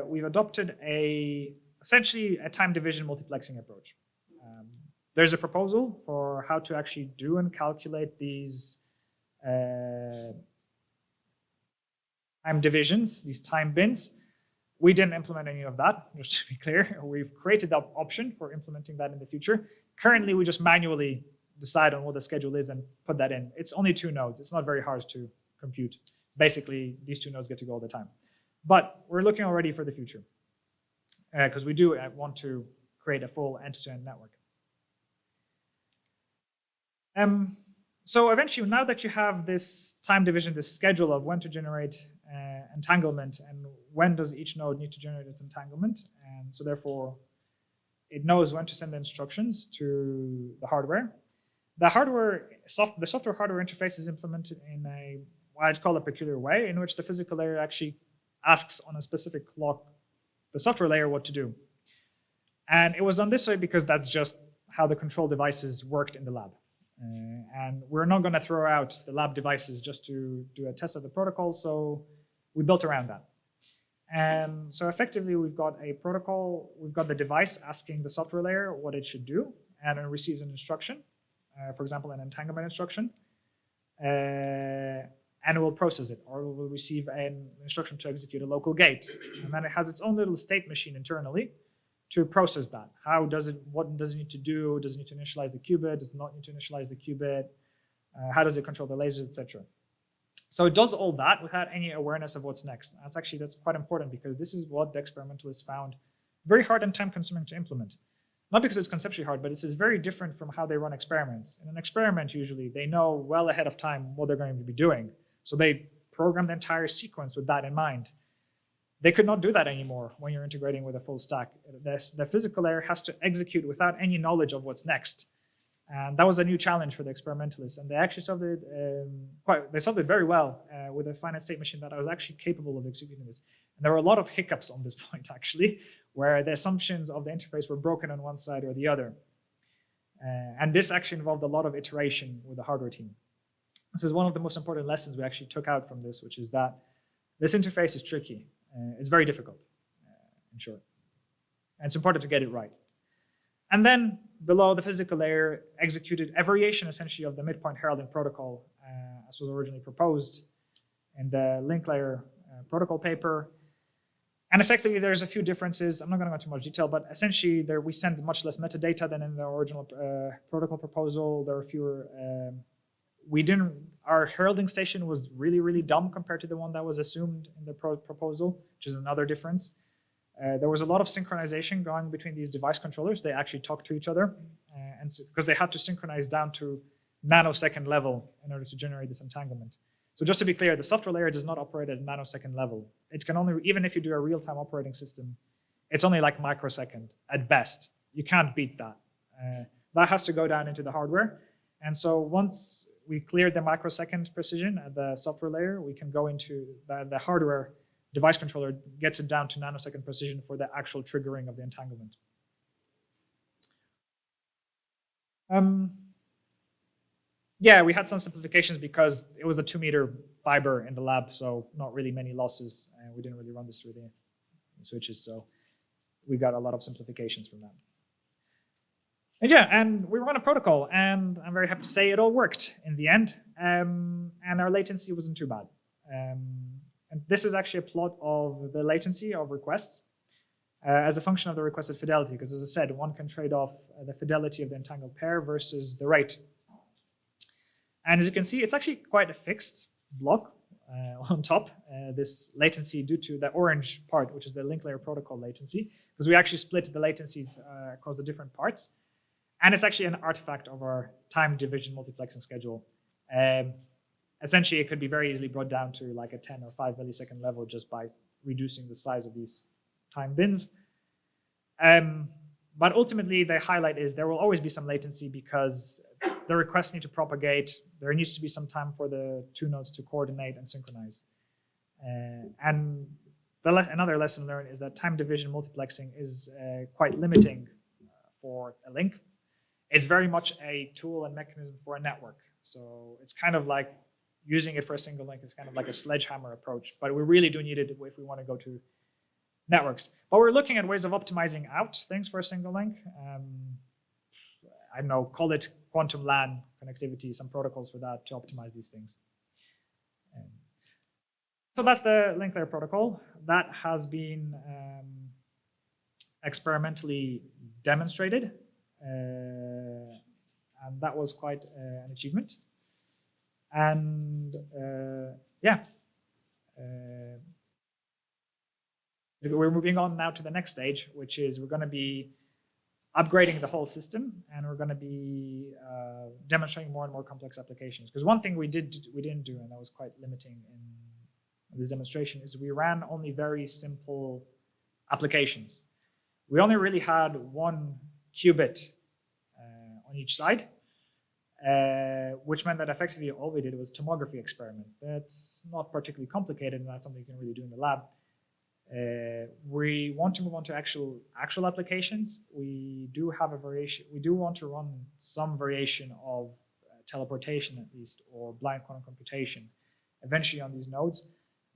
We've adopted essentially a time division multiplexing approach. There's a proposal for how to actually do and calculate these time divisions, these time bins. We didn't implement any of that, just to be clear. We've created the option for implementing that in the future. Currently, we just manually decide on what the schedule is and put that in. It's only two nodes. It's not very hard to compute. It's basically, these two nodes get to go all the time. But we're looking already for the future, because we do want to create a full end-to-end network. So eventually, now that you have this time division, this schedule of when to generate entanglement and when does each node need to generate its entanglement, and so therefore it knows when to send the instructions to the hardware. The software-hardware interface is implemented in what I'd call a peculiar way, in which the physical layer actually asks on a specific clock the software layer what to do. And it was done this way because that's just how the control devices worked in the lab. And we're not going to throw out the lab devices just to do a test of the protocol, so we built around that. And so effectively, we've got a protocol, we've got the device asking the software layer what it should do, and it receives an instruction, for example, an entanglement instruction, and it will process it, or it will receive an instruction to execute a local gate. And then it has its own little state machine internally to process that. What does it need to do? Does it need to initialize the qubit? Does it not need to initialize the qubit? How does it control the lasers, etc.? So it does all that without any awareness of what's next. That's quite important, because this is what the experimentalists found very hard and time consuming to implement. not because it's conceptually hard, but this is very different from how they run experiments. In an experiment, usually, they know well ahead of time what they're going to be doing. So they program the entire sequence with that in mind. They could not do that anymore when you're integrating with a full stack. The physical layer has to execute without any knowledge of what's next. And that was a new challenge for the experimentalists. And they actually solved it they solved it very well with a finite state machine that was actually capable of executing this. And there were a lot of hiccups on this point, actually, where the assumptions of the interface were broken on one side or the other. And this actually involved a lot of iteration with the hardware team. This is one of the most important lessons we actually took out from this, which is that this interface is tricky. It's very difficult, in short. And it's important to get it right. And then below the physical layer executed a variation, essentially, of the midpoint heralding protocol as was originally proposed in the link layer protocol paper. And effectively, there's a few differences. I'm not going to go into much detail, but essentially, we send much less metadata than in the original protocol proposal. There are fewer. Our heralding station was really, really dumb compared to the one that was assumed in the proposal, which is another difference. There was a lot of synchronization going between these device controllers. They actually talk to each other, and because they had to synchronize down to nanosecond level in order to generate this entanglement. So just to be clear, the software layer does not operate at nanosecond level. It can only, even if you do a real-time operating system, it's only like microsecond at best. You can't beat that. That has to go down into the hardware. And so once we cleared the microsecond precision at the software layer, we can go into the hardware device controller gets it down to nanosecond precision for the actual triggering of the entanglement. Yeah, we had some simplifications because it was a 2-meter fiber in the lab, so not really many losses, and we didn't really run this through the switches, so we got a lot of simplifications from that. And yeah, and we run a protocol, and I'm very happy to say it all worked in the end, and our latency wasn't too bad. And this is actually a plot of the latency of requests as a function of the requested fidelity, because as I said, one can trade off the fidelity of the entangled pair versus the rate. And as you can see, it's actually quite a fixed block on top, this latency due to the orange part, which is the link layer protocol latency, because we actually split the latency across the different parts. And it's actually an artifact of our time division multiplexing schedule. Essentially, it could be very easily brought down to like a 10 or 5 millisecond level just by reducing the size of these time bins. But ultimately, the highlight is there will always be some latency because the requests need to propagate. There needs to be some time for the two nodes to coordinate and synchronize. And another lesson learned is that time division multiplexing is quite limiting for a link. It's very much a tool and mechanism for a network. So it's kind of like using it for a single link is kind of like a sledgehammer approach, but we really do need it if we want to go to networks. But we're looking at ways of optimizing out things for a single link. I don't know, call it quantum LAN connectivity, some protocols for that to optimize these things. So that's the link layer protocol. That has been experimentally demonstrated. And that was quite an achievement. And yeah, we're moving on now to the next stage, which is we're going to be upgrading the whole system, and we're going to be demonstrating more and more complex applications. Because one thing we didn't do, and that was quite limiting in this demonstration, is we ran only very simple applications. We only really had one qubit on each side, which meant that effectively all we did was tomography experiments. That's not particularly complicated, and that's something you can really do in the lab. We want to move on to actual applications. We do have a variation. We do want to run some variation of teleportation, at least, or blind quantum computation eventually on these nodes.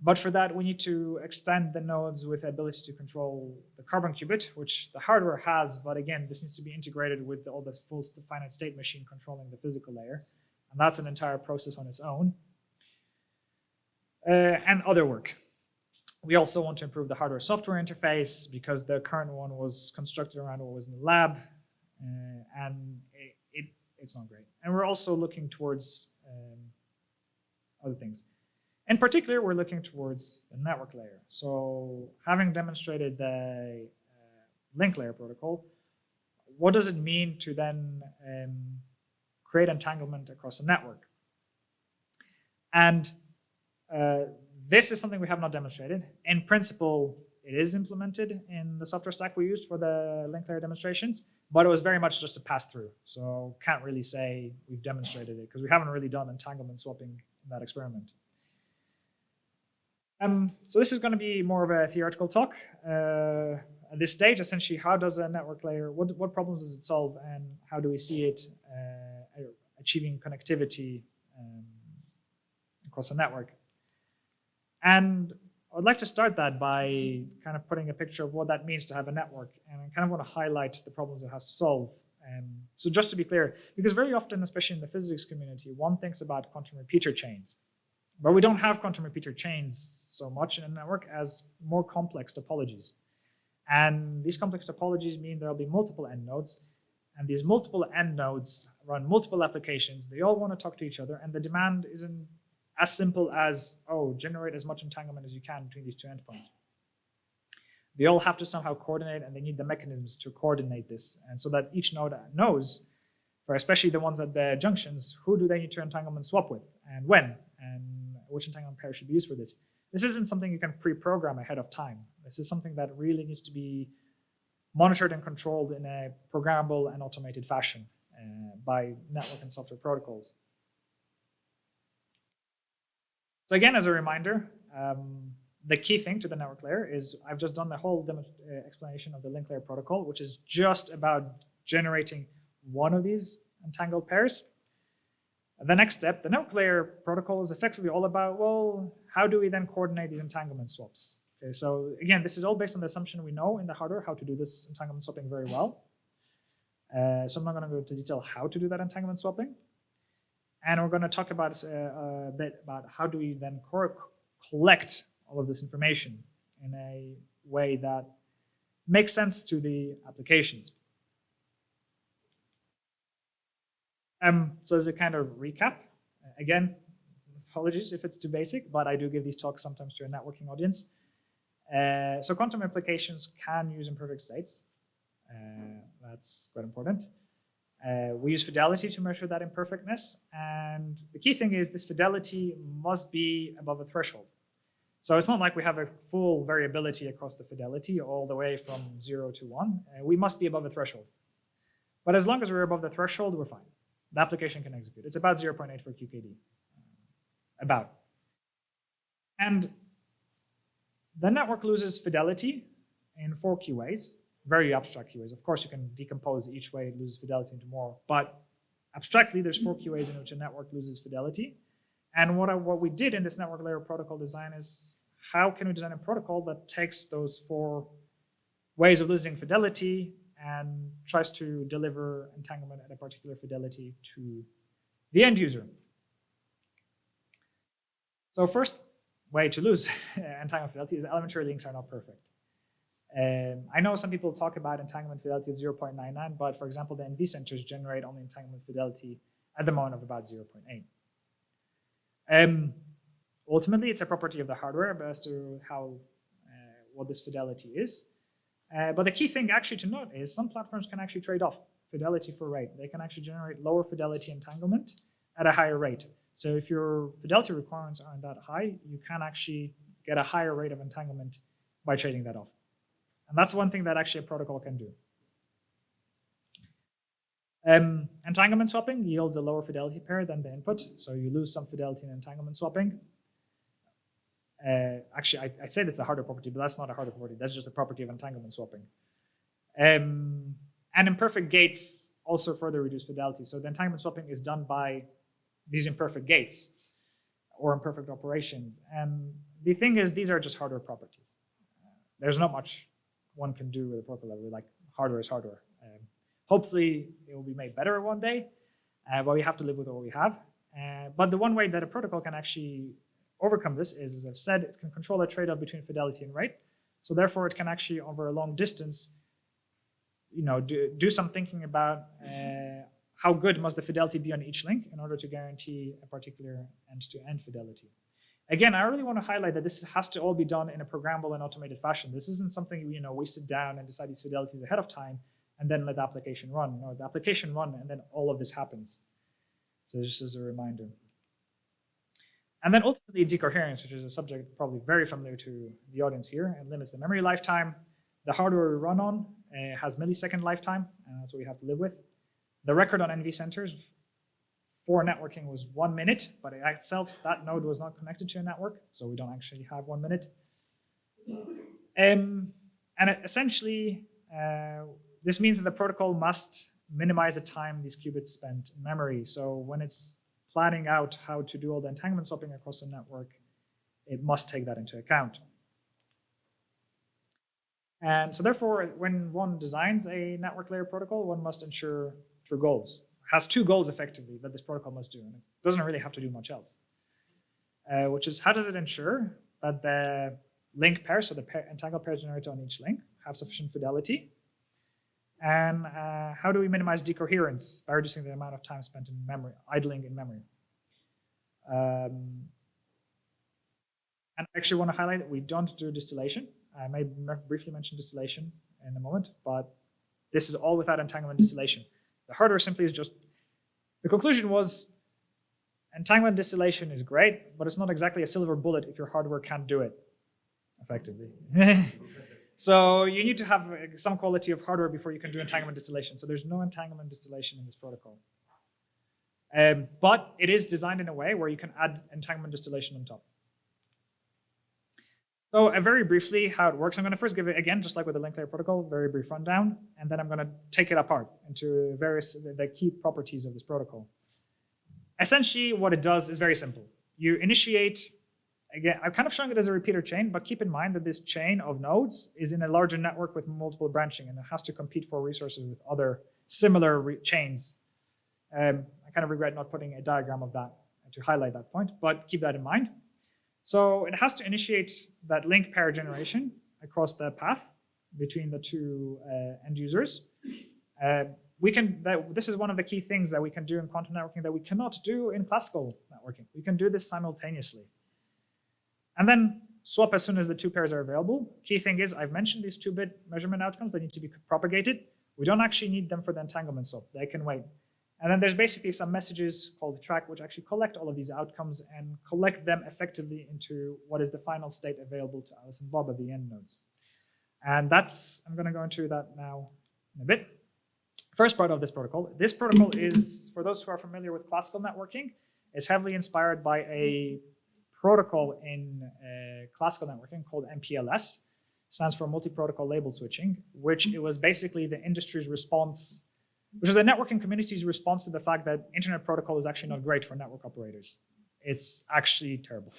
But for that, we need to extend the nodes with the ability to control the carbon qubit, which the hardware has. But again, this needs to be integrated with all the full finite state machine controlling the physical layer. And that's an entire process on its own. And other work. We also want to improve the hardware-software interface because the current one was constructed around what was in the lab, and it's not great. And we're also looking towards other things. In particular, we're looking towards the network layer. So having demonstrated the link layer protocol, what does it mean to then create entanglement across a network? And this is something we have not demonstrated. In principle, it is implemented in the software stack we used for the link layer demonstrations, but it was very much just a pass-through. So can't really say we've demonstrated it because we haven't really done entanglement swapping in that experiment. So this is going to be more of a theoretical talk. At this stage, essentially, how does a network layer, what problems does it solve, and how do we see it achieving connectivity across a network? And I'd like to start that by kind of putting a picture of what that means to have a network, and I kind of want to highlight the problems it has to solve. So just to be clear, because very often, especially in the physics community, one thinks about quantum repeater chains, but we don't have quantum repeater chains so much in a network as more complex topologies. And these complex topologies mean there'll be multiple end nodes, and these multiple end nodes run multiple applications. They all want to talk to each other, and the demand isn't as simple as, oh, generate as much entanglement as you can between these two endpoints. They all have to somehow coordinate, and they need the mechanisms to coordinate this, and so that each node knows, for especially the ones at the junctions, who do they need to entanglement swap with, and when, and which entanglement pair should be used for this. This isn't something you can pre-program ahead of time. This is something that really needs to be monitored and controlled in a programmable and automated fashion by network and software protocols. So again, as a reminder, the key thing to the network layer is I've just done the whole explanation of the link layer protocol, which is just about generating one of these entangled pairs. The next step, the network layer protocol is effectively all about, well, how do we then coordinate these entanglement swaps? Okay, so again, this is all based on the assumption we know in the hardware how to do this entanglement swapping very well. So I'm not going to go into detail how to do that entanglement swapping. And we're going to talk about a bit about how do we then collect all of this information in a way that makes sense to the applications. So as a kind of recap, again, apologies if it's too basic, but I do give these talks sometimes to a networking audience. So quantum applications can use imperfect states. That's quite important. We use fidelity to measure that imperfectness. And the key thing is this fidelity must be above a threshold. So it's not like we have a full variability across the fidelity all the way from 0 to 1. We must be above a threshold. But as long as we're above the threshold, we're fine. The application can execute. It's about 0.8 for QKD. About. And the network loses fidelity in 4 key ways, very abstract key ways. Of course, you can decompose each way it loses fidelity into more, but abstractly, there's 4 key ways in which a network loses fidelity. And what we did in this network layer protocol design is how can we design a protocol that takes those 4 ways of losing fidelity and tries to deliver entanglement at a particular fidelity to the end user. So first way to lose entanglement fidelity is elementary links are not perfect. I know some people talk about entanglement fidelity of 0.99, but for example, the NV centers generate only entanglement fidelity at the moment of about 0.8. Ultimately, it's a property of the hardware as to how what this fidelity is. But the key thing actually to note is some platforms can actually trade off fidelity for rate. They can actually generate lower fidelity entanglement at a higher rate. So if your fidelity requirements aren't that high, you can actually get a higher rate of entanglement by trading that off. And that's one thing that actually a protocol can do. Entanglement swapping yields a lower fidelity pair than the input, so you lose some fidelity in entanglement swapping. Actually, I said it's a hardware property, but that's not a hardware property. That's just a property of entanglement swapping. And imperfect gates also further reduce fidelity. So the entanglement swapping is done by these imperfect gates or imperfect operations. And the thing is, these are just hardware properties. There's not much one can do with a protocol level. Like hardware is hardware. Hopefully, it will be made better one day, but we have to live with what we have. But the one way that a protocol can actually overcome this is, as I've said, it can control a trade-off between fidelity and rate. So therefore, it can actually, over a long distance, do some thinking about how good must the fidelity be on each link in order to guarantee a particular end-to-end fidelity. Again, I really want to highlight that this has to all be done in a programmable and automated fashion. This isn't something we sit down and decide these fidelities ahead of time and then let the application run. No, the application run, and then all of this happens. So just as a reminder. And then ultimately decoherence, which is a subject probably very familiar to the audience here, and limits the memory lifetime. The hardware we run on has millisecond lifetime, and that's what we have to live with. The record on NV centers for networking was 1 minute, but in itself, that node was not connected to a network, so we don't actually have 1 minute. And essentially, this means that the protocol must minimize the time these qubits spent in memory. So when it's planning out how to do all the entanglement swapping across the network, it must take that into account. And so therefore, when one designs a network layer protocol, one must ensure true goals. It has two goals effectively that this protocol must do, and it doesn't really have to do much else. Which is, how does it ensure that the link pairs, so the entangled pairs generated on each link, have sufficient fidelity? And how do we minimize decoherence by reducing the amount of time spent in memory, idling in memory? And I actually want to highlight that we don't do distillation. I may briefly mention distillation in a moment, but this is all without entanglement distillation. The hardware simply is just, the conclusion was entanglement distillation is great, but it's not exactly a silver bullet if your hardware can't do it effectively. So you need to have some quality of hardware before you can do entanglement distillation. So there's no entanglement distillation in this protocol. But it is designed in a way where you can add entanglement distillation on top. So very briefly how it works, I'm going to first give it, again, just like with the link layer protocol, very brief rundown, and then I'm going to take it apart into the key properties of this protocol. Essentially what it does is very simple. You initiate, again, I'm kind of showing it as a repeater chain, but keep in mind that this chain of nodes is in a larger network with multiple branching, and it has to compete for resources with other similar chains. I kind of regret not putting a diagram of that to highlight that point, but keep that in mind. So it has to initiate that link pair generation across the path between the two end users. This is one of the key things that we can do in quantum networking that we cannot do in classical networking. We can do this simultaneously. And then swap as soon as the two pairs are available. Key thing is, I've mentioned these 2-bit measurement outcomes that need to be propagated. We don't actually need them for the entanglement swap. They can wait. And then there's basically some messages called track, which actually collect all of these outcomes and collect them effectively into what is the final state available to Alice and Bob at the end nodes. And that's, I'm going to go into that now in a bit. First part of this protocol. This protocol is, for those who are familiar with classical networking, is heavily inspired by a protocol in classical networking called MPLS. Stands for multi-protocol label switching, which it was basically the industry's response, which is the networking community's response to the fact that internet protocol is actually not great for network operators. It's actually terrible.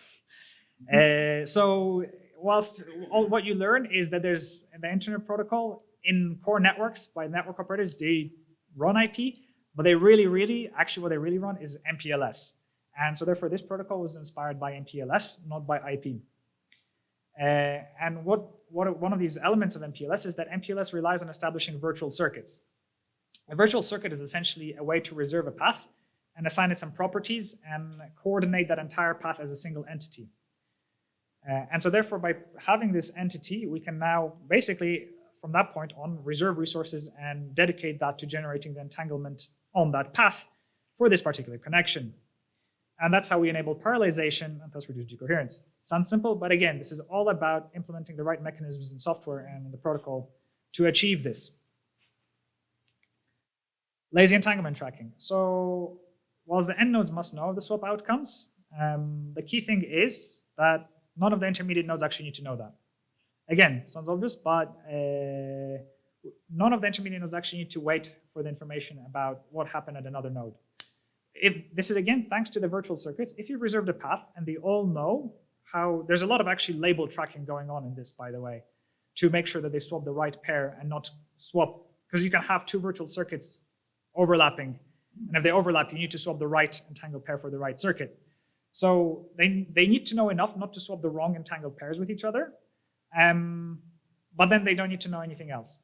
So whilst what you learn is that there's the internet protocol in core networks by network operators, they run IP, but they really, actually what they really run is MPLS. And so therefore this protocol was inspired by MPLS, not by IP. And one of these elements of MPLS is that MPLS relies on establishing virtual circuits. A virtual circuit is essentially a way to reserve a path and assign it some properties and coordinate that entire path as a single entity. And so therefore, by having this entity, we can now basically, from that point on, reserve resources and dedicate that to generating the entanglement on that path for this particular connection. And that's how we enable parallelization and thus reduce decoherence. Sounds simple, but again, this is all about implementing the right mechanisms in software and in the protocol to achieve this. Lazy entanglement tracking. So whilst the end nodes must know the swap outcomes, the key thing is that none of the intermediate nodes actually need to know that. Again, sounds obvious, but none of the intermediate nodes actually need to wait for the information about what happened at another node. This is, again, thanks to the virtual circuits. If you've reserved a path and they all know how, there's a lot of actually label tracking going on in this, by the way, to make sure that they swap the right pair and not swap, because you can have two virtual circuits overlapping. And if they overlap, you need to swap the right entangled pair for the right circuit. So they need to know enough not to swap the wrong entangled pairs with each other, but then they don't need to know anything else.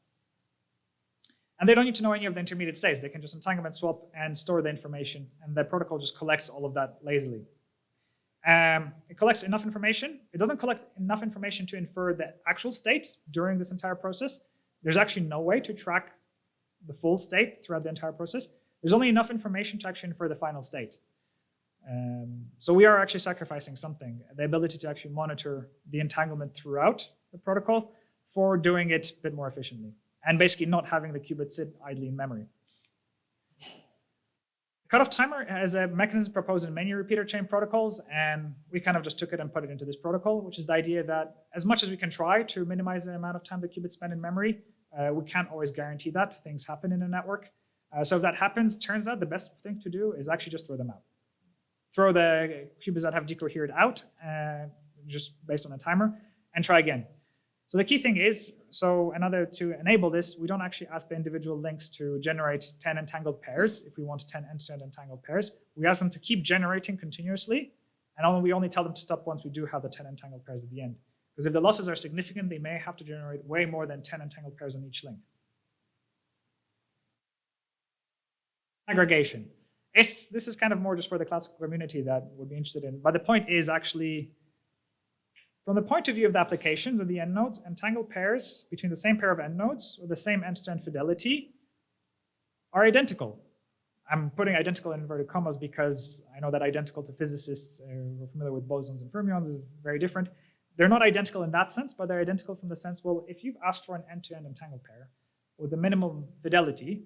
And they don't need to know any of the intermediate states. They can just entanglement swap and store the information, and the protocol just collects all of that lazily. It collects enough information. It doesn't collect enough information to infer the actual state during this entire process. There's actually no way to track the full state throughout the entire process. There's only enough information to actually infer the final state. So we are actually sacrificing something, the ability to actually monitor the entanglement throughout the protocol for doing it a bit more efficiently, and basically not having the qubit sit idly in memory. Cutoff timer has a mechanism proposed in many repeater chain protocols, and we kind of just took it and put it into this protocol, which is the idea that as much as we can try to minimize the amount of time the qubits spend in memory, we can't always guarantee that. Things happen in a network. So if that happens, turns out the best thing to do is actually just throw them out. Throw the qubits that have decohered out, just based on a timer, and try again. So the key thing is, to enable this, we don't actually ask the individual links to generate 10 entangled pairs if we want 10 end-to-end entangled pairs. We ask them to keep generating continuously, and we only tell them to stop once we do have the 10 entangled pairs at the end. Because if the losses are significant, they may have to generate way more than 10 entangled pairs on each link. Aggregation. This is kind of more just for the classical community that would be interested in, but the point is actually, from the point of view of the applications of the end nodes, entangled pairs between the same pair of end nodes with the same end-to-end fidelity are identical. I'm putting identical in inverted commas because I know that identical to physicists who are familiar with bosons and fermions is very different. They're not identical in that sense, but they're identical from the sense, well, if you've asked for an end-to-end entangled pair with the minimum fidelity,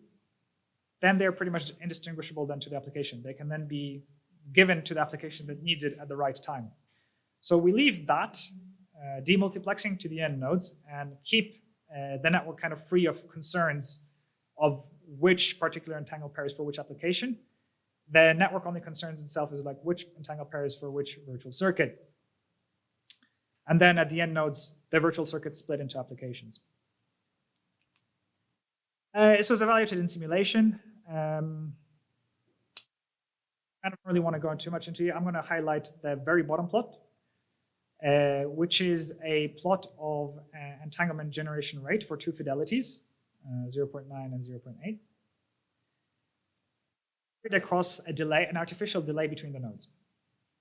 then they're pretty much indistinguishable then to the application. They can then be given to the application that needs it at the right time. So we leave that demultiplexing to the end nodes and keep the network kind of free of concerns of which particular entangled pair is for which application. The network only concerns itself is like which entangled pair is for which virtual circuit. And then at the end nodes, the virtual circuits split into applications. This was evaluated in simulation. I don't really want to go too much into it. I'm going to highlight the very bottom plot, which is a plot of entanglement generation rate for two fidelities, 0.9 and 0.8, across a delay, an artificial delay between the nodes.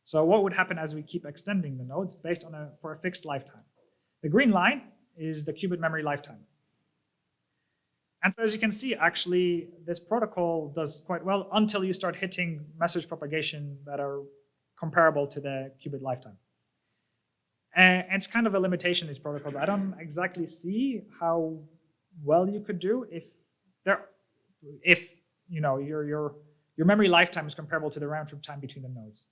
So what would happen as we keep extending the nodes based on for a fixed lifetime? The green line is the qubit memory lifetime. And so as you can see, actually, this protocol does quite well until you start hitting message propagation that are comparable to the qubit lifetime. And it's kind of a limitation, these protocols. I don't exactly see how well you could do if your memory lifetime is comparable to the round trip time between the nodes.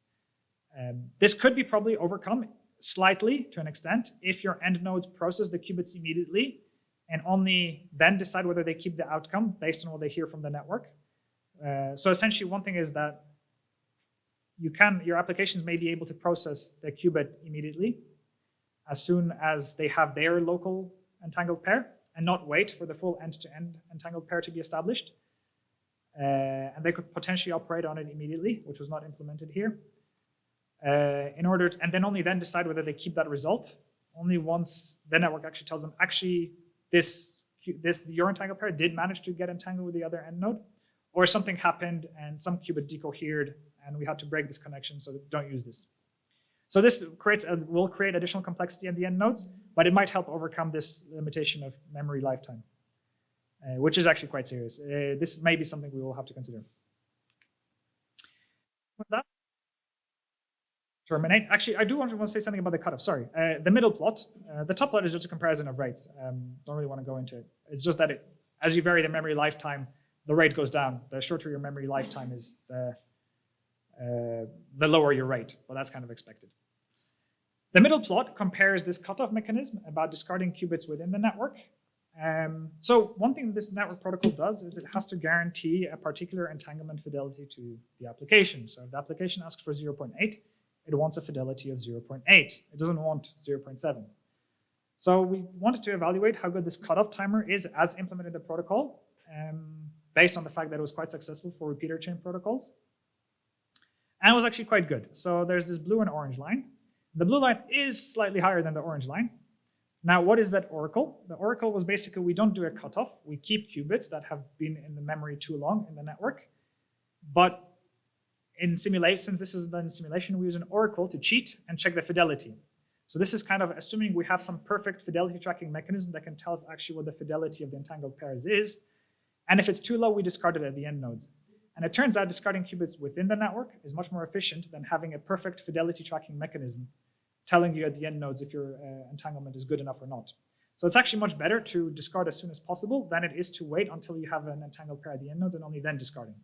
This could be probably overcome slightly to an extent if your end nodes process the qubits immediately and only then decide whether they keep the outcome based on what they hear from the network. So essentially, one thing is that your applications may be able to process the qubit immediately as soon as they have their local entangled pair and not wait for the full end-to-end entangled pair to be established. And they could potentially operate on it immediately, which was not implemented here. And then only then decide whether they keep that result, only once the network actually tells them, actually, your entangled pair did manage to get entangled with the other end node, or something happened and some qubit decohered and we had to break this connection, so don't use this. So this will create additional complexity at the end nodes, but it might help overcome this limitation of memory lifetime, which is actually quite serious. This may be something we will have to consider. With that, terminate. Actually, I do want to say something about the cutoff. Sorry. The middle plot, the top plot is just a comparison of rates. Don't really want to go into it. It's just that as you vary the memory lifetime, the rate goes down. The shorter your memory lifetime is, the lower your rate. Well, that's kind of expected. The middle plot compares this cutoff mechanism about discarding qubits within the network. So one thing this network protocol does is it has to guarantee a particular entanglement fidelity to the application. So if the application asks for 0.8, it wants a fidelity of 0.8. It doesn't want 0.7. So we wanted to evaluate how good this cutoff timer is as implemented in the protocol, based on the fact that it was quite successful for repeater chain protocols. And it was actually quite good. So there's this blue and orange line. The blue line is slightly higher than the orange line. Now, what is that oracle? The oracle was basically we don't do a cutoff. We keep qubits that have been in the memory too long in the network. But in simulation, since this is done in simulation, we use an oracle to cheat and check the fidelity. So this is kind of assuming we have some perfect fidelity tracking mechanism that can tell us actually what the fidelity of the entangled pairs is. And if it's too low, we discard it at the end nodes. And it turns out discarding qubits within the network is much more efficient than having a perfect fidelity tracking mechanism telling you at the end nodes if your entanglement is good enough or not. So it's actually much better to discard as soon as possible than it is to wait until you have an entangled pair at the end nodes and only then discarding,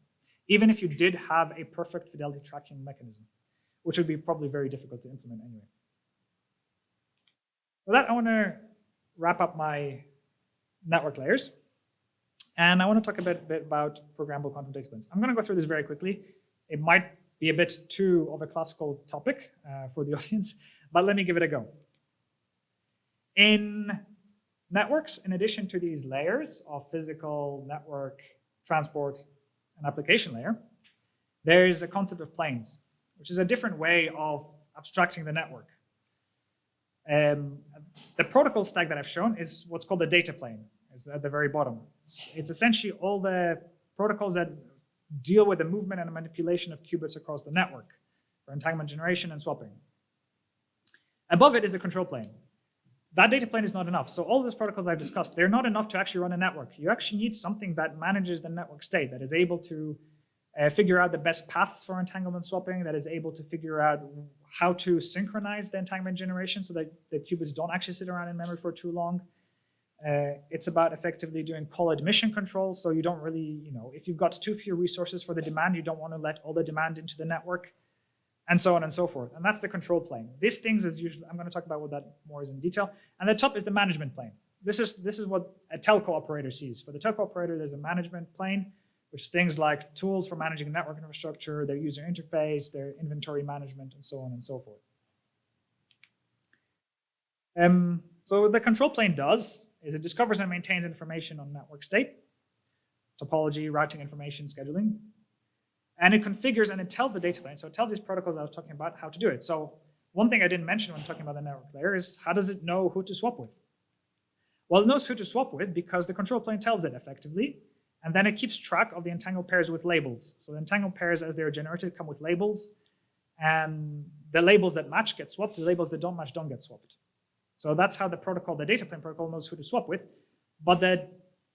even if you did have a perfect fidelity tracking mechanism, which would be probably very difficult to implement anyway. With that, I want to wrap up my network layers. And I want to talk a bit about programmable quantum data planes. I'm going to go through this very quickly. It might be a bit too of a classical topic for the audience, but let me give it a go. In networks, in addition to these layers of physical, network, transport, and application layer, there's a concept of planes, which is a different way of abstracting the network. The protocol stack that I've shown is what's called a data plane. It's at the very bottom. It's essentially all the protocols that deal with the movement and the manipulation of qubits across the network for entanglement generation and swapping. Above it is the control plane. That data plane is not enough. So all those protocols I've discussed, they're not enough to actually run a network. You actually need something that manages the network state, that is able to figure out the best paths for entanglement swapping, that is able to figure out how to synchronize the entanglement generation so that the qubits don't actually sit around in memory for too long. It's about effectively doing call admission control. So you don't really, if you've got too few resources for the demand, you don't want to let all the demand into the network, and so on and so forth. And that's the control plane. These things is usually, I'm going to talk about what that more is in detail. And the top is the management plane. This is what a telco operator sees. For the telco operator, there's a management plane, which is things like tools for managing network infrastructure, their user interface, their inventory management, and so on and so forth. So what the control plane does is it discovers and maintains information on network state, topology, routing information, scheduling, and it configures and it tells the data plane. So it tells these protocols I was talking about how to do it. So one thing I didn't mention when talking about the network layer is how does it know who to swap with? Well, it knows who to swap with because the control plane tells it effectively, and then it keeps track of the entangled pairs with labels. So the entangled pairs, as they're generated, come with labels, and the labels that match get swapped, the labels that don't match don't get swapped. So that's how the protocol, the data plane protocol, knows who to swap with, but the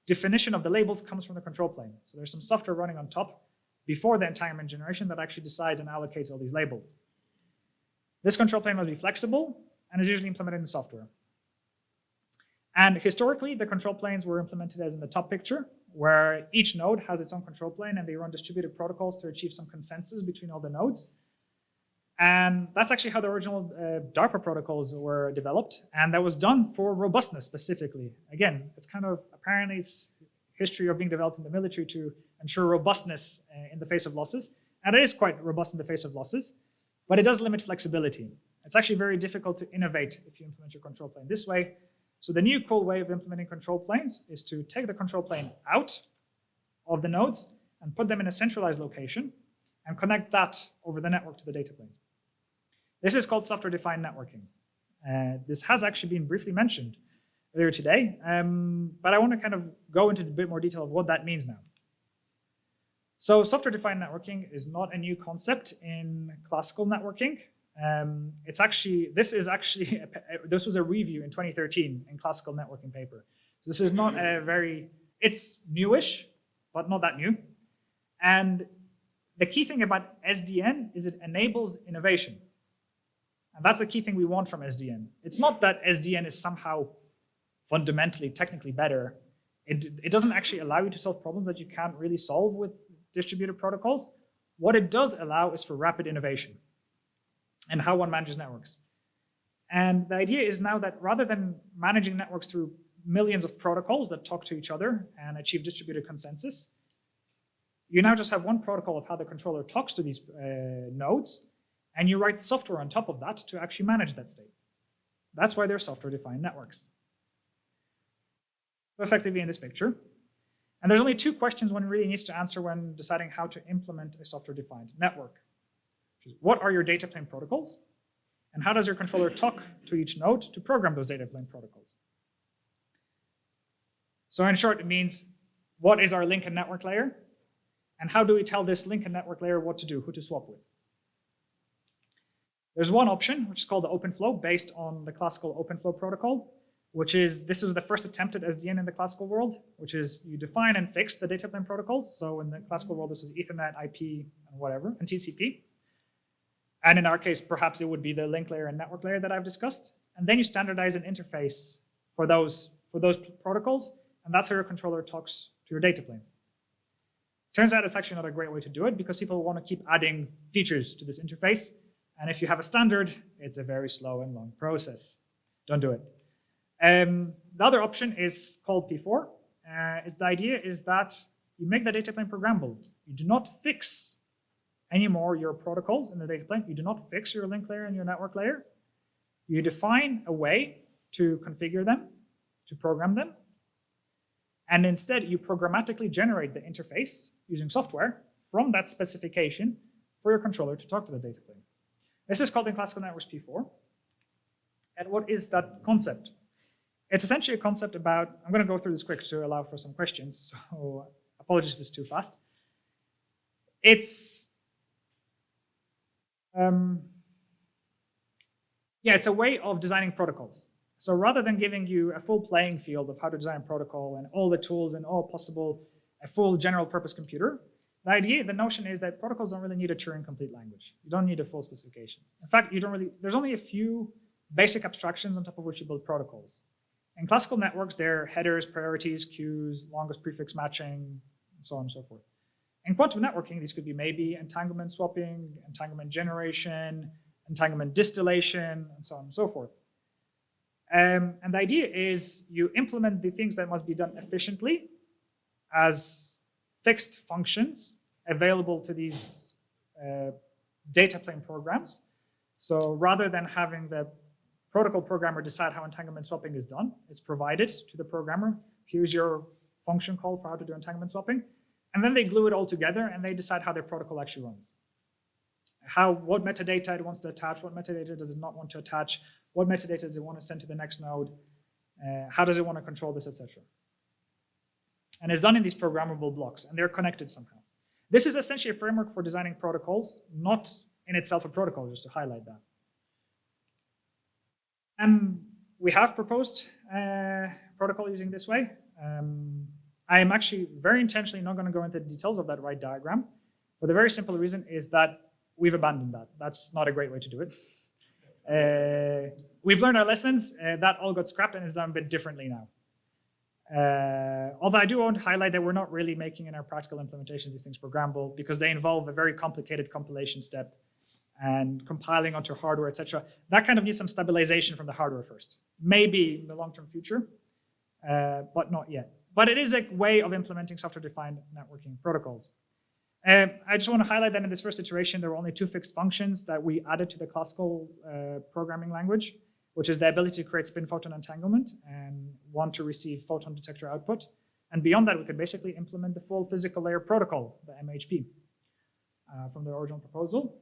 definition of the labels comes from the control plane. So there's some software running on top before the entanglement generation that actually decides and allocates all these labels. This control plane must be flexible and is usually implemented in software. And historically, the control planes were implemented as in the top picture, where each node has its own control plane and they run distributed protocols to achieve some consensus between all the nodes. And that's actually how the original DARPA protocols were developed. And that was done for robustness specifically. Again, it's kind of, apparently it's history of being developed in the military to ensure robustness in the face of losses. And it is quite robust in the face of losses, but it does limit flexibility. It's actually very difficult to innovate if you implement your control plane this way. So the new cool way of implementing control planes is to take the control plane out of the nodes and put them in a centralized location and connect that over the network to the data planes. This is called software-defined networking. This has actually been briefly mentioned earlier today, but I want to kind of go into a bit more detail of what that means now. So software-defined networking is not a new concept in classical networking. This was a review in 2013 in classical networking paper. So this is not it's newish, but not that new. And the key thing about SDN is it enables innovation. And that's the key thing we want from SDN. It's not that SDN is somehow fundamentally, technically better. It doesn't actually allow you to solve problems that you can't really solve with distributed protocols. What it does allow is for rapid innovation and how one manages networks. And the idea is now that rather than managing networks through millions of protocols that talk to each other and achieve distributed consensus, you now just have one protocol of how the controller talks to these nodes, and you write software on top of that to actually manage that state. That's why they're software-defined networks. So effectively in this picture. And there's only two questions one really needs to answer when deciding how to implement a software-defined network. What are your data plane protocols? And how does your controller talk to each node to program those data plane protocols? So in short, it means what is our link and network layer? And how do we tell this link and network layer what to do, who to swap with? There's one option, which is called the open flow, based on the classical open flow protocol, which is, this was the first attempt at SDN in the classical world, which is you define and fix the data plane protocols. So in the classical world, this was Ethernet, IP, and whatever, and TCP. And in our case, perhaps it would be the link layer and network layer that I've discussed. And then you standardize an interface for those protocols, and that's how your controller talks to your data plane. Turns out it's actually not a great way to do it because people want to keep adding features to this interface. And if you have a standard, it's a very slow and long process. Don't do it. The other option is called P4. The idea is that you make the data plane programmable. You do not fix anymore your protocols in the data plane. You do not fix your link layer and your network layer. You define a way to configure them, to program them, and instead you programmatically generate the interface using software from that specification for your controller to talk to the data plane. This is called in classical networks P4. And what is that concept? It's essentially a concept about, I'm going to go through this quick to allow for some questions, so apologies if it's too fast. It's it's a way of designing protocols. So rather than giving you a full playing field of how to design a protocol and all the tools and all possible, a full general purpose computer, the notion is that protocols don't really need a Turing complete language. You don't need a full specification. In fact, there's only a few basic abstractions on top of which you build protocols. In classical networks, they're headers, priorities, queues, longest prefix matching, and so on and so forth. In quantum networking, these could be maybe entanglement swapping, entanglement generation, entanglement distillation, and so on and so forth. And the idea is you implement the things that must be done efficiently as fixed functions available to these data plane programs. So rather than having the protocol programmer decide how entanglement swapping is done, it's provided to the programmer. Here's your function call for how to do entanglement swapping. And then they glue it all together and they decide how their protocol actually runs. What metadata it wants to attach, what metadata does it not want to attach, what metadata does it want to send to the next node, how does it want to control this, etc. And it's done in these programmable blocks, and they're connected somehow. This is essentially a framework for designing protocols, not in itself a protocol, just to highlight that. And we have proposed a protocol using this way. I am actually very intentionally not going to go into the details of that right diagram, but the very simple reason is that we've abandoned that. That's not a great way to do it. We've learned our lessons. That all got scrapped and is done a bit differently now. Although I do want to highlight that we're not really making in our practical implementations these things programmable because they involve a very complicated compilation step and compiling onto hardware, etc. That kind of needs some stabilization from the hardware first. Maybe in the long-term future, but not yet. But it is a way of implementing software-defined networking protocols. I just want to highlight that in this first iteration, there were only two fixed functions that we added to the classical programming language, which is the ability to create spin-photon entanglement and one to receive photon detector output. And beyond that, we could basically implement the full physical layer protocol, the MHP, from the original proposal.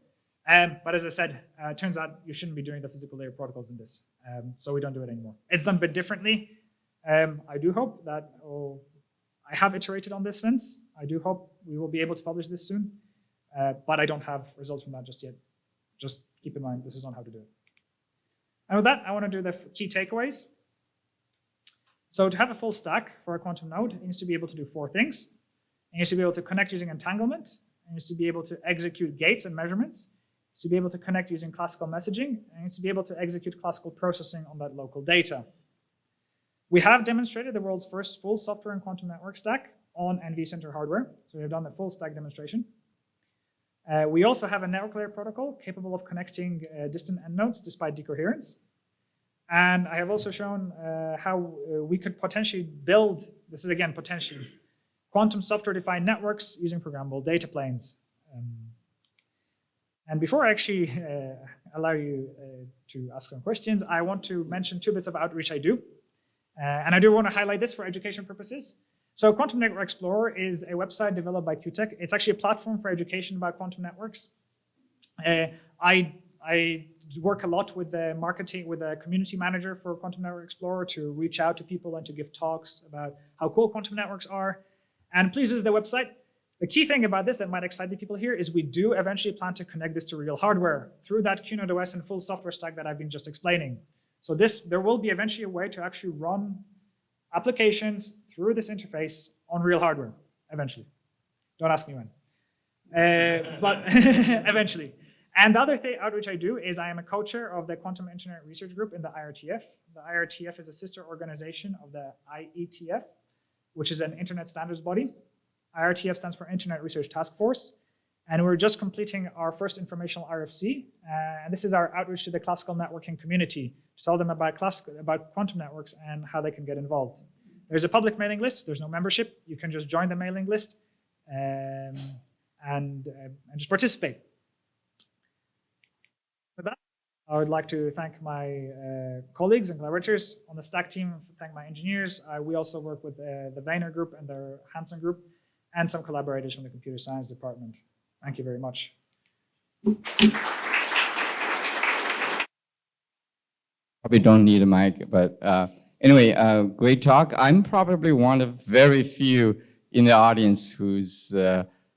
But as I said, it turns out you shouldn't be doing the physical layer protocols in this. So we don't do it anymore. It's done a bit differently. I do hope that, I have iterated on this since. I do hope we will be able to publish this soon. But I don't have results from that just yet. Just keep in mind, this is not how to do it. And with that, I want to do the key takeaways. So to have a full stack for a quantum node, it needs to be able to do four things. It needs to be able to connect using entanglement. It needs to be able to execute gates and measurements. It needs to be able to connect using classical messaging. And it needs to be able to execute classical processing on that local data. We have demonstrated the world's first full software and quantum network stack on NV-Center hardware. So we have done the full stack demonstration. We also have a network layer protocol capable of connecting distant endnodes despite decoherence. And I have also shown how we could potentially build, this is again potentially, quantum software-defined networks using programmable data planes. And before I actually allow you to ask some questions, I want to mention two bits of outreach I do. And I do want to highlight this for education purposes. So Quantum Network Explorer is a website developed by QTech. It's actually a platform for education about quantum networks. I work a lot with the marketing, with the community manager for Quantum Network Explorer to reach out to people and to give talks about how cool quantum networks are. And please visit the website. The key thing about this that might excite the people here is we do eventually plan to connect this to real hardware through that Keynote OS and full software stack that I've been just explaining. So there will be eventually a way to actually run applications through this interface on real hardware, eventually. Don't ask me when. But eventually. And the other outreach I do is I am a co-chair of the Quantum Internet Research Group in the IRTF. The IRTF is a sister organization of the IETF, which is an internet standards body. IRTF stands for Internet Research Task Force. And we're just completing our first informational RFC. And this is our outreach to the classical networking community to tell them about quantum networks and how they can get involved. There's a public mailing list. There's no membership. You can just join the mailing list and just participate. With that, I would like to thank my colleagues and collaborators on the STAC team, thank my engineers. We also work with the Vayner group and the Hansen group, and some collaborators from the computer science department. Thank you very much. Probably don't need a mic, but anyway, great talk. I'm probably one of very few in the audience who's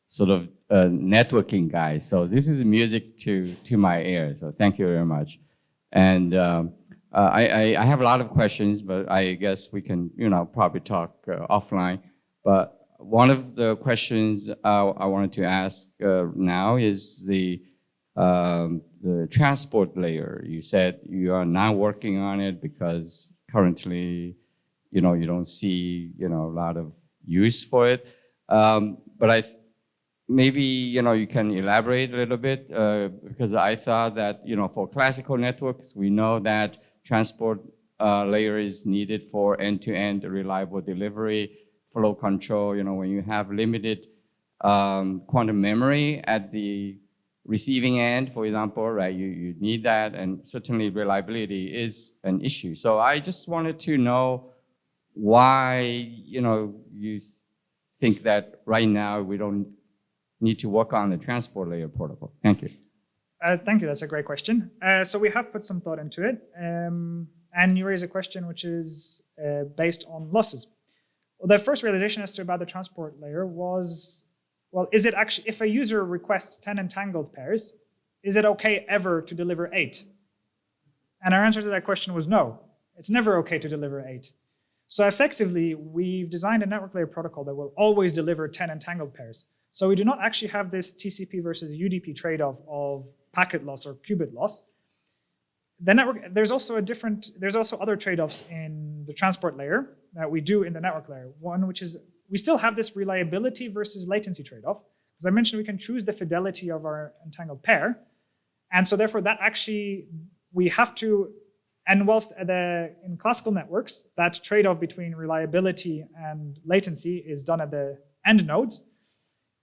sort of a networking guy. So this is music to my ear. So thank you very much. And I have a lot of questions, but I guess we can, probably talk offline. But one of the questions I wanted to ask now is the transport layer. You said you are now working on it because currently, you don't see, a lot of use for it. But maybe, you can elaborate a little bit because I thought that, for classical networks, we know that transport layer is needed for end-to-end reliable delivery, flow control. When you have limited quantum memory at the receiving end, for example, right, you need that, and certainly reliability is an issue. So I just wanted to know why, you think that right now we don't need to work on the transport layer protocol. Thank you. Thank you, that's a great question. So we have put some thought into it, and you raise a question which is based on losses. Well, the first realization as to about the transport layer was, well, is it actually, if a user requests 10 entangled pairs, is it okay ever to deliver 8? And our answer to that question was no. It's never okay to deliver 8. So effectively, we've designed a network layer protocol that will always deliver 10 entangled pairs. So we do not actually have this TCP versus UDP trade-off of packet loss or qubit loss. The network, there's also other trade-offs in the transport layer that we do in the network layer. One, which is we still have this reliability versus latency trade-off. As I mentioned, we can choose the fidelity of our entangled pair. And so therefore that actually, we have to, and whilst in classical networks, that trade-off between reliability and latency is done at the end nodes.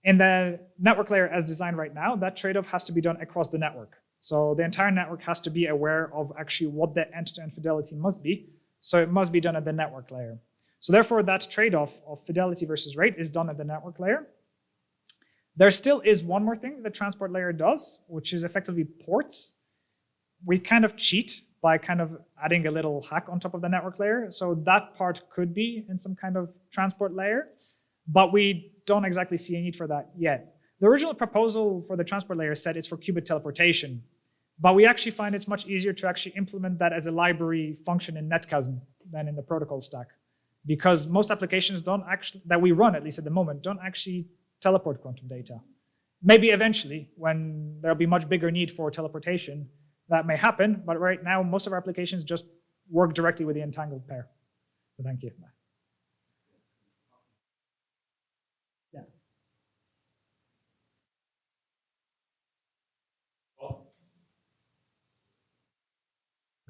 In the network layer as designed right now, that trade-off has to be done across the network. So the entire network has to be aware of actually what the end-to-end fidelity must be. So it must be done at the network layer. So therefore, that trade-off of fidelity versus rate is done at the network layer. There still is one more thing the transport layer does, which is effectively ports. We kind of cheat by kind of adding a little hack on top of the network layer. So that part could be in some kind of transport layer, but we don't exactly see a need for that yet. The original proposal for the transport layer said it's for qubit teleportation, but we actually find it's much easier to actually implement that as a library function in Netcasm than in the protocol stack, because most applications don't actually, that we run at least at the moment, don't actually teleport quantum data. Maybe eventually, when there'll be much bigger need for teleportation, that may happen, but right now, most of our applications just work directly with the entangled pair. So thank you. Yeah.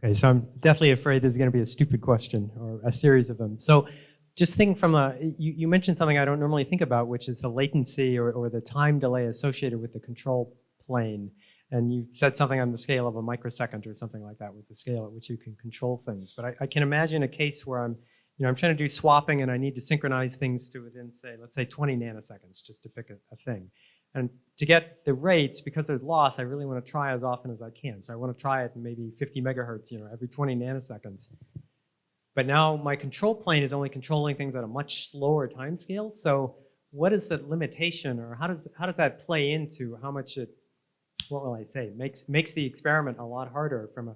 Okay, so I'm deathly afraid this is going to be a stupid question or a series of them. So just think from you mentioned something I don't normally think about, which is the latency or the time delay associated with the control plane. And you said something on the scale of a microsecond or something like that was the scale at which you can control things. But I can imagine a case where I'm trying to do swapping and I need to synchronize things to within, say, let's say 20 nanoseconds, just to pick a thing. And to get the rates, because there's loss, I really want to try as often as I can. So I want to try it maybe 50 megahertz, every 20 nanoseconds. But now my control plane is only controlling things at a much slower time scale. So what is the limitation, or how does that play into how much it, what will I say, makes the experiment a lot harder from a,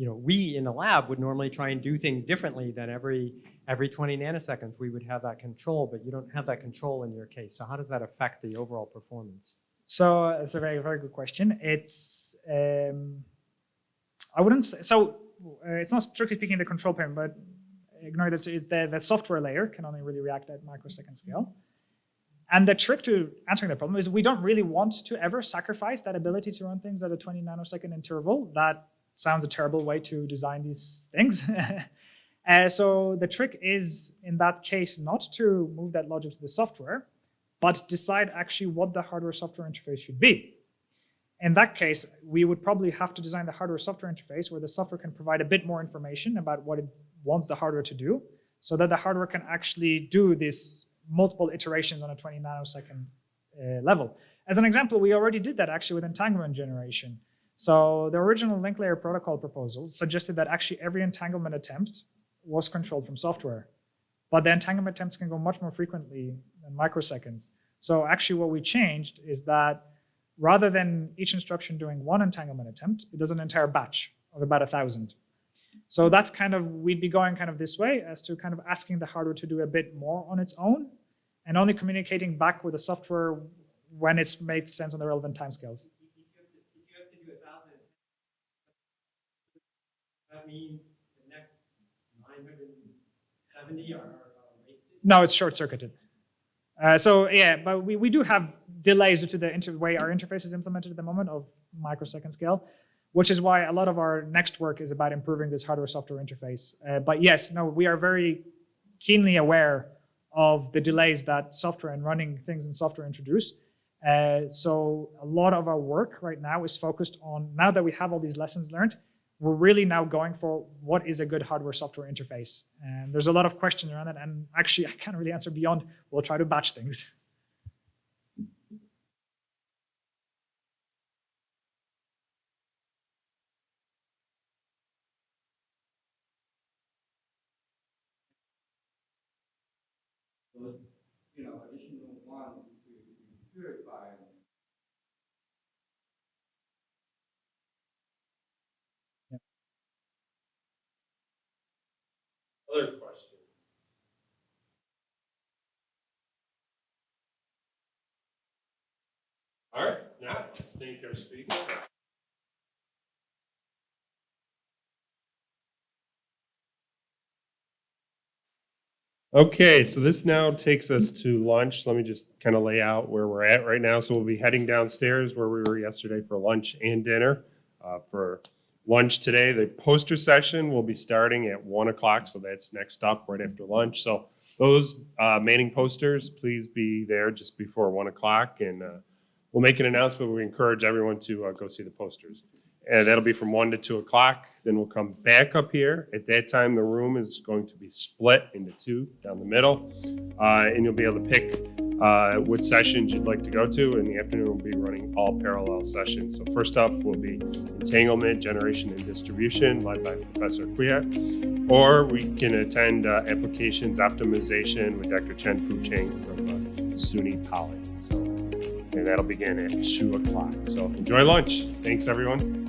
we in the lab would normally try and do things differently than every 20 nanoseconds we would have that control, but you don't have that control in your case. So how does that affect the overall performance? So it's a very, very good question. It's, I wouldn't say, so it's not strictly speaking the control plane, but ignore this, it's the software layer can only really react at microsecond scale. And the trick to answering that problem is we don't really want to ever sacrifice that ability to run things at a 20 nanosecond interval. That sounds a terrible way to design these things. So the trick is, in that case, not to move that logic to the software, but decide actually what the hardware-software interface should be. In that case, we would probably have to design the hardware-software interface where the software can provide a bit more information about what it wants the hardware to do, so that the hardware can actually do these multiple iterations on a 20 nanosecond level. As an example, we already did that actually with entanglement generation. So the original link layer protocol proposal suggested that actually every entanglement attempt was controlled from software. But the entanglement attempts can go much more frequently than microseconds. So actually what we changed is that rather than each instruction doing one entanglement attempt, it does an entire batch of about 1,000. So that's kind of, we'd be going kind of this way as to kind of asking the hardware to do a bit more on its own and only communicating back with the software when it's made sense on the relevant timescales. That mean the next 970 are wasted? No, it's short-circuited. So yeah, but we do have delays due to the way our interface is implemented at the moment of microsecond scale, which is why a lot of our next work is about improving this hardware-software interface. But yes, no, we are very keenly aware of the delays that software and running things in software introduce. So a lot of our work right now is focused on, now that we have all these lessons learned, we're really now going for what is a good hardware-software interface. And there's a lot of questions around it, and actually I can't really answer beyond, we'll try to batch things. Additional ones to purify. Other questions? All right, now let's thank our speaker. Okay, so this now takes us to lunch. Let me just kind of lay out where we're at right now. So we'll be heading downstairs where we were yesterday for lunch and dinner. For lunch today, the poster session will be starting at 1 o'clock. So that's next up right after lunch. So those manning posters, please be there just before 1 o'clock. And we'll make an announcement. We encourage everyone to go see the posters. And that'll be from 1 to 2 o'clock. Then we'll come back up here. At that time, the room is going to be split into two down the middle. And you'll be able to pick what sessions you'd like to go to. In the afternoon, we'll be running all parallel sessions. So first up will be entanglement, generation, and distribution, led by Professor Kuyat. Or we can attend applications optimization with Dr. Chen Fu Cheng from SUNY Poly. So, and that'll begin at 2 o'clock. So enjoy lunch. Thanks, everyone.